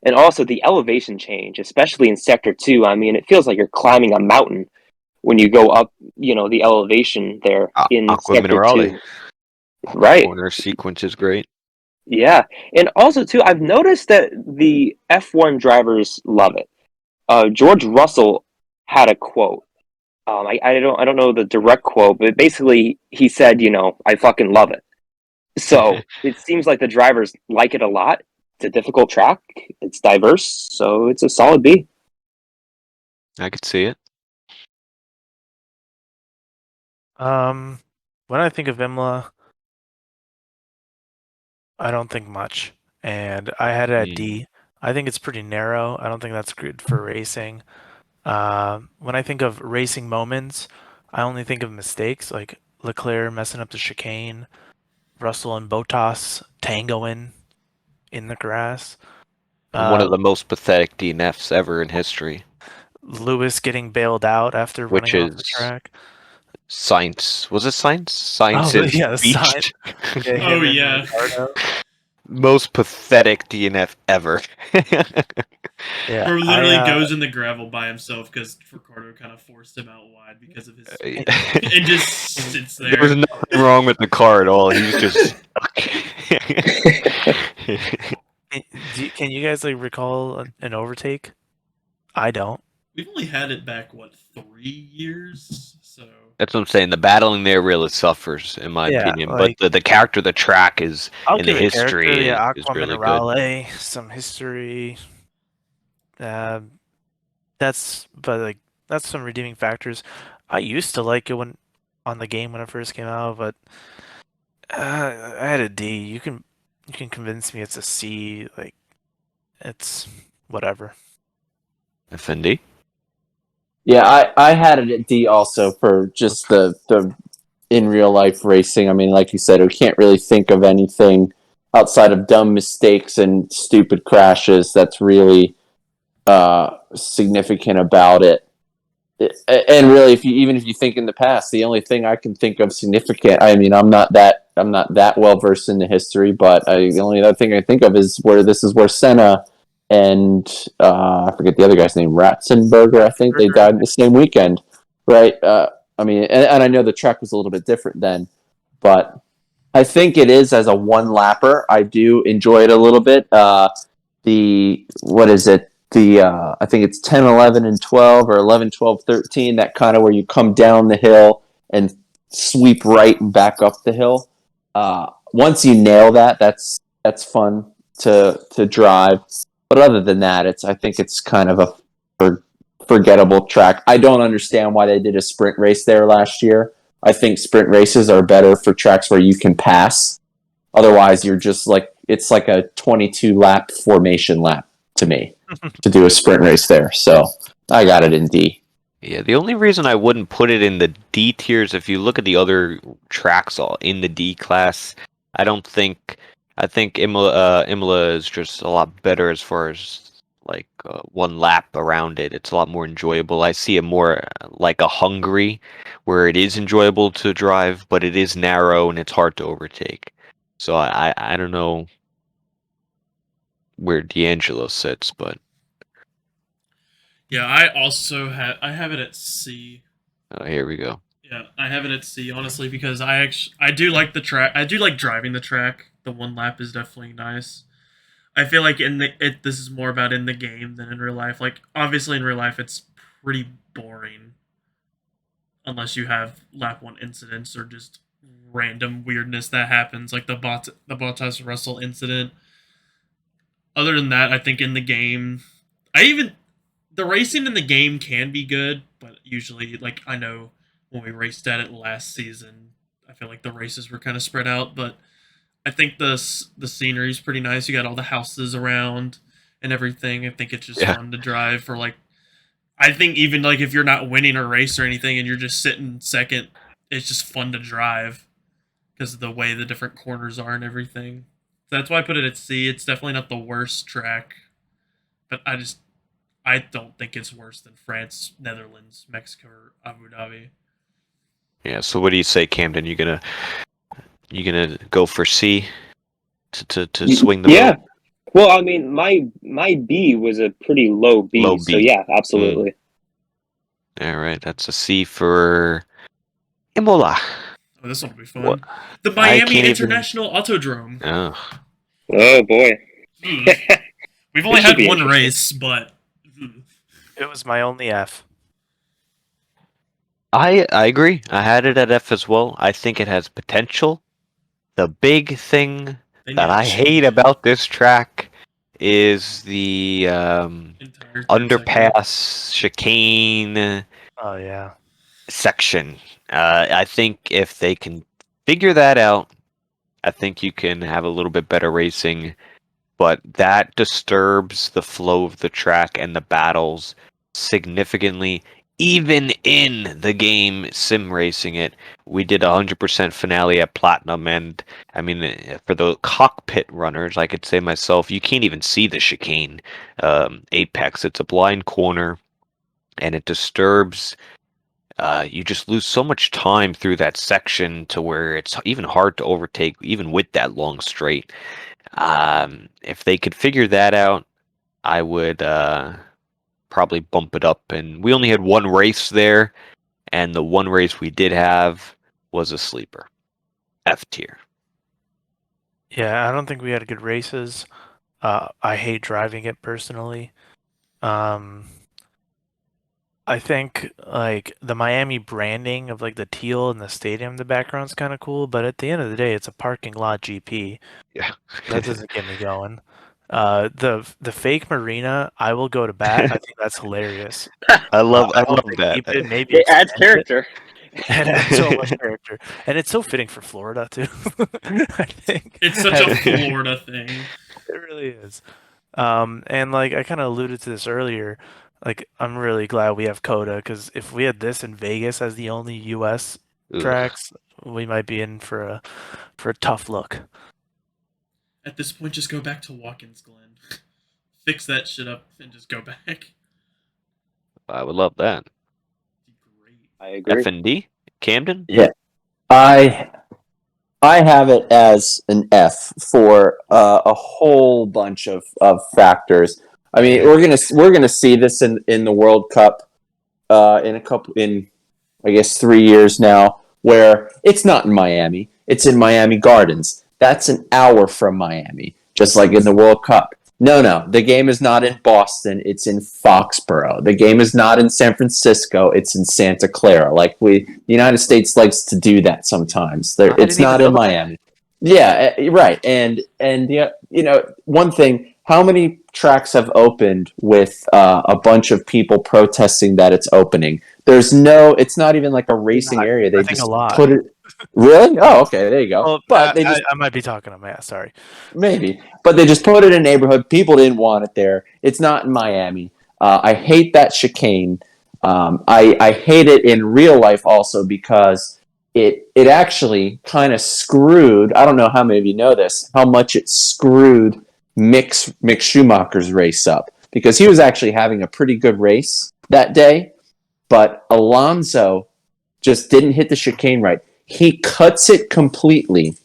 And also the elevation change, especially in Sector 2. I mean, it feels like you're climbing a mountain when you go up, the elevation there in Aqua Sector Minerale. 2. Right. Corner sequence is great. Yeah. And also, too, I've noticed that the F1 drivers love it. George Russell had a quote. I don't know the direct quote, but basically he said, I fucking love it. So it seems like the drivers like it a lot. It's a difficult track. It's diverse, so it's a solid B. I could see it. When I think of Imola, I don't think much, and I had it at D. I think it's pretty narrow. I don't think that's good for racing. When I think of racing moments, I only think of mistakes like Leclerc messing up the chicane, Russell and Bottas tangoing in the grass. One of the most pathetic DNFs ever in history. Lewis getting bailed out after Which running off the is track. Science. Was it Science? Science Oh, is yeah, beached. Oh yeah. Most pathetic DNF ever. Yeah, Bro literally goes in the gravel by himself because Ricardo kind of forced him out wide because of his, and just sits there. There was nothing wrong with the car at all. He was just. Can you guys recall an overtake? I don't. We've only had it back 3 years, so That's what I'm saying. The battling there really suffers, in my opinion. But the character of the track is in the history is really good. Some history. That's some redeeming factors. I used to like it on the game when it first came out, but I had a D. You can convince me it's a C. It's whatever. FND. Yeah, I had it at D also for just the in real life racing. I mean, like you said, we can't really think of anything outside of dumb mistakes and stupid crashes that's really significant about it. And really, if you think in the past, the only thing I can think of significant, I mean, I'm not that well versed in the history, but the only other thing I think of is where Senna and I forget the other guy's name, Ratzenberger, I think they died the same weekend, right? I mean, and I know the track was a little bit different then, but I think it is as a one lapper. I do enjoy it a little bit. What is it? I think it's 10, 11, and 12, or 11, 12, 13, that kind of where you come down the hill and sweep right and back up the hill. Once you nail that, that's fun to drive. But other than that, I think it's kind of a forgettable track. I don't understand why they did a sprint race there last year. I think sprint races are better for tracks where you can pass. Otherwise, you're just it's like a 22 lap formation lap to me to do a sprint race there. So I got it in D. Yeah, the only reason I wouldn't put it in the D tiers, if you look at the other tracks all in the D class, I think Imola is just a lot better as far as one lap around it. It's a lot more enjoyable. I see it more like a Hungary, where it is enjoyable to drive, but it is narrow and it's hard to overtake. So I don't know where D'Angelo sits, but yeah, I have it at C. oh, here we go. Yeah, I have it at C, honestly, because I do like the track. I do like driving the track. The one lap is definitely nice. I feel like this is more about in the game than in real life. Like, obviously in real life it's pretty boring unless you have lap 1 incidents or just random weirdness that happens, like the Bottas Russell incident. Other than that, I think in the game, the racing in the game can be good, but usually, I know when we raced at it last season, I feel like the races were kind of spread out, but I think the scenery is pretty nice. You got all the houses around and everything. I think it's just fun to drive for I think even if you're not winning a race or anything and you're just sitting second, it's just fun to drive because of the way the different corners are and everything. That's why I put it at C. It's definitely not the worst track, but I don't think it's worse than France, Netherlands, Mexico, or Abu Dhabi. Yeah. So what do you say, Camden? You gonna go for C to swing the Yeah. vote? Well, I mean, my B was a pretty low B, Low so B. yeah, absolutely. All right, that's a C for Imola. Oh, this one will be fun. What? The I Miami can't even- International Autodrome. Oh. Oh boy. We've only This should had be one interesting. race, but It was my only F. I agree. I had it at F as well. I think it has potential. The big thing they that need to I change hate it. about this track is the Entire underpass chicane Oh yeah. section. I think if they can figure that out, I think you can have a little bit better racing. But that disturbs the flow of the track and the battles significantly. Even in the game sim racing it, we did 100% finale at Platinum, and I mean, for the cockpit runners, I could say myself, you can't even see the chicane apex. It's a blind corner, and it disturbs. You just lose so much time through that section to where it's even hard to overtake, even with that long straight. If they could figure that out, I would probably bump it up. And we only had one race there, and the one race we did have was a sleeper. F tier. Yeah, I don't think we had good races. I hate driving it personally. I think like the Miami branding of like the teal and the stadium in the background's kind of cool, but at the end of the day, it's a parking lot GP. Yeah. That doesn't get me going. The fake marina, I will go to bat. I think that's hilarious. I love hope they that. keep it, maybe It adds extend it. character. It adds so much character, and it's so fitting for Florida too. I think It's such a Florida thing. it really is. And like I kind of alluded to this earlier, like I'm really glad we have COTA because if we had this in Vegas as the only U.S. Ugh. tracks, we might be in for a tough look. At this point, just go back to Watkins Glen. Fix that shit up and just go back. I would love that. Great. I agree. F and D, Camden. Yeah, I have it as an F for a whole bunch of factors. I mean, we're gonna see this in the World Cup in I guess 3 years now, where it's not in Miami, it's in Miami Gardens. That's an hour from Miami, just like in the World Cup. No, the game is not in Boston, it's in Foxborough. The game is not in San Francisco, it's in Santa Clara. Like the United States likes to do that sometimes. It's not in Miami. Yeah, right. And yeah, one thing, how many tracks have opened with a bunch of people protesting that it's opening? It's not even like a racing area. They just put it. Really? Oh, okay. There you go. Well, but I might be talking on my ass. Sorry. Maybe, but they just put it in a neighborhood. People didn't want it there. It's not in Miami. I hate that chicane. I hate it in real life also because it actually kind of screwed. I don't know how many of you know this. How much it screwed Mick Schumacher's race up because he was actually having a pretty good race that day, but Alonso just didn't hit the chicane right. He cuts it completely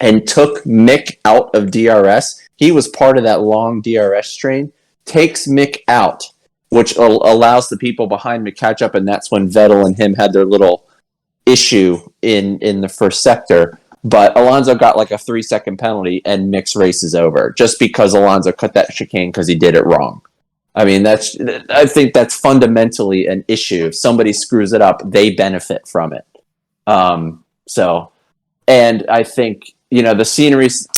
and took Mick out of DRS. He was part of that long DRS train. Takes Mick out, which allows the people behind him to catch up, and that's when Vettel and him had their little issue in the first sector. But Alonso got like a 3-second penalty, and Mick's race is over just because Alonso cut that chicane because he did it wrong. I mean, I think that's fundamentally an issue. If somebody screws it up, they benefit from it. And I think, the scenery's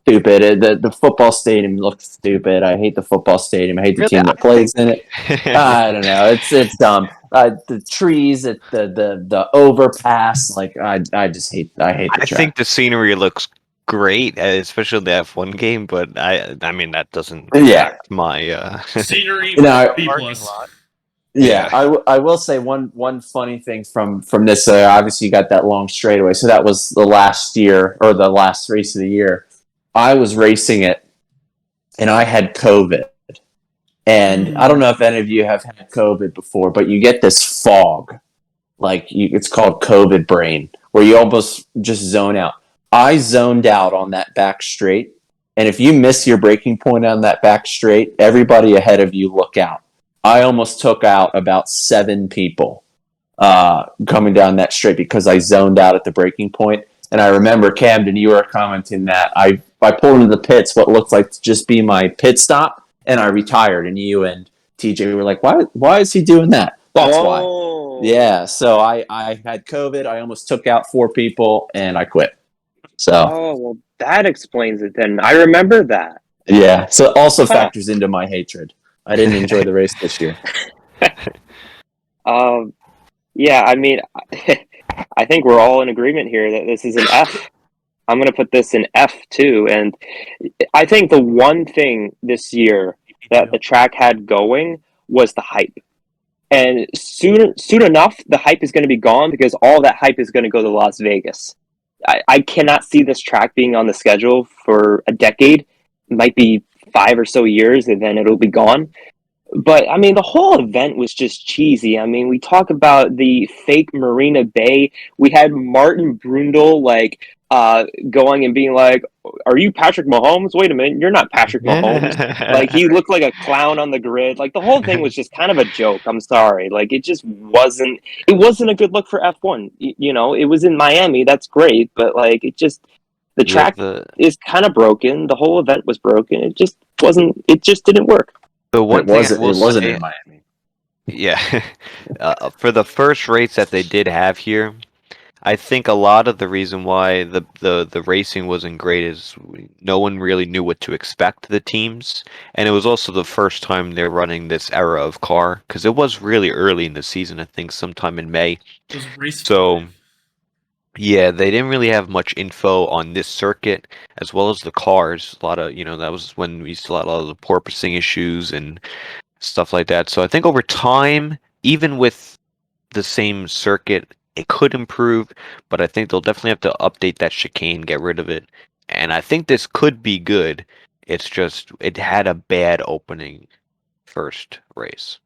stupid. The football stadium looks stupid. I hate the football stadium. I hate the team that plays in it. I don't know. It's dumb. The trees, the overpass, like I just hate the track. I think the scenery looks great, especially the F1 game, but I mean that doesn't impact my scenery. B plus. Yeah, I will say one funny thing from this. Obviously, you got that long straightaway, so that was the last year or the last race of the year. I was racing it, and I had COVID. And I don't know if any of you have had COVID before, but you get this fog, it's called COVID brain, where you almost just zone out. I zoned out on that back straight, and if you miss your braking point on that back straight, everybody ahead of you look out. I almost took out about 7 people coming down that straight because I zoned out at the braking point. And I remember, Camden, you were commenting that I pulled into the pits what looked like to just be my pit stop, and I retired. And you and TJ were like, why is he doing that? That's why. Yeah, so I had COVID. I almost took out 4 people, and I quit. So. Oh, well, that explains it then. I remember that. Yeah, so it also factors into my hatred. I didn't enjoy the race this year. Yeah, I mean, I think we're all in agreement here that this is an F. I'm going to put this in F too. And I think the one thing this year that the track had going was the hype. And soon enough, the hype is going to be gone because all that hype is going to go to Las Vegas. I cannot see this track being on the schedule for a decade. It might be 5 or so years, and then it'll be gone. But, I mean, the whole event was just cheesy. I mean, we talk about the fake Marina Bay. We had Martin Brundle, going and being like, are you Patrick Mahomes? Wait a minute, you're not Patrick Mahomes. He looked like a clown on the grid. The whole thing was just kind of a joke. I'm sorry. It just wasn't a good look for F1. It was in Miami. That's great. But, the track is kind of broken. The whole event was broken. It just didn't work. The one thing it wasn't in Miami. Yeah. For the first race that they did have here, I think a lot of the reason why the racing wasn't great is no one really knew what to expect, the teams. And it was also the first time they're running this era of car, because it was really early in the season, I think sometime in May. It was race So, 5. yeah, they didn't really have much info on this circuit, as well as the cars. A lot of, that was when we still had a lot of the porpoising issues and stuff like that. So I think over time, even with the same circuit, it could improve, but I think they'll definitely have to update that chicane, get rid of it. And I think this could be good. It's just, it had a bad opening first race.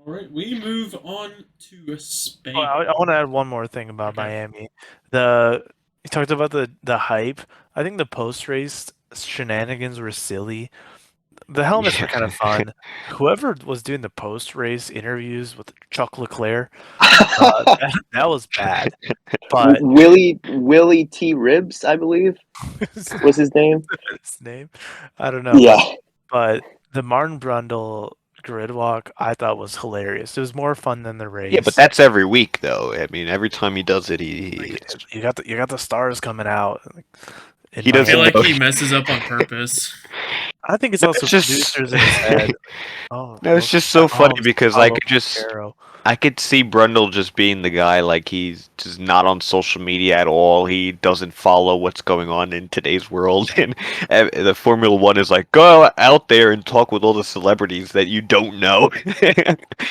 All right, we move on to Spain. Well, I want to add one more thing about Miami. You talked about the hype. I think the post-race shenanigans were silly. The helmets were kind of fun. Whoever was doing the post-race interviews with Chuck Leclerc, that was bad. But Willie T. Ribs, I believe, was his name. His name? I don't know. Yeah. But the Martin Brundle grid walk I thought was hilarious. It was more fun than the race. Yeah, but that's every week though. I mean, every time he does it, you got the stars coming out. He I feel like he messes up on purpose. I think it's also producers in his head. No, it's just so funny because I could see Brundle just being the guy, he's just not on social media at all. He doesn't follow what's going on in today's world. And the Formula One is go out there and talk with all the celebrities that you don't know.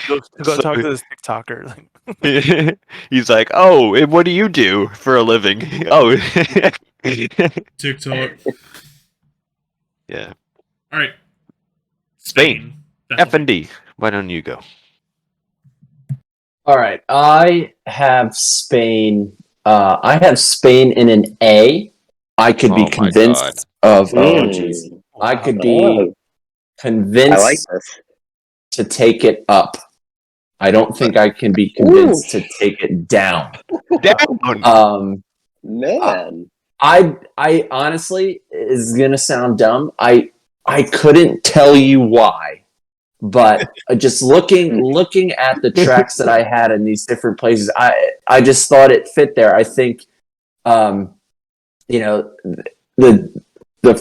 Go talk to this TikToker. He's like, oh, what do you do for a living? Oh, TikTok. Yeah. All right. Spain. F&D. Why don't you go? All right, I have Spain. I have Spain in an A. I could be convinced of. Oh, jeez. I could be convinced to take it up. I don't think I can be convinced to take it down. Down. Man. I honestly, is gonna sound dumb. I couldn't tell you why. But just looking at the tracks that I had in these different places, I just thought it fit there. I think, the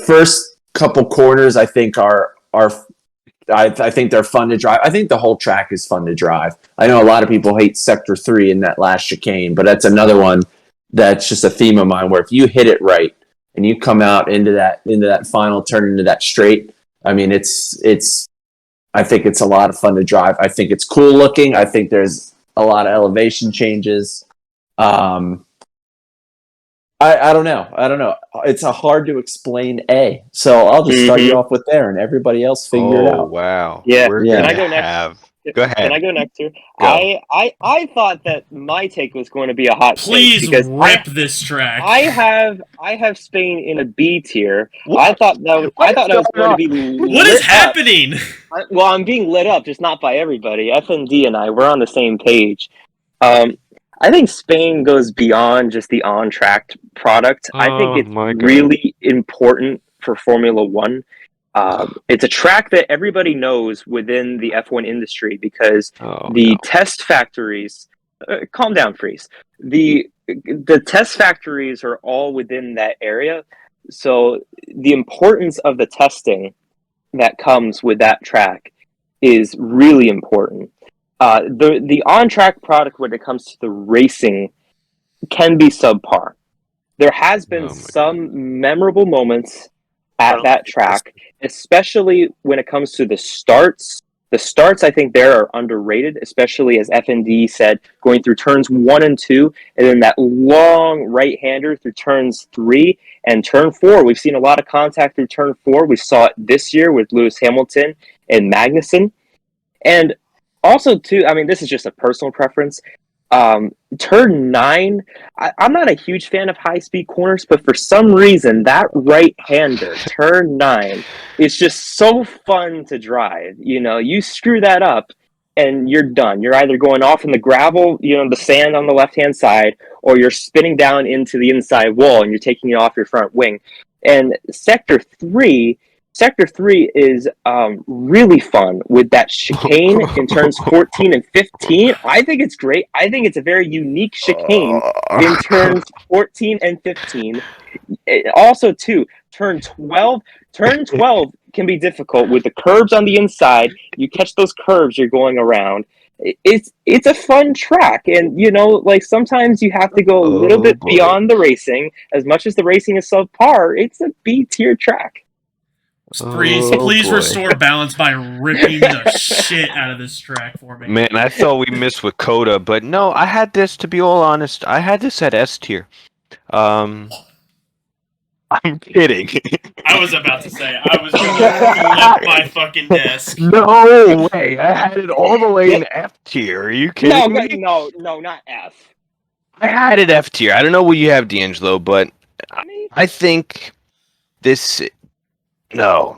first couple corners I think I think they're fun to drive. I think the whole track is fun to drive. I know a lot of people hate Sector 3 in that last chicane, but that's another one that's just a theme of mine. Where if you hit it right and you come out into that final turn, into that straight, I mean, I think it's a lot of fun to drive. I think it's cool looking. I think there's a lot of elevation changes. I don't know. I don't know. It's a hard to explain A. So I'll just start you off with there, and everybody else figure it Oh out. wow. Yeah. We're Yeah. Can I gonna go next? have. Go Can ahead. I go next here? Go. I thought that my take was going to be a hot Please take because rip this track. I have Spain in a B tier. What? I thought that What was is going to be What is lit up. happening? Well, I'm being lit up, just not by everybody. FND and I, we're on the same page. I think Spain goes beyond just the on-track product. I think Oh it's my God. really important for Formula One. It's a track that everybody knows within the F1 industry because Oh the no. test factories. Calm down, Freeze. The test factories are all within that area, so the importance of the testing that comes with that track is really important. The on track product when it comes to the racing can be subpar. There has been Oh my God. some memorable moments at that track, especially when it comes to the starts. The starts, I think, there are underrated, especially as FND said, going through turns 1 and 2, and then that long right-hander through turns 3 and turn 4. We've seen a lot of contact through turn 4. We saw it this year with Lewis Hamilton and Magnussen. And also, too, I mean, this is just a personal preference. Turn 9, I'm not a huge fan of high-speed corners, but for some reason, that right-hander, turn 9, is just so fun to drive. You know, you screw that up, and you're done. You're either going off in the gravel, you know, the sand on the left-hand side, or you're spinning down into the inside wall, and you're taking it off your front wing. And Sector 3 is really fun with that chicane in turns 14 and 15. I think it's great. I think it's a very unique chicane in turns 14 and 15. Also, too, turn 12 can be difficult with the curves on the inside. You catch those curves, you're going around. It's a fun track, and you know, like sometimes you have to go a little bit beyond the racing. As much as the racing is subpar, it's a B tier track. Please restore balance by ripping the shit out of this track for me. Man, I thought we missed with COTA, but no, I had this, to be all honest, I had this at S tier. I'm kidding. I was about to say, I was going to flip my fucking desk. No way, I had it all the way in F tier. Are you kidding me? No, not F. I had it F tier. I don't know what you have, D'Angelo, but I think this... No.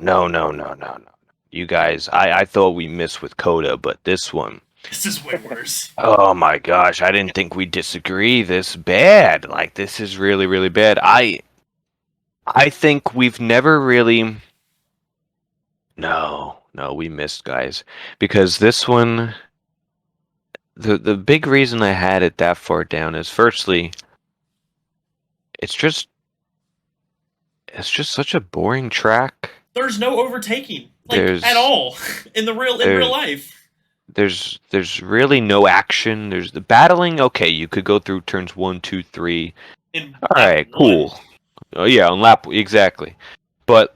You guys, I thought we missed with COTA, but this one... This is way worse. Oh my gosh, I didn't think we'd disagree this bad. Like, this is really, really bad. I think we've never really... No, we missed, guys. Because this one... The big reason I had it that far down is, firstly, it's just such a boring track. There's no overtaking, like, at all in real life. There's really no action. There's the battling. Okay, you could go through turns 1, 2, 3. All right, cool. Oh yeah, on lap exactly. But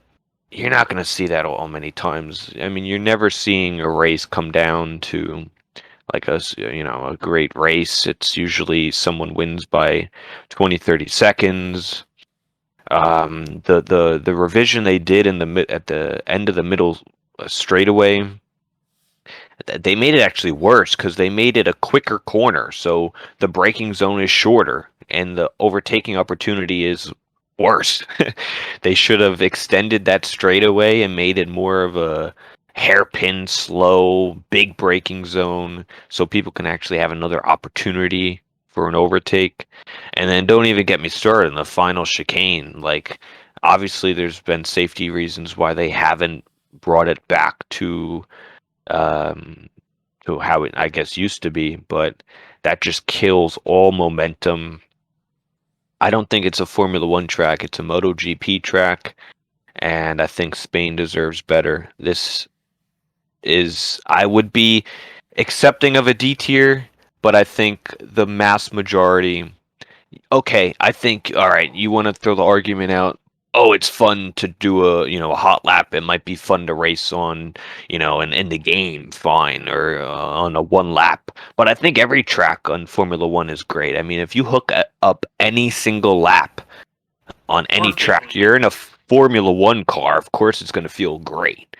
you're not gonna see that all many times. I mean, you're never seeing a race come down to like a great race. It's usually someone wins by 20, 30 seconds. The revision they did at the end of the middle straightaway, they made it actually worse because they made it a quicker corner, so the braking zone is shorter and the overtaking opportunity is worse. They should have extended that straightaway and made it more of a hairpin, slow, big braking zone so people can actually have another opportunity for an overtake. And then don't even get me started in the final chicane. Like, obviously there's been safety reasons why they haven't brought it back to how it, I guess, used to be, but that just kills all momentum. I don't think it's a Formula One track, it's a MotoGP track, and I think Spain deserves better. I would be accepting of a D tier, but I think the mass majority... Okay, I think, alright, you want to throw the argument out, oh, it's fun to do a hot lap. It might be fun to race on, and in the game, fine, or on a one lap. But I think every track on Formula One is great. I mean, if you hook up any single lap on any track, you're in a Formula One car. Of course, it's going to feel great.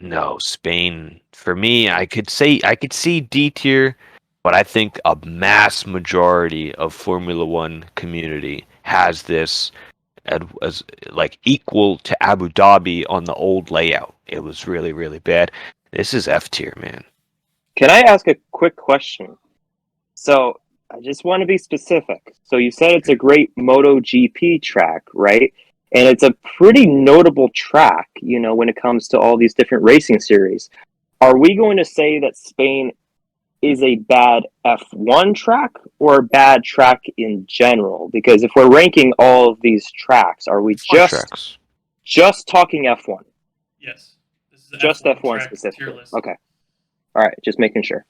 No, Spain for me, I could see D tier, but I think a mass majority of Formula One community has this as like equal to Abu Dhabi on the old layout. It was really, really bad. This is F tier, man. Can I ask a quick question? So I just want to be specific. So you said it's a great MotoGP track, right? And it's a pretty notable track, when it comes to all these different racing series. Are we going to say that Spain is a bad F1 track or a bad track in general? Because if we're ranking all of these tracks, are we just talking F1? Yes. This is Just F1 F1 track specifically. tier list. Okay. All right, just making sure.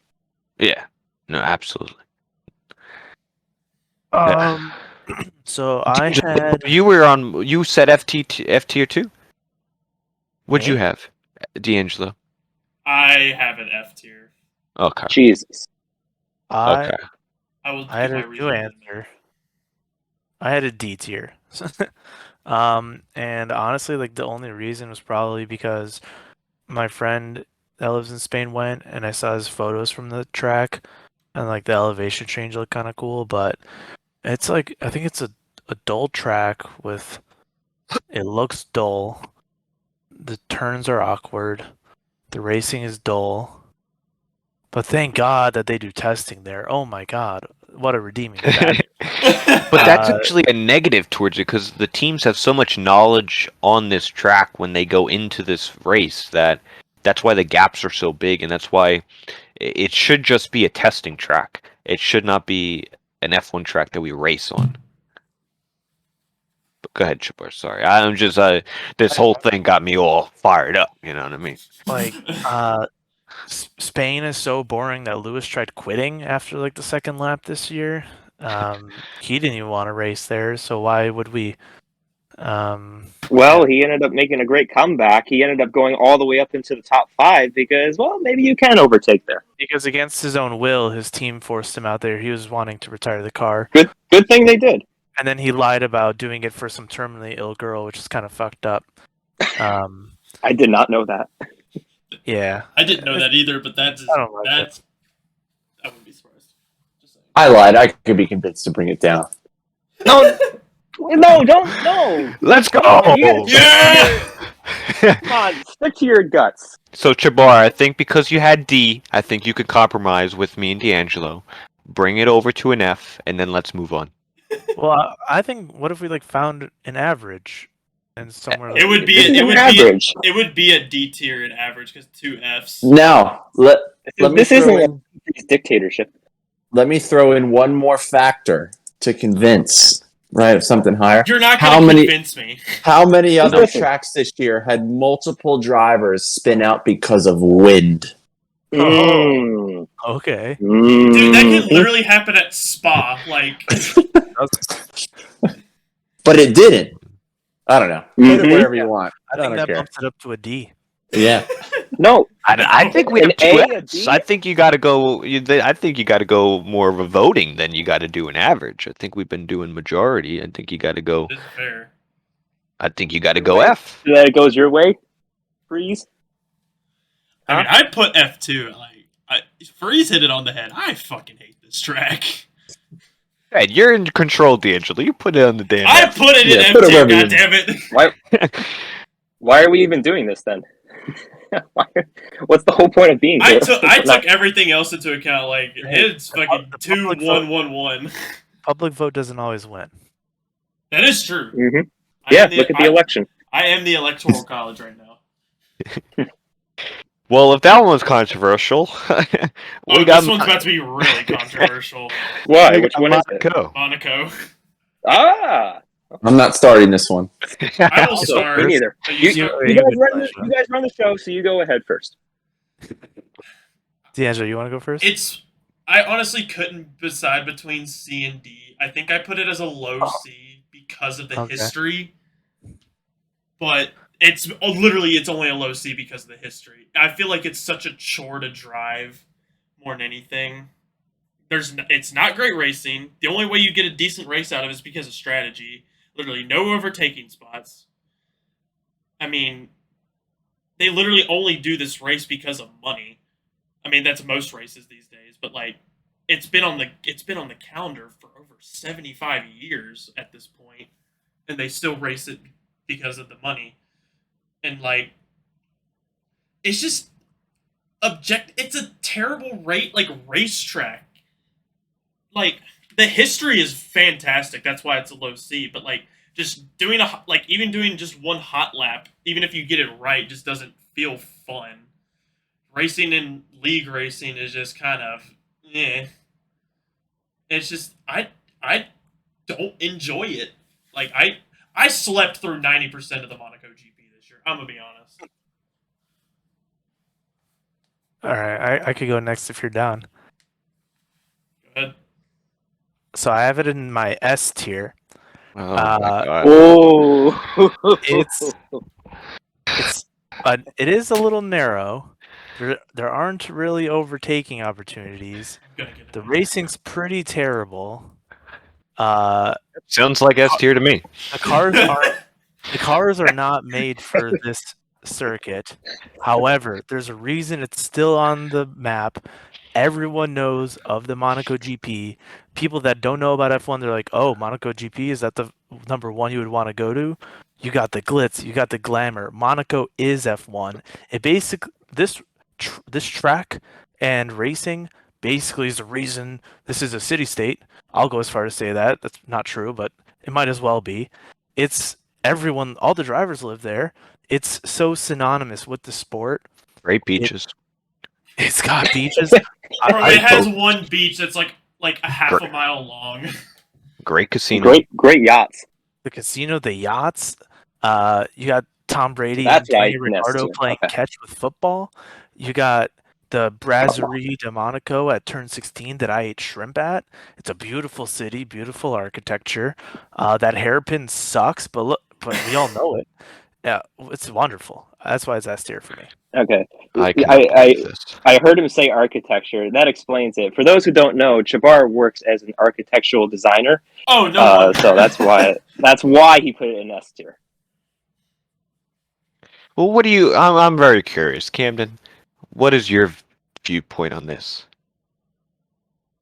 Yeah. No, absolutely. So I had. You said F tier 2? What'd you Me? have, D'Angelo? I have an F tier. Okay. Jesus. Okay. I had a new answer. I had a D tier. And honestly, like the only reason was probably because my friend that lives in Spain went, and I saw his photos from the track, and like the elevation change looked kind of cool. But it's like I think it's a dull track with. It looks dull. The turns are awkward. The racing is dull. But thank God that they do testing there. Oh my God, what a redeeming factor. But that's actually a negative towards it because the teams have so much knowledge on this track when they go into this race that's why the gaps are so big, and that's why it should just be a testing track. It should not be an F1 track that we race on. But go ahead, Chipper. Sorry, I'm just this whole thing got me all fired up. You know what I mean? Like, Spain is so boring that Lewis tried quitting after like the second lap this year. He didn't even want to race there, so why would we? Well, he ended up making a great comeback. He ended up going all the way up into the top 5 because, well, maybe you can overtake there. Because against his own will, his team forced him out there. He was wanting to retire the car. Good thing they did. And then he lied about doing it for some terminally ill girl, which is kind of fucked up. I did not know that. Yeah. I didn't know that either, but I wouldn't be surprised. I lied. I could be convinced to bring it down. No, don't. No. Let's go. Yeah. Come on, stick to your guts. So Chabar, I think because you had D, I think you could compromise with me and D'Angelo, bring it over to an F, and then let's move on. Well, I think what if we like found an average and somewhere it would be average. It would be a D tier in average because 2 Fs. No, let me this throw isn't in, a dictatorship. let me throw in one more factor to convince of something higher. You're not going to convince me. How many other tracks this year had multiple drivers spin out because of wind? Mm. Okay. Dude, that could literally happen at Spa. Like, but it didn't. I don't know. Put it wherever you want. I think that bumps it up to a D. Yeah. No, I think we have An two A, a Fs. D? I think you got to go. I think you got to go more of a voting than you got to do an average. I think we've been doing majority. I think you got to go. this is fair. I think you got to go F. That goes your way, Freeze. I mean, I put F2. Like, Freeze hit it on the head. I fucking hate this track. Hey, you're in control, D'Angelo. You put it on the damn. I F. put it in put it F2. wherever you God damn it! Why are we even doing this then? What's the whole point of being here? I took everything else into account. Like, it's fucking 2-1-1-1. Public vote doesn't always win. That is true. Mm-hmm. Yeah, look at the election. I am the electoral college right now. Well, if that one was controversial, we got this one's about to be really controversial. Why? Which one is it? Monaco. Ah! I'm not starting this one. I will start. Me neither. So You guys run the show, so you go ahead first. D'Angelo, you want to go first? I honestly couldn't decide between C and D. I think I put it as a low C because of the Okay. history, but it's only a low C because of the history. I feel like it's such a chore to drive more than anything. It's not great racing. The only way you get a decent race out of it is because of strategy. Literally no overtaking spots. I mean, they literally only do this race because of money. I mean, that's most races these days, but like it's been on the calendar for over 75 years at this point, and they still race it because of the money. And like it's just it's a terrible racetrack. Like the history is fantastic. That's why it's a low C, but like just doing even doing just one hot lap, even if you get it right, just doesn't feel fun. Racing in league racing is just kind of It's just I don't enjoy it. Like I slept through 90% of the Monaco GP this year. I'm gonna be honest. All right, I could go next if you're down. Go ahead. So I have it in my S tier. Oh my god. Oh, It is a little narrow. There aren't really overtaking opportunities. The racing's pretty terrible. Sounds like S tier to me. The cars are not made for this circuit. However, there's a reason it's still on the map. Everyone knows of the Monaco GP. People that don't know about F1, they're like, "Oh, Monaco GP, is that the number one you would want to go to?" You got the glitz, you got the glamour. Monaco is F1. It basically this track and racing basically is the reason this is a city state. I'll go as far to say that. That's not true, but it might as well be. It's everyone, all the drivers live there. It's so synonymous with the sport. Great beaches. It's got beaches. Bro, it has one beach that's like a half a mile long. Great casino. Great yachts. The casino, the yachts. You got Tom Brady That's and Tony right, Ricardo yes, playing okay. catch with football. You got the Brasserie de Monaco at turn 16 that I ate shrimp at. It's a beautiful city, beautiful architecture. That hairpin sucks, but we all know it. Yeah, it's wonderful. That's why it's S tier for me. Okay. I heard him say architecture. That explains it. For those who don't know, Jabbar works as an architectural designer. Oh no! So that's why he put it in S tier. Well, what do you? I'm very curious, Camden. What is your viewpoint on this?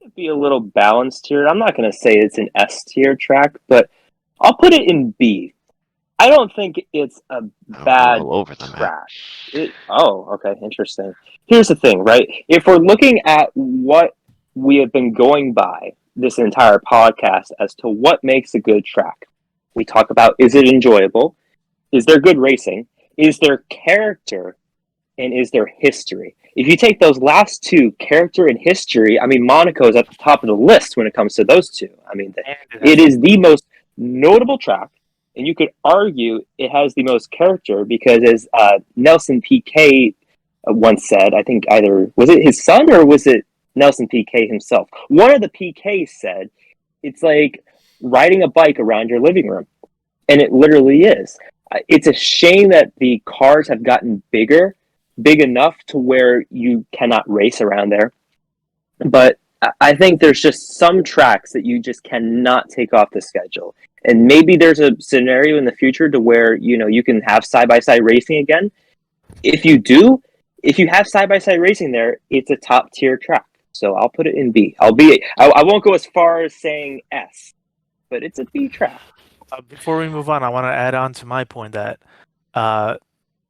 It'd be a little balanced here. I'm not going to say it's an S tier track, but I'll put it in B. I don't think it's a bad track. Okay, interesting. Here's the thing, right? If we're looking at what we have been going by this entire podcast as to what makes a good track, we talk about, is it enjoyable? Is there good racing? Is there character? And is there history? If you take those last two, character and history, I mean, Monaco is at the top of the list when it comes to those two. I mean, it is the most notable track. And you could argue it has the most character because, as Nelson Piquet once said, I think either was it his son or was it Nelson Piquet himself? One of the Piquets said, "It's like riding a bike around your living room," and it literally is. It's a shame that the cars have gotten big enough to where you cannot race around there. But I think there's just some tracks that you just cannot take off the schedule. And maybe there's a scenario in the future to where, you can have side-by-side racing again. If you have side-by-side racing there, it's a top-tier track. So I'll put it in B. I won't go as far as saying S, but it's a B track. Before we move on, I want to add on to my point that,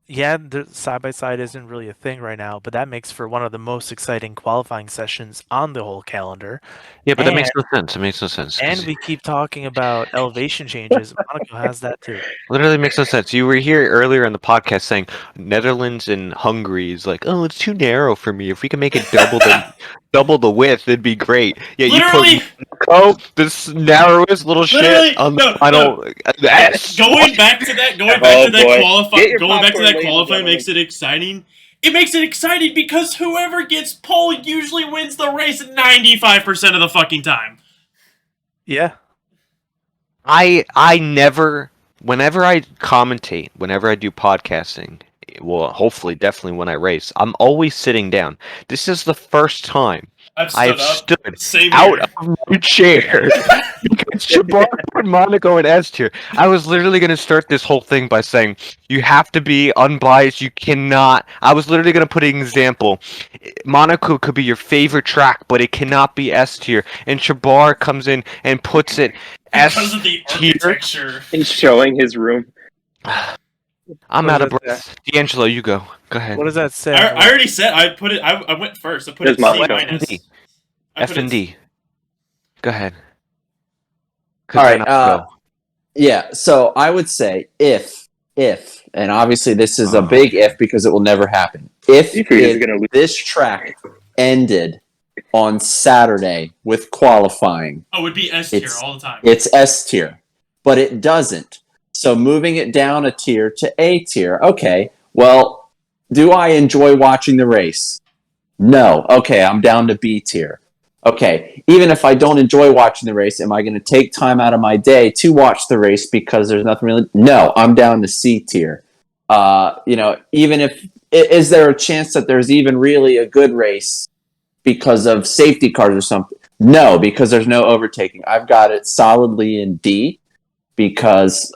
the side-by-side isn't really a thing right now, but that makes for one of the most exciting qualifying sessions on the whole calendar. Yeah, but that makes no sense. It makes no sense. And we keep talking about elevation changes. Monaco has that too. Literally makes no sense. You were here earlier in the podcast saying Netherlands and Hungary is like, oh, it's too narrow for me. If we can make it double the width, it'd be great. Yeah, literally, you put this narrowest little shit on the final. Going back to that qualifying makes it exciting. It makes it exciting because whoever gets pole usually wins the race 95% of the fucking time. Yeah. I never, whenever I commentate, whenever I do podcasting, well, hopefully, definitely when I race, I'm always sitting down. This is the first time I've I have stood up. stood Same out here. of my chair because Shabar put Monaco in S tier. I was literally going to start this whole thing by saying you have to be unbiased. You cannot. I was literally going to put an example. Monaco could be your favorite track, but it cannot be S tier. And Shabar comes in and puts it Because S of the tier. architecture. He's showing his room. I'm What out of does that breath. D'Angelo, you go. Go ahead. What does that say? I already said I put it. I went first. I put it There's C Monaco. minus. F&D. I put it- F&D. Go ahead. 'Cause All then right. I'll go. Yeah. So I would say if, and obviously this is a Oh. big if because it will never happen. If He's gonna lose. this track ended on Saturday with qualifying, Oh, it would be S tier It's- all the time. it's S tier, but it doesn't. So moving it down a tier to A tier. Okay. Well, do I enjoy watching the race? No. Okay. I'm down to B tier. Okay. Even if I don't enjoy watching the race, am I going to take time out of my day to watch the race because there's nothing really? No. I'm down to C tier. Even if is there a chance that there's even really a good race because of safety cars or something? No, because there's no overtaking. I've got it solidly in D because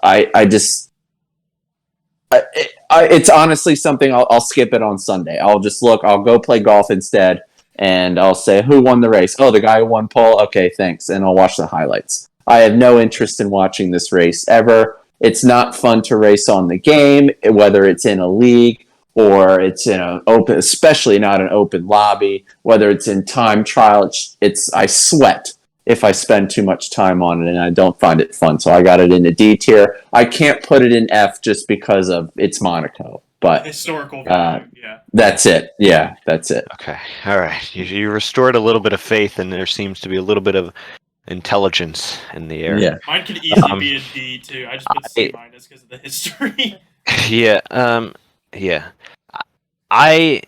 it's honestly something I'll skip it on Sunday. I'll just look. I'll go play golf instead, and I'll say who won the race. Oh, the guy who won pole. Okay, thanks, and I'll watch the highlights. I have no interest in watching this race ever. It's not fun to race on the game, whether it's in a league or it's in an open, especially not an open lobby. Whether it's in time trial, I sweat if I spend too much time on it, and I don't find it fun. So I got it in a D tier. I can't put it in F just because of it's Monaco, but Historical value. Yeah. that's it. Yeah, that's it. Okay. All right. You restored a little bit of faith, and there seems to be a little bit of intelligence in the air. Yeah. Mine could easily be a D too. I just put C minus because of the history. Yeah. Yeah. I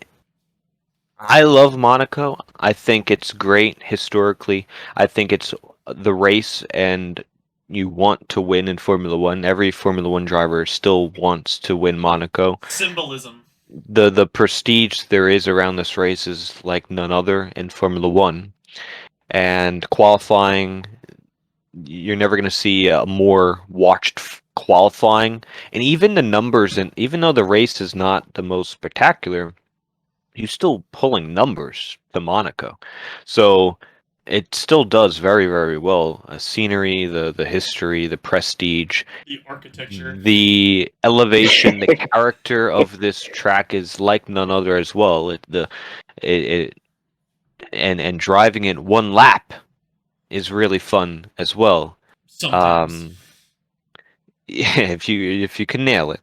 love Monaco. I think it's great historically. I think it's the race, and you want to win in Formula One. Every Formula One driver still wants to win Monaco. Symbolism. The prestige there is around this race is like none other in Formula One. And qualifying, you're never going to see a more watched qualifying. And even the numbers, and even though the race is not the most spectacular, you're still pulling numbers to Monaco. So it still does very, very well. Scenery, the history, the prestige, The architecture. the elevation, the character of this track is like none other as well. And driving it one lap is really fun as well. Sometimes. Yeah, if you can nail it.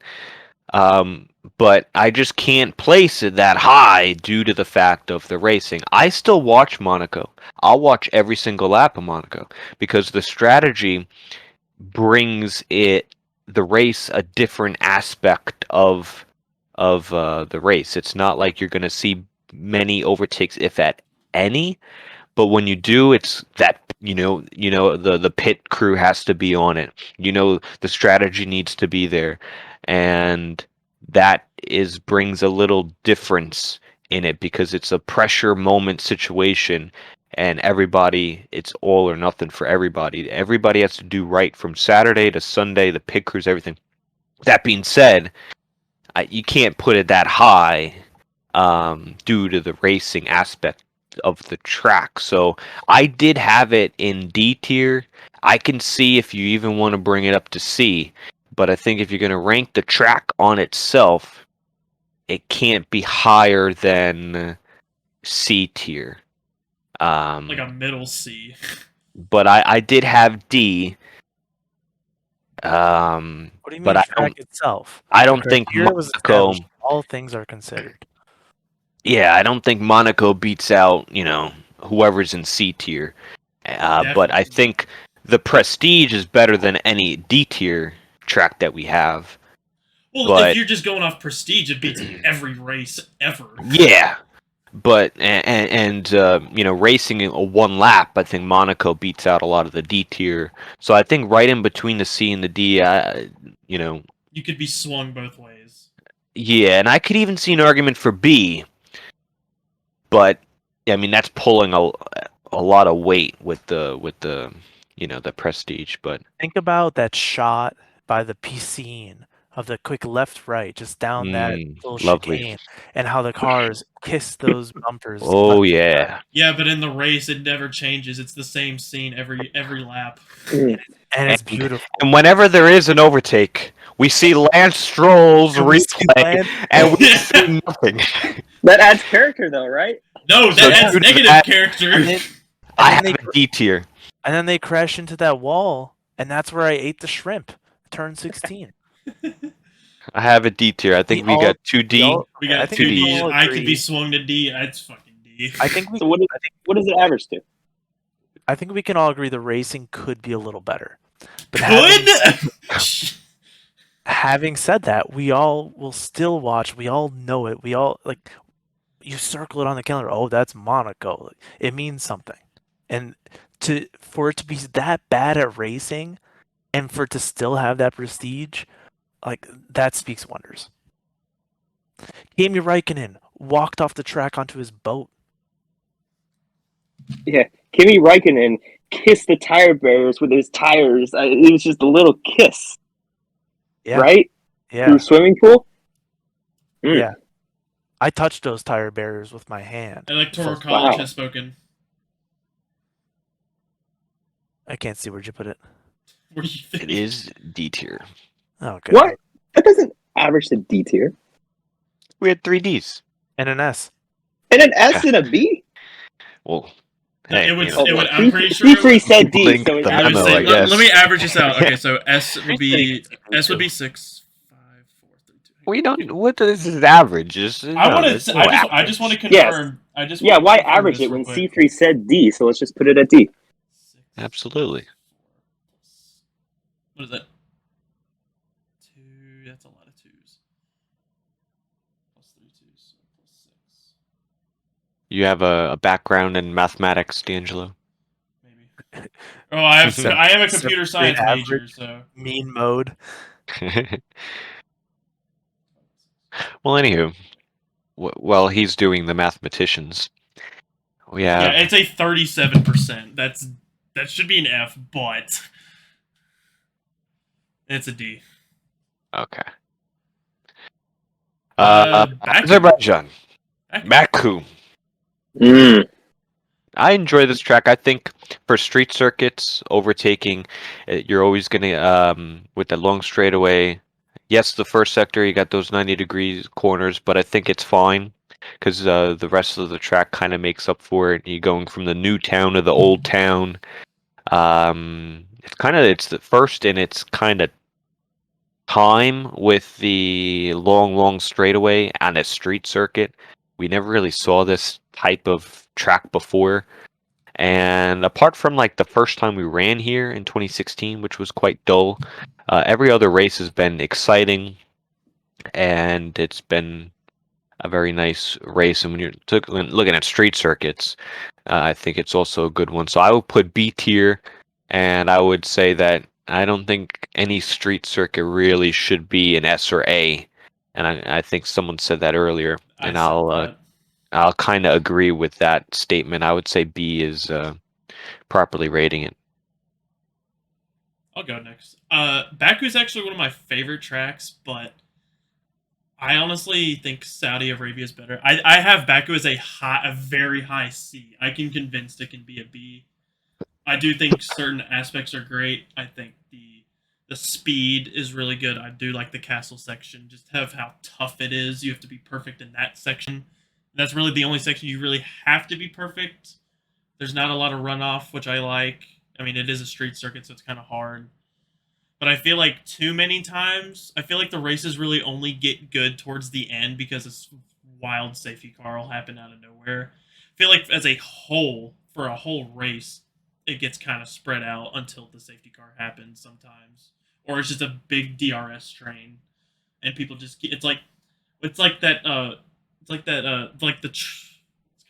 But I just can't place it that high due to the fact of the racing. I still watch Monaco. I'll watch every single lap of Monaco because the strategy brings the race a different aspect of the race. It's not like you're going to see many overtakes, if at any. But when you do, it's that the pit crew has to be on it. The strategy needs to be there, and that brings a little difference in it because it's a pressure moment situation, and it's all or nothing for everybody. Everybody has to do right from Saturday to Sunday. The pit crews, everything. That being said, you can't put it that high due to the racing aspect of the track. So I did have it in D tier. I can see if you even want to bring it up to C, but I think if you're going to rank the track on itself, it can't be higher than C tier. Like a middle C. But I did have D. What do you mean but track itself? I don't think Here was Monaco. established. All things are considered. Yeah, I don't think Monaco beats out, whoever's in C tier. But I think the prestige is better than any D tier track that we have. Well, but if you're just going off prestige, it beats every race ever. Yeah. But racing a one lap, I think Monaco beats out a lot of the D tier. So I think right in between the C and the D, You could be swung both ways. yeah, and I could even see an argument for B. But I mean, that's pulling a lot of weight with the the prestige. But Think about that shot by the piscine of the quick left right just down that little lovely. chicane, and how the cars kiss those bumpers. Oh left and right. yeah. Yeah, but in the race, it never changes. It's the same scene every lap. And it's beautiful. And whenever there is an overtake, we see Lance Stroll's And we see replay, Lance- and we see nothing. That adds character, though, right? No, So that adds dude, negative that- character. I have they- a D tier. And then they crash into that wall, and that's where I ate the shrimp. Turn 16. I have a D tier. I think we got 2D. We got I think 2 we Ds. all I could agree. be swung to D. It's fucking D. I think we So what does it average to? I think we can all agree the racing could be a little better. But Could? having said that, we all will still watch. We all know it. We all you circle it on the calendar. Oh, that's Monaco. It means something. And for it to be that bad at racing, and for it to still have that prestige, that speaks wonders. Kimi Räikkönen walked off the track onto his boat. Yeah, Kimi Räikkönen kissed the tire barriers with his tires. It was just a little kiss, right? Yeah. Through swimming pool. Yeah. I touched those tire barriers with my hand. Electoral College Wow. has spoken. I can't see where'd you put it. Where you think? It is D tier. Oh, good. What? That doesn't average to D tier. We had 3Ds. And an S. And an S and a B? Well, It would. you know, I'm pretty sure. C3 said D, Link so it's the I would memo, say, I guess. let me average this out. Okay, so S would be 6, 5, 4, 3, 2. we don't. What is this average? I just want to confirm. I just Yeah, wanna why confirm average this it real when quick. C3 said D? So let's just put it at D. Absolutely. What is that? 2. That's a lot of 2s. Plus 3 2s, so plus 6. You have a background in mathematics, D'Angelo. Maybe. Oh, I am a computer Separate science major, average. so. Mean mode. Well, anywho, while he's doing the mathematicians, we have. Yeah, it's a 37%. That should be an F, but it's a D. Okay. Baku. Azerbaijan. Baku. I enjoy this track. I think for street circuits, overtaking, you're always going to, with the long straightaway, yes, the first sector, you got those 90 degrees corners, but I think it's fine because the rest of the track kind of makes up for it. You're going from the new town to the old town. It's the first in its kind of time with the long straightaway on a street circuit. We never really saw this type of track before. And apart from the first time we ran here in 2016, which was quite dull, every other race has been exciting, and it's been a very nice race. And when you're looking at street circuits, I think it's also a good one. So I would put B tier, and I would say that I don't think any street circuit really should be an S or A. And I think someone said that earlier, and I'll kind of agree with that statement. I would say B is properly rating it. I'll go next. Baku's actually one of my favorite tracks, but I honestly think Saudi Arabia is better. I have Baku as a very high C. I can convinced it can be a B. I do think certain aspects are great. I think the speed is really good. I do like the castle section. Just have how tough it is. You have to be perfect in that section. That's really the only section you really have to be perfect. There's not a lot of runoff, which I like. I mean, it is a street circuit, so it's kind of hard. But I feel like too many times, I feel like the races really only get good towards the end because this wild safety car will happen out of nowhere. I feel like as a whole, for a whole race, it gets kind of spread out until the safety car happens sometimes. Or it's just a big DRS train. And people just, it's like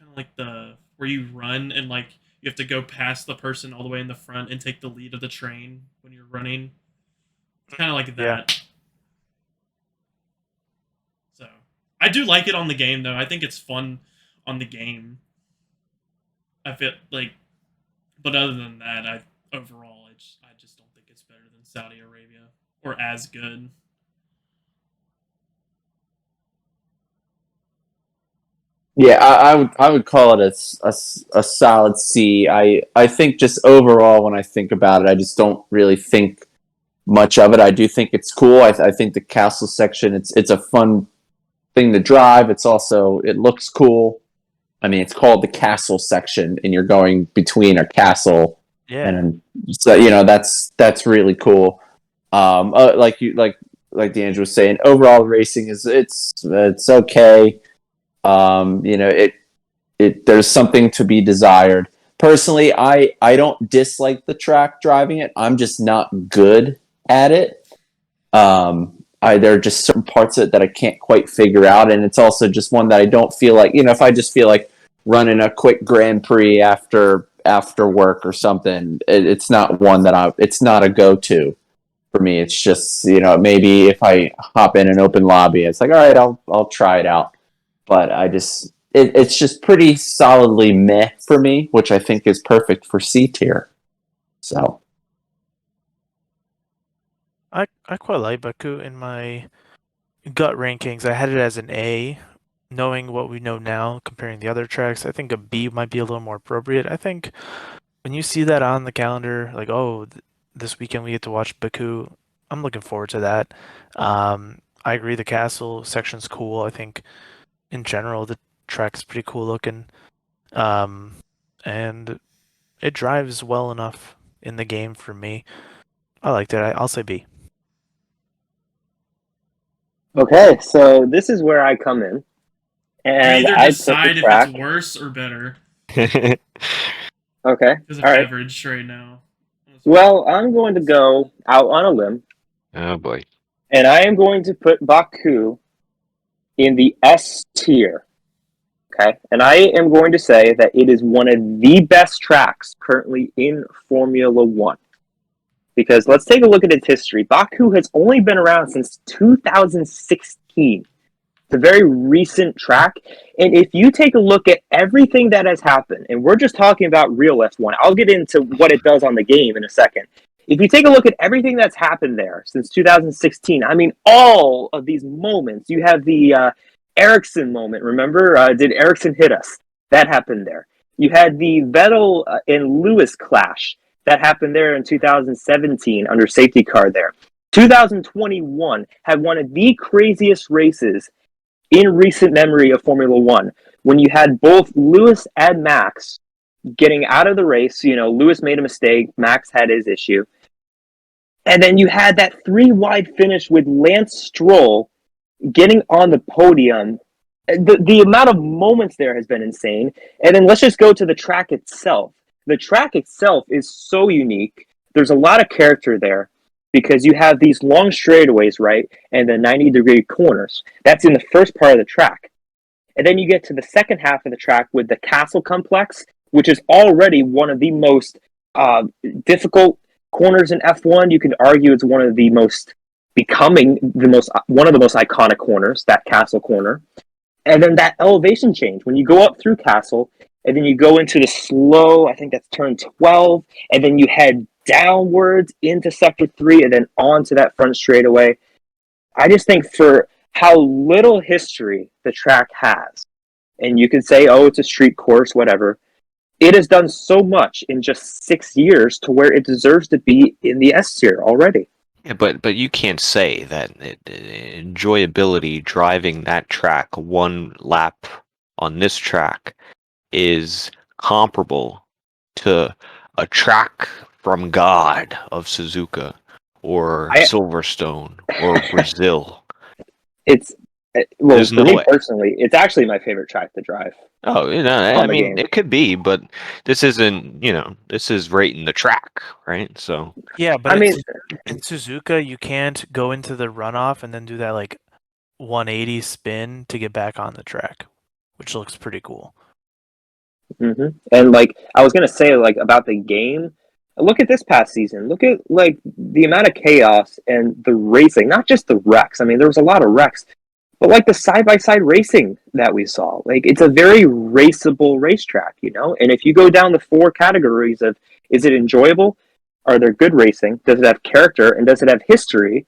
kind of like the where you run and like you have to go past the person all the way in the front and take the lead of the train when you're running. It's kind of like that. So I do like it on the game though. I think it's fun on the game. I feel like, but other than that, overall I just don't think it's better than Saudi Arabia or as good. Yeah, I would call it a solid C. I think just overall when I think about it, I just don't really think much of it. I do think it's cool. I think the castle section it's a fun thing to drive. It's also it looks cool. I mean, it's called the castle section, and you're going between a castle, and so that's really cool. Like D'Angelo was saying, overall racing is it's okay. There's something to be desired. Personally, I don't dislike the track driving it. I'm just not good at it. There are just certain parts of it that I can't quite figure out, and it's also just one that I don't feel like, if I just feel like running a quick Grand Prix after work or something, it's not one that it's not a go-to for me. It's just, maybe if I hop in an open lobby, it's like, all right, I'll try it out. But it's just pretty solidly meh for me, which I think is perfect for C tier. So I quite like Baku in my gut rankings. I had it as an A. Knowing what we know now, comparing the other tracks, I think a B might be a little more appropriate. I think when you see that on the calendar, like, this weekend we get to watch Baku, I'm looking forward to that. I agree the castle section's cool. I think in general the track's pretty cool looking. And it drives well enough in the game for me. I liked it. I'll say B. Okay, so this is where I come in. And either I decide if it's worse or better. Okay. Because of All right. average right now. Well, I'm going to go out on a limb. Oh boy. And I am going to put Baku in the S tier. Okay. And I am going to say that it is one of the best tracks currently in Formula One. Because let's take a look at its history. Baku has only been around since 2016. It's a very recent track. And if you take a look at everything that has happened, and we're just talking about real F1, I'll get into what it does on the game in a second. If you take a look at everything that's happened there since 2016, I mean, all of these moments, you have the Ericsson moment, remember? Did Ericsson hit us? That happened there. You had the Vettel and Lewis clash. That happened there in 2017 under safety car there. 2021 had one of the craziest races in recent memory of Formula One, when you had both Lewis and Max getting out of the race. Lewis made a mistake, Max had his issue. And then you had that 3-wide finish with Lance Stroll getting on the podium. The amount of moments there has been insane. And then let's just go to the track itself. The track itself is so unique. There's a lot of character there. Because you have these long straightaways, right? And the 90-degree corners. That's in the first part of the track. And then you get to the second half of the track with the castle complex, which is already one of the most difficult corners in F1. You could argue it's one of the most one of the most iconic corners, that castle corner. And then that elevation change. When you go up through castle, and then you go into the slow, I think that's turn 12, and then you head downwards into sector 3 and then onto that front straightaway. I just think for how little history the track has, and you could say, it's a street course, whatever, it has done so much in just 6 years to where it deserves to be in the S tier already. Yeah, but you can't say that enjoyability driving that track one lap on this track is comparable to a track from God of Suzuka or Silverstone or Brazil. It's for me personally, it's actually my favorite track to drive. Oh, I mean, it could be, but this isn't, this is rating the track, right? So yeah, but in Suzuka, you can't go into the runoff and then do that like 180 spin to get back on the track, which looks pretty cool. And like I was gonna say, like about the game. Look at this past season. Look at like the amount of chaos and the racing. Not just the wrecks. I mean, there was a lot of wrecks, but like the side by side racing that we saw. Like it's a very raceable racetrack, you know. And if you go down the 4 categories of is it enjoyable, are there good racing, does it have character, and does it have history?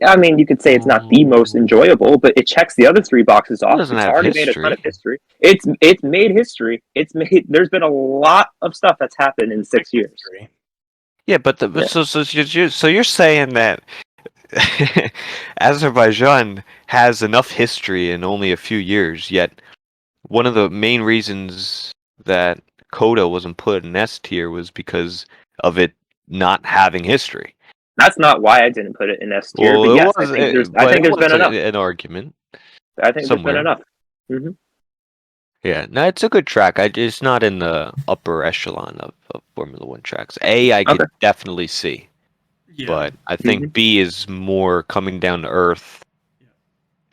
I mean, you could say it's not the most enjoyable, but it checks the other 3 boxes off. doesn't It's have already made a ton history. of history. It's made history. It's made. There's been a lot of stuff that's happened in 6 years. Yeah, but so you're saying that Azerbaijan has enough history in only a few years, yet one of the main reasons that COTA wasn't put in S tier was because of it not having history. That's not why I didn't put it in S tier. Well, But yes, it was, I think there's been enough. an argument. I think somewhere. there's been enough. Yeah, no, it's a good track. It's not in the upper echelon of Formula One tracks. A, I could definitely see, but I think B is more coming down to earth,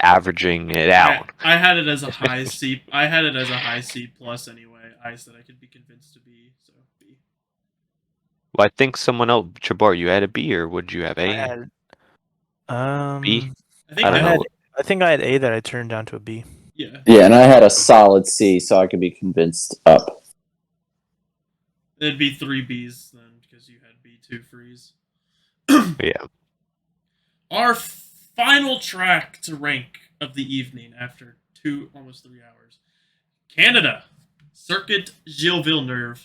averaging it out. I had it as a high C. I had it as a high C plus anyway. I said I could be convinced to B, so B. Well, I think someone else, Chabar, you had a B or would you have A? I had, B. I don't know. I think I had A that I turned down to a B. Yeah. Yeah, and I had a solid C, so I could be convinced up. It'd be 3 Bs then, because you had B2 freeze. Yeah. Our final track to rank of the evening after almost 3 hours. Canada. Circuit Gilles Villeneuve.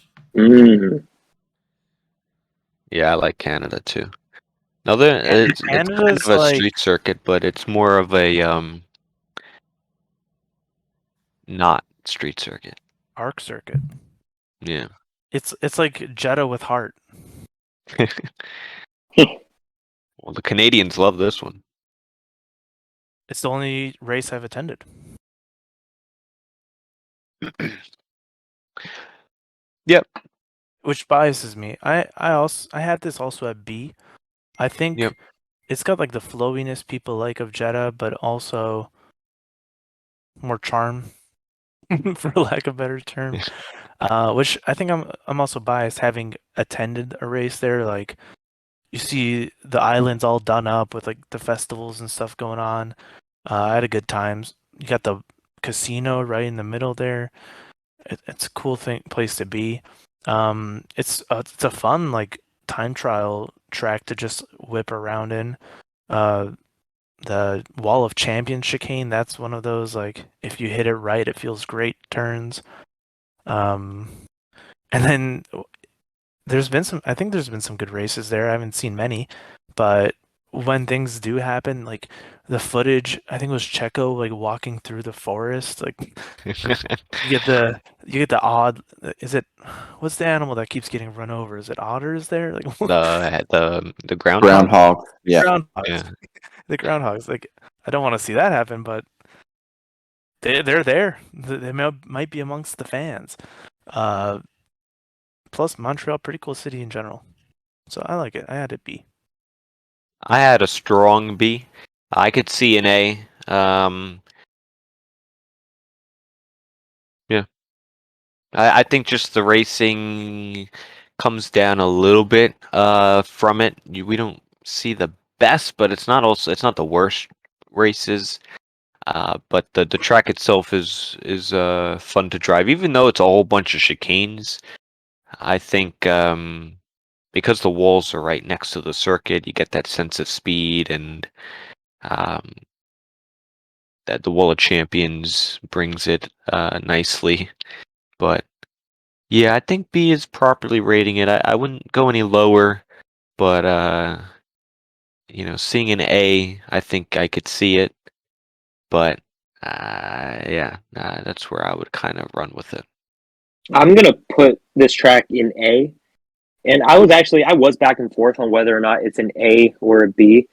Yeah, I like Canada too. Now, it's kind of a street circuit, but it's more of a not street circuit. Arc circuit. Yeah. It's like Jeddah with heart. Well, the Canadians love this one. It's the only race I've attended. Yep. Which biases me. I had this also at B. I think it's got like the flowiness people like of Jeddah, but also more charm, for lack of a better term. Which I think I'm also biased having attended a race there. Like you see the islands all done up with like the festivals and stuff going on. I had a good time. You got the casino right in the middle there. It's a cool place to be. It's a fun like time trial track to just whip around in. The Wall of Champions chicane, that's one of those like if you hit it right, it feels great turns. And then I think there's been some good races there. I haven't seen many, but when things do happen, like the footage, I think it was Checo like walking through the forest, like you get the odd. What's the animal that keeps getting run over? Is it otters there? Like the groundhog. Yeah. Groundhogs. Yeah. The groundhogs. Like I don't want to see that happen, but they're there. They might be amongst the fans. Plus Montreal, pretty cool city in general. So I like it. I had it B. I had a strong B. I could see an A. Yeah. I think just the racing comes down a little bit from it. We don't see the best, but it's not the worst races. But the track itself is fun to drive, even though it's a whole bunch of chicanes. I think because the walls are right next to the circuit, you get that sense of speed, and that the Wall of Champions brings it nicely. But yeah, I think B is properly rating it. I wouldn't go any lower, but seeing an A, I think I could see it. But that's where I would kind of run with it. I'm gonna put this track in A. And I was back and forth on whether or not it's an A or a B.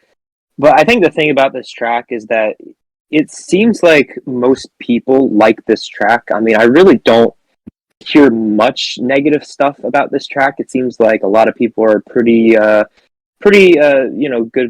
But I think the thing about this track is that it seems like most people like this track. I mean, I really don't hear much negative stuff about this track. It seems like a lot of people are pretty good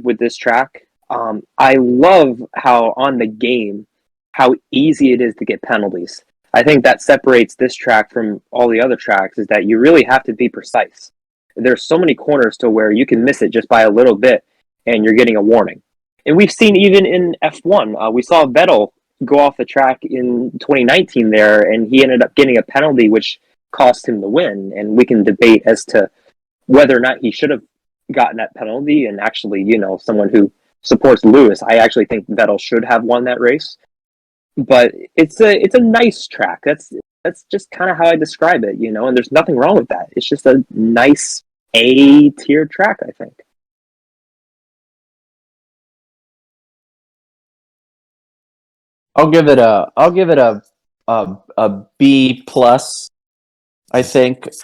with this track. I love how on the game, how easy it is to get penalties. I think that separates this track from all the other tracks is that you really have to be precise. There's so many corners to where you can miss it just by a little bit and you're getting a warning. And we've seen even in F1, we saw Vettel go off the track in 2019 there, and he ended up getting a penalty which cost him the win. And we can debate as to whether or not he should have gotten that penalty. And actually, someone who supports Lewis, I actually think Vettel should have won that race. But it's a nice track. That's just kind of how I describe it, and there's nothing wrong with that. It's just a nice A tier track, I think. I'll give it a B plus. I think it's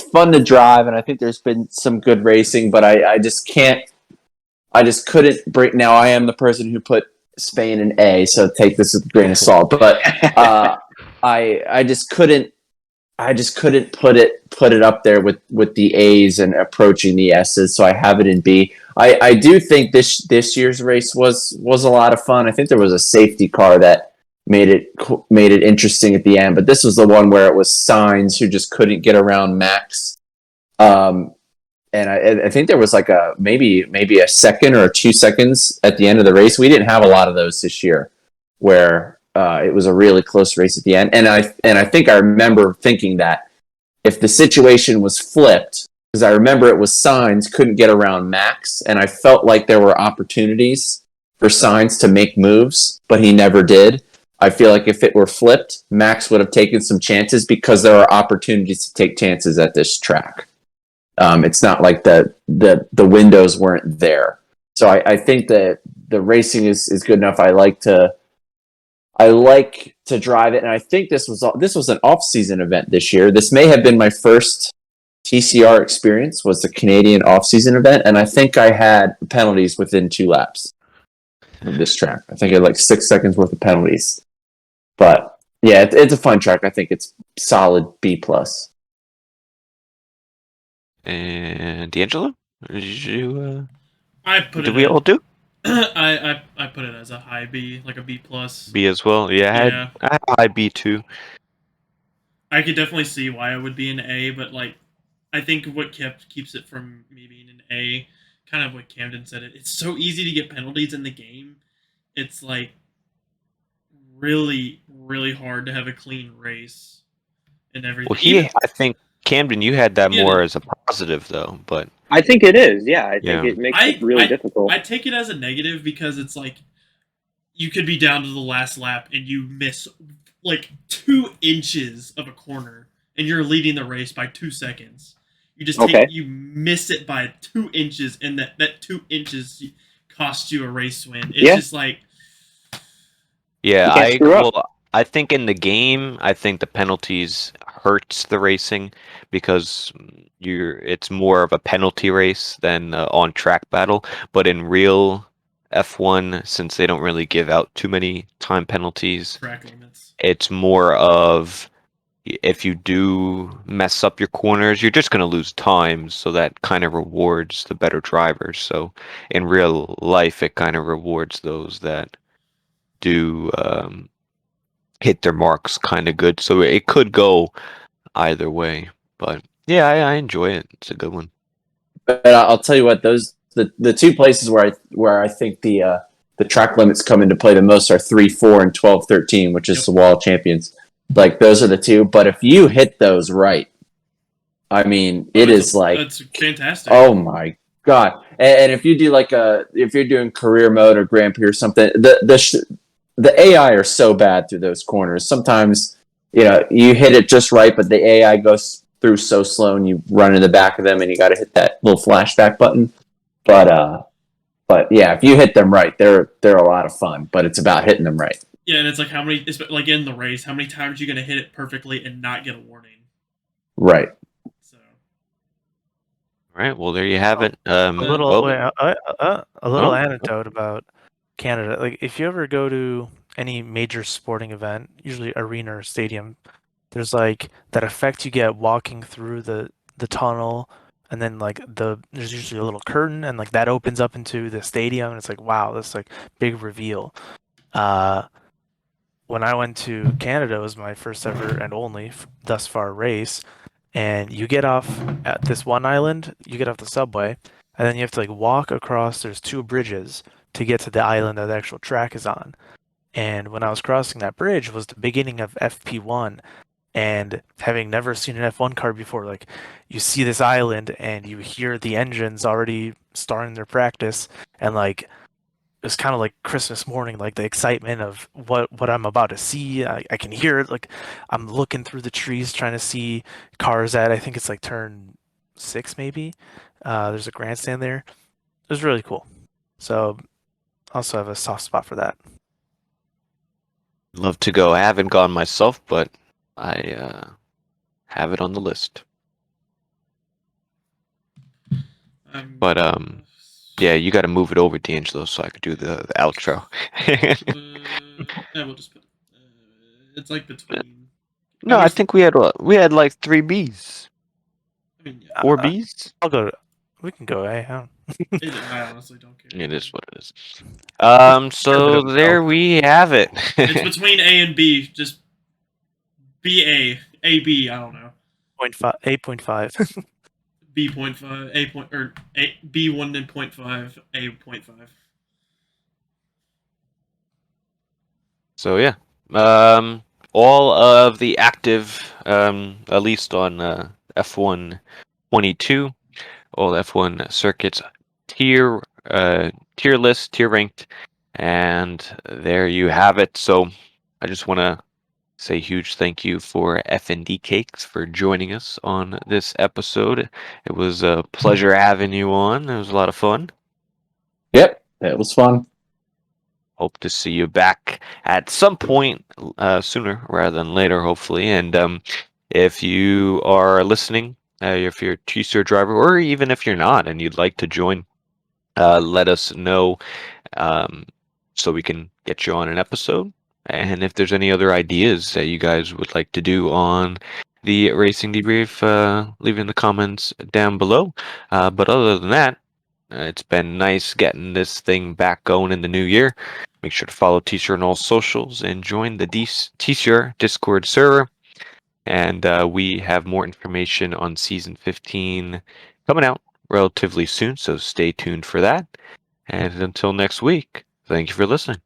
fun to drive, and I think there's been some good racing, but I just couldn't break. Now I am the person who put Spain in A, so take this with a grain of salt. But I just couldn't put it up there with the A's and approaching the S's, so I have it in B. I do think this year's race was a lot of fun. I think there was a safety car that made it interesting at the end, but this was the one where it was Sainz who just couldn't get around Max. And I think there was like maybe a second or 2 seconds at the end of the race. We didn't have a lot of those this year, where it was a really close race at the end. And I think I remember thinking that if the situation was flipped, because I remember it was Sainz couldn't get around Max, and I felt like there were opportunities for Sainz to make moves, but he never did. I feel like if it were flipped, Max would have taken some chances because there are opportunities to take chances at this track. It's not like the windows weren't there. So I think that the racing is good enough. I like to drive it, and I think this was an off-season event this year. This may have been my first TCR experience, was the Canadian off-season event, and I think I had penalties within 2 laps of this track. I think I had like 6 seconds worth of penalties. But yeah, it's a fun track. I think it's solid B plus. And D'Angelo, did you? Did we all do? I put it as a high B, like a B plus. B as well. Yeah, I had high B too. I could definitely see why it would be an A, but like, I think what keeps it from me being an A, kind of what Camden said. It's so easy to get penalties in the game. It's like really, really hard to have a clean race and everything. Well, I think Camden, you had that more as a positive though, but I think it is. Yeah, I think it makes it really difficult. I take it as a negative because it's like you could be down to the last lap and you miss like 2 inches of a corner and you're leading the race by 2 seconds. You just you miss it by 2 inches, and that 2 inches costs you a race win. It's just like I think in the game, I think the penalties hurts the racing because it's more of a penalty race than on track battle. But in real F1, since they don't really give out too many time penalties, track limits, it's more of if you do mess up your corners, you're just going to lose time. So that kind of rewards the better drivers. So in real life, it kind of rewards those that do hit their marks kind of good. So it could go either way. But yeah, I enjoy it. It's a good one. But I'll tell you what, the 2 places where I think the track limits come into play the most are 3, 4, and 12, 13, which is the Wall of Champions. Like, those are the 2. But if you hit those right, I mean, that's fantastic. Oh my God. And if you do if you're doing career mode or Grand Prix or something, the AI are so bad through those corners. Sometimes, you hit it just right, but the AI goes through so slow and you run in the back of them and you got to hit that little flashback button. But yeah, if you hit them right, they're a lot of fun, but it's about hitting them right. Yeah, and it's like like in the race, how many times are you going to hit it perfectly and not get a warning? Right. So. All right. Well, there you have it. A little anecdote about Canada. Like, if you ever go to any major sporting event, usually arena or stadium, there's like that effect you get walking through the tunnel, and then like there's usually a little curtain, and like that opens up into the stadium, and it's like, wow, that's like big reveal. when I went to Canada, it was my first ever and only thus far race. And you get off at this one island, you get off the subway, and then you have to like walk across. There's 2 bridges to get to the island that the actual track is on. And when I was crossing that bridge was the beginning of FP1, and having never seen an F1 car before, like you see this island and you hear the engines already starting their practice, and like it's kind of like Christmas morning, like the excitement of what I'm about to see. I can hear it. Like I'm looking through the trees trying to see cars at, I think it's like turn 6 maybe. There's a grandstand there. It was really cool. So also have a soft spot for that. Love to go. I haven't gone myself, but I have it on the list. But yeah, you got to move it over, D'Angelo, so I could do the outro. Yeah, we'll just put. It's like between. No, I think we had like 3 Bs. I mean, yeah. 4 Bs. I'll go. We can go A. I honestly don't care. It is what it is. So there we have it. It's between A and B. Just B A B. I don't know. 8.5. B.5 A point or A B1.5 A.5. So yeah, all of the active, at least on F1 22, all F1 circuits tier list, tier ranked, and there you have it. So I just want to say a huge thank you for F&D Cakes for joining us on this episode. It was a pleasure having you on. It was a lot of fun. Yep, it was fun. Hope to see you back at some point sooner rather than later, hopefully. And if you are listening, if you're a T-Star driver, or even if you're not and you'd like to join, let us know so we can get you on an episode. And if there's any other ideas that you guys would like to do on the Racing Debrief, leave in the comments down below. But other than that, it's been nice getting this thing back going in the new year. Make sure to follow T-Shirt on all socials and join the T-Shirt Discord server. And we have more information on Season 15 coming out relatively soon, so stay tuned for that. And until next week, thank you for listening.